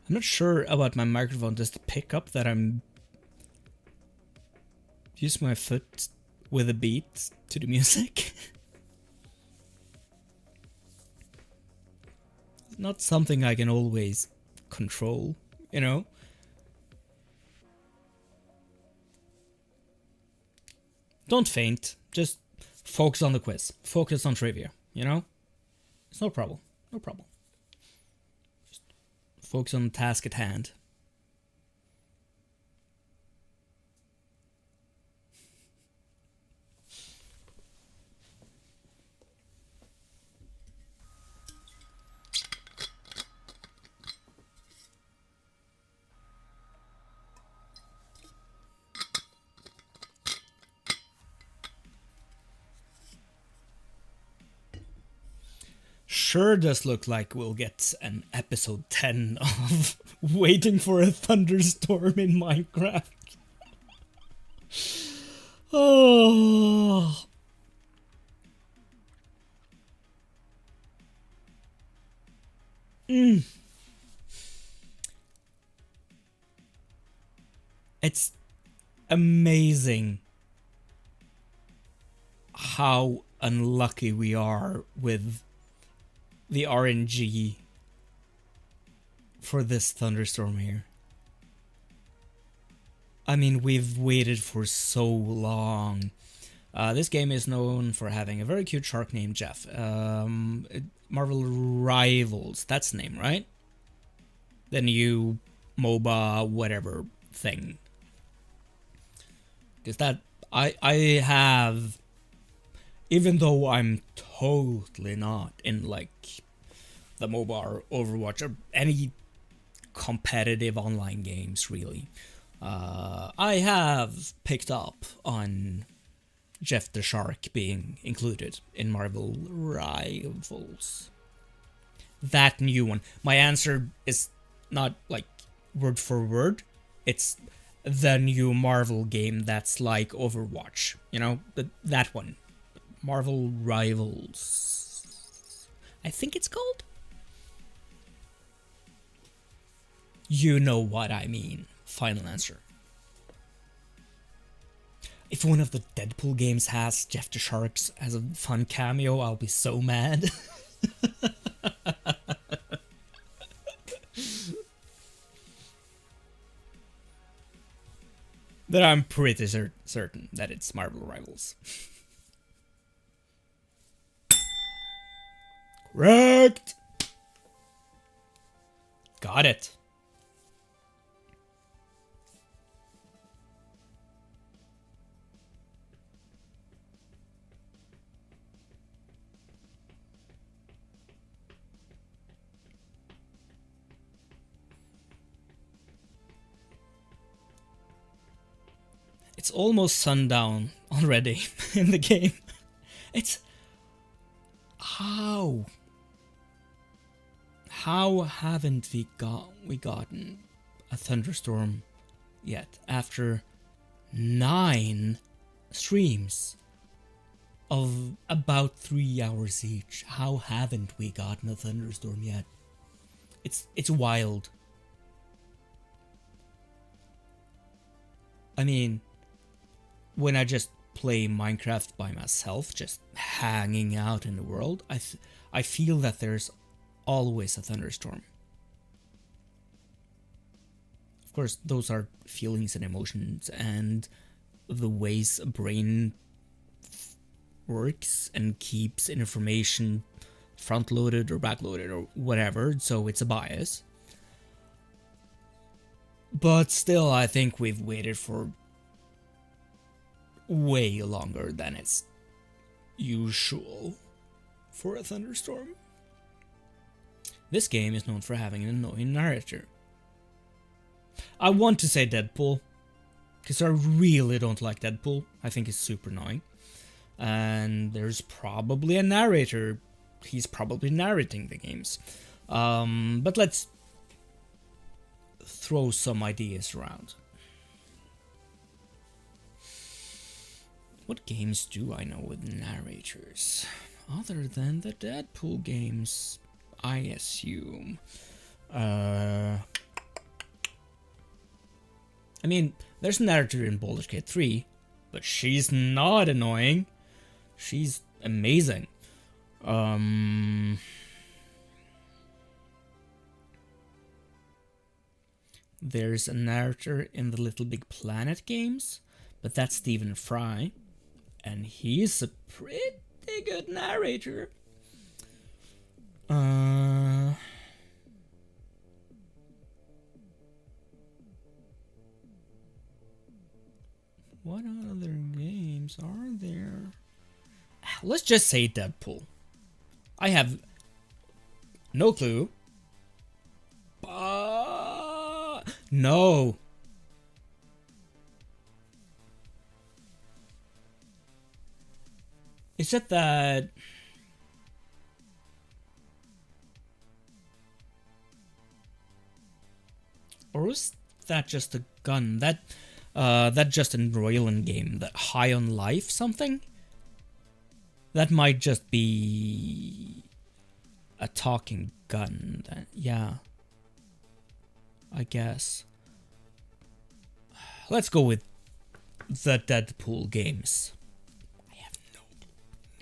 I'm not sure about my microphone. Does it pick up that I'm use my foot with a beat to the music? Not something I can always control, you know? Don't faint. Just focus on the quiz. Focus on trivia, you know? It's no problem. No problem. Just focus on the task at hand. Sure does look like we'll get an episode 10 of Waiting for a Thunderstorm in Minecraft. Oh. It's amazing how unlucky we are with the RNG for this Thunderstorm here. I mean, we've waited for so long. This game is known for having a very cute shark named Jeff. Marvel Rivals, that's the name, right? The new MOBA whatever thing. Because that, I have, even though I'm totally not in like the MOBA or Overwatch or any competitive online games really, I have picked up on Jeff the Shark being included in Marvel Rivals. That new one. My answer is not like word for word. It's the new Marvel game that's like Overwatch. You know, that one. Marvel Rivals, I think it's called. You know what I mean. Final answer. If one of the Deadpool games has Jeff the Sharks as a fun cameo, I'll be so mad. But I'm pretty certain that it's Marvel Rivals. Correct! Got it. It's almost sundown already in the game. It's... How haven't we gotten a Thunderstorm yet after 9 streams of about 3 hours each? How haven't we gotten a Thunderstorm yet? It's wild. I mean, when I just play Minecraft by myself, just hanging out in the world, I feel that there's always a Thunderstorm. Of course, those are feelings and emotions and the ways a brain works and keeps information front-loaded or back-loaded or whatever, so it's a bias. But still, I think we've waited for way longer than it's usual for a Thunderstorm. This game is known for having an annoying narrator. I want to say Deadpool, because I really don't like Deadpool. I think he's super annoying. And there's probably a narrator. He's probably narrating the games. But let's throw some ideas around. What games do I know with narrators? Other than the Deadpool games, I assume. I mean, there's a narrator in Baldur's Gate 3, but she's not annoying. She's amazing. There's a narrator in the Little Big Planet games, but that's Stephen Fry, and he's a pretty good narrator. What other games are there? Let's just say Deadpool. I have no clue. No. Is it that... Or was that just a gun? That Justin Roiland game, that High on Life something? That might just be a talking gun. Yeah. I guess. Let's go with the Deadpool games. I have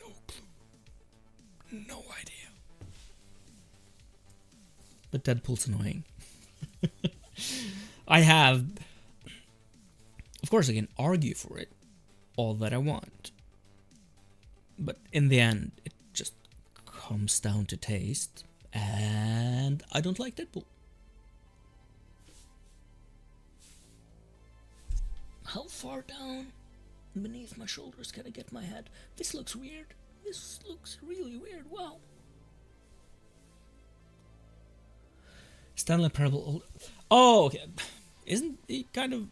no clue. No idea. But Deadpool's annoying. I have... Of course I can argue for it all that I want. But in the end, it just comes down to taste. And I don't like Deadpool. How far down beneath my shoulders can I get my head? This looks weird. This looks really weird. Wow. Stanley Parable. Oh, okay. Isn't it kind of...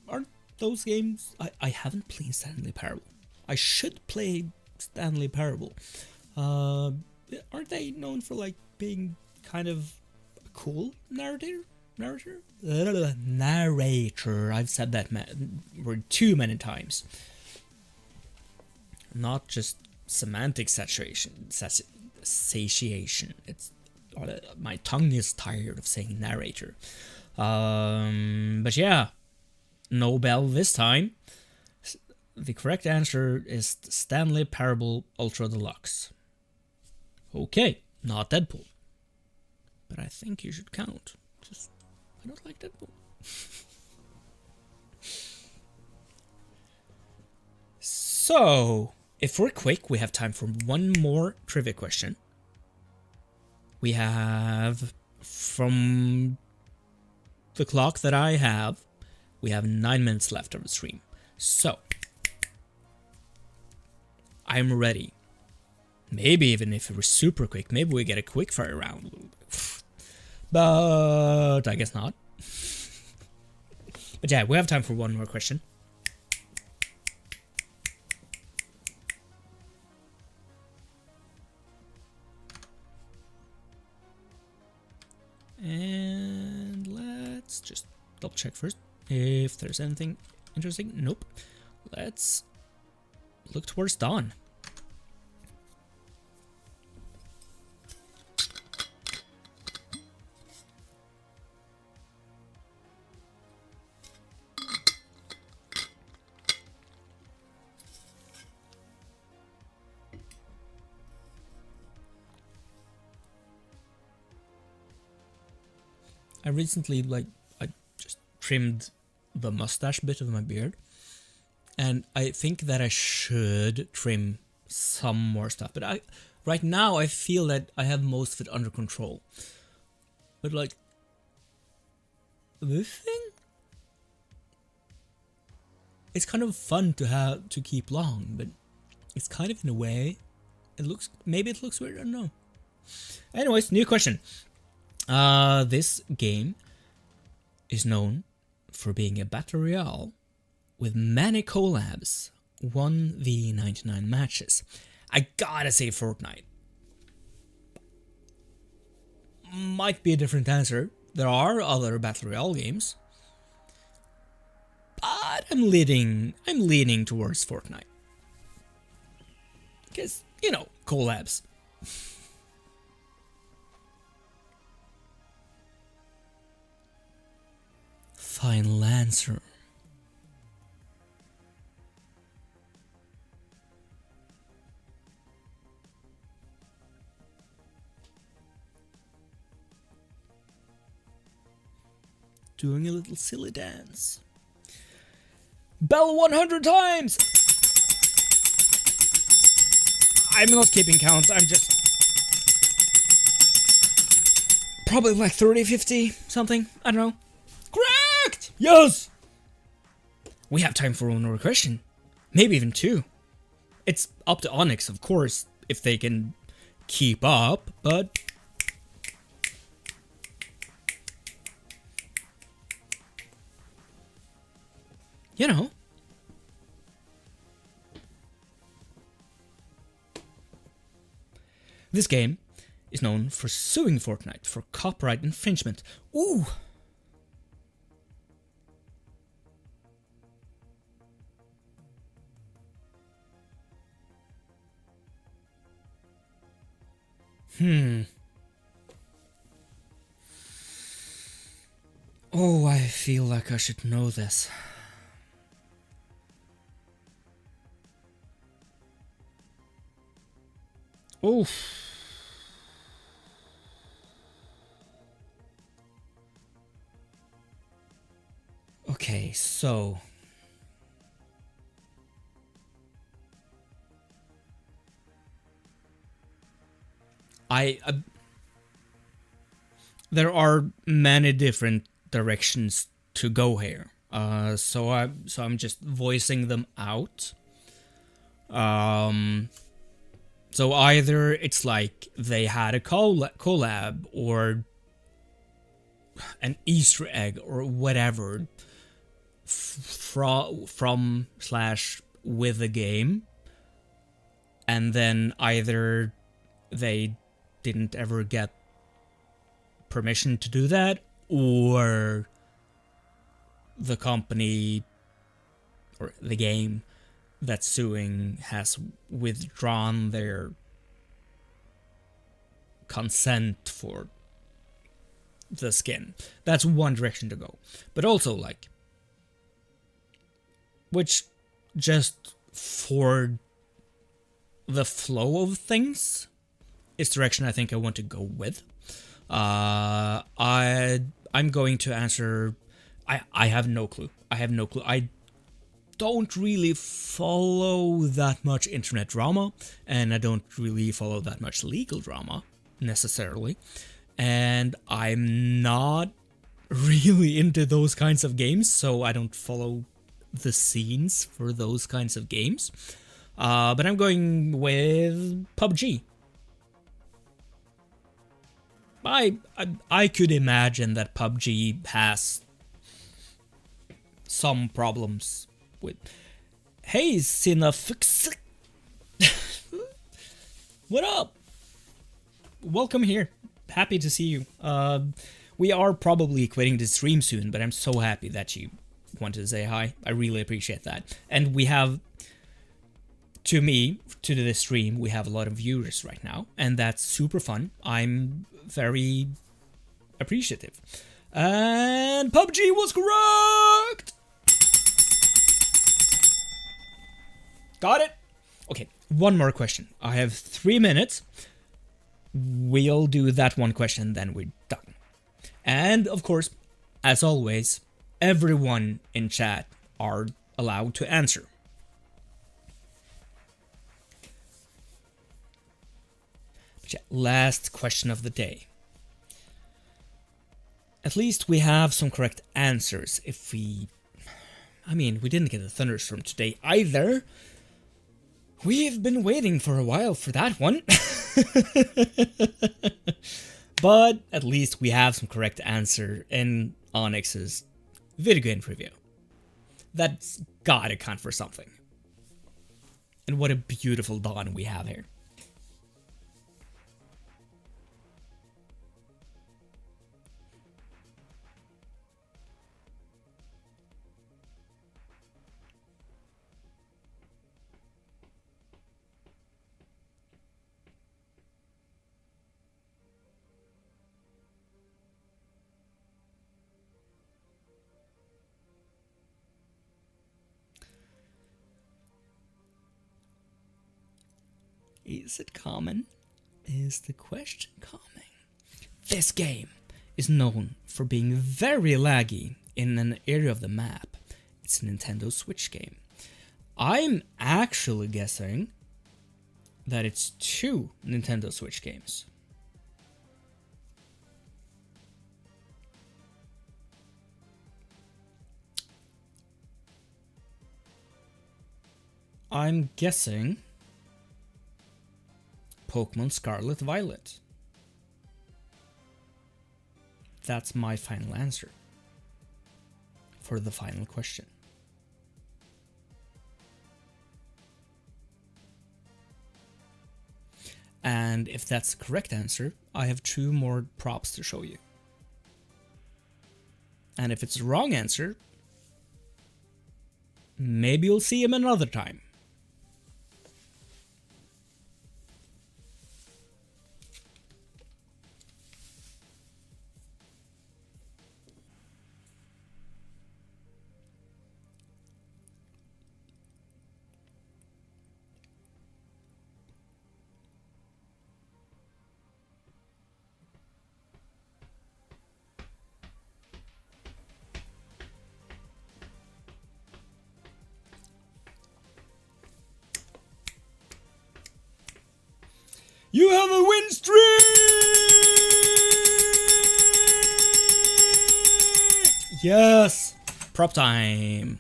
Aren't those games... I haven't played Stanley Parable. I should play Stanley Parable. Aren't they known for like being kind of a cool narrator? Narrator. I've said that word too many times. Not just semantic satiation. It's my tongue is tired of saying narrator. But yeah, no bell this time. The correct answer is Stanley Parable Ultra Deluxe. Okay, not Deadpool. But I think you should count. Just, I don't like Deadpool. So, if we're quick, we have time for one more trivia question. We have, from the clock that I have, we have 9 minutes left of the stream. So, I'm ready. Maybe even if it was super quick, maybe we get a quick fire round. But I guess not. But yeah, we have time for one more question. And let's just double check first if there's anything interesting. Nope. Let's look towards dawn. I recently, like, I just trimmed the mustache bit of my beard. And I think that I should trim some more stuff. But right now, I feel that I have most of it under control. But, like, this thing? It's kind of fun to keep long, but it's kind of in a way, maybe it looks weird, I don't know. Anyways, new question. This game is known for being a battle royale with many collabs, 1v99 matches. I gotta say Fortnite. Might be a different answer. There are other battle royale games, but I'm leaning towards Fortnite. Because, you know, collabs. Final answer. Doing a little silly dance. Bell 100 times! I'm not keeping count, I'm just... probably like 30, 50, something, I don't know. Correct! Yes! We have time for one more question. Maybe even two. It's up to Onyx, of course, if they can keep up, but... you know. This game is known for suing Fortnite for copyright infringement. Ooh! Oh, I feel like I should know this. Oof. Okay, so... there are many different directions to go here. So I'm just voicing them out. So either it's like they had a collab or an Easter egg or whatever from / with the game, and then either they didn't ever get permission to do that, or the company or the game that's suing has withdrawn their consent for the skin. That's one direction to go. But also, like, which just for the flow of things is the direction I think I want to go with. I'm going to answer... I have no clue. I don't really follow that much internet drama, and I don't really follow that much legal drama, necessarily. And I'm not really into those kinds of games, so I don't follow the scenes for those kinds of games. But I'm going with PUBG. I could imagine that PUBG has some problems with... Hey, Cinefix! What up? Welcome here. Happy to see you. We are probably quitting the stream soon, but I'm so happy that you wanted to say hi. I really appreciate that. And we have... to this stream, we have a lot of viewers right now, and that's super fun. I'm very appreciative. And PUBG was correct! Got it? Okay, one more question. I have 3 minutes. We'll do that one question, then we're done. And of course, as always, everyone in chat are allowed to answer. But yeah, last question of the day. At least we have some correct answers. If we... I mean, we didn't get a Thunderstorm today either. We've been waiting for a while for that one. But at least we have some correct answer in Onyx's video game trivia. That's gotta count for something. And what a beautiful dawn we have here. Is it common? Is the question common? This game is known for being very laggy in an area of the map. It's a Nintendo Switch game. I'm actually guessing that it's 2 Nintendo Switch games. I'm guessing Pokemon Scarlet Violet. That's my final answer for the final question. And if that's the correct answer, I have 2 more props to show you. And if it's the wrong answer, maybe you'll see him another time. You have a win streak! Yes! Prop time.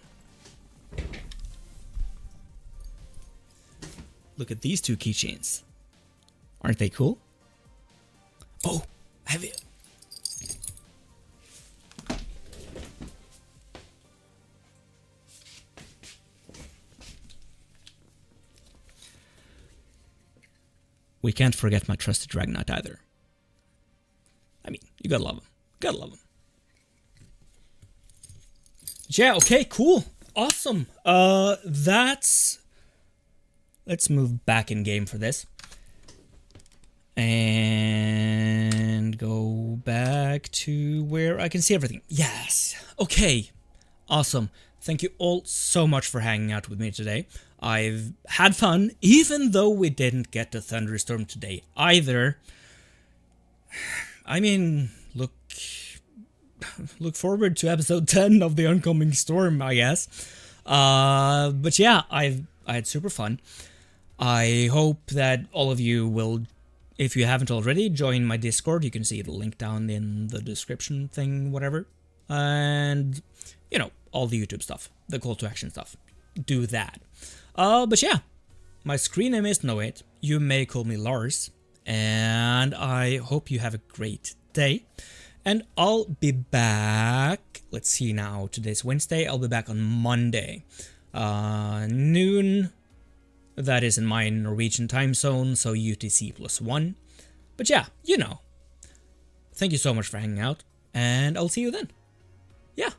Look at these 2 keychains. Aren't they cool? Oh, have you... We can't forget my trusted Dragonite either. I mean, you gotta love him. Gotta love him. Yeah, okay, cool. Awesome. Let's move back in game for this. And go back to where I can see everything. Yes. Okay. Awesome. Thank you all so much for hanging out with me today. I've had fun, even though we didn't get the Thunderstorm today either. I mean, look forward to episode 10 of the oncoming storm, I guess. But yeah, I had super fun. I hope that all of you will, if you haven't already, join my Discord. You can see the link down in the description thing, whatever. And, you know, all the YouTube stuff, the call to action stuff. Do that. But yeah, my screen name is dnoate. You may call me Lars. And I hope you have a great day. And I'll be back. Let's see now. Today's Wednesday. I'll be back on Monday. Noon. That is in my Norwegian time zone. So UTC +1. But yeah, you know. Thank you so much for hanging out. And I'll see you then. Yeah.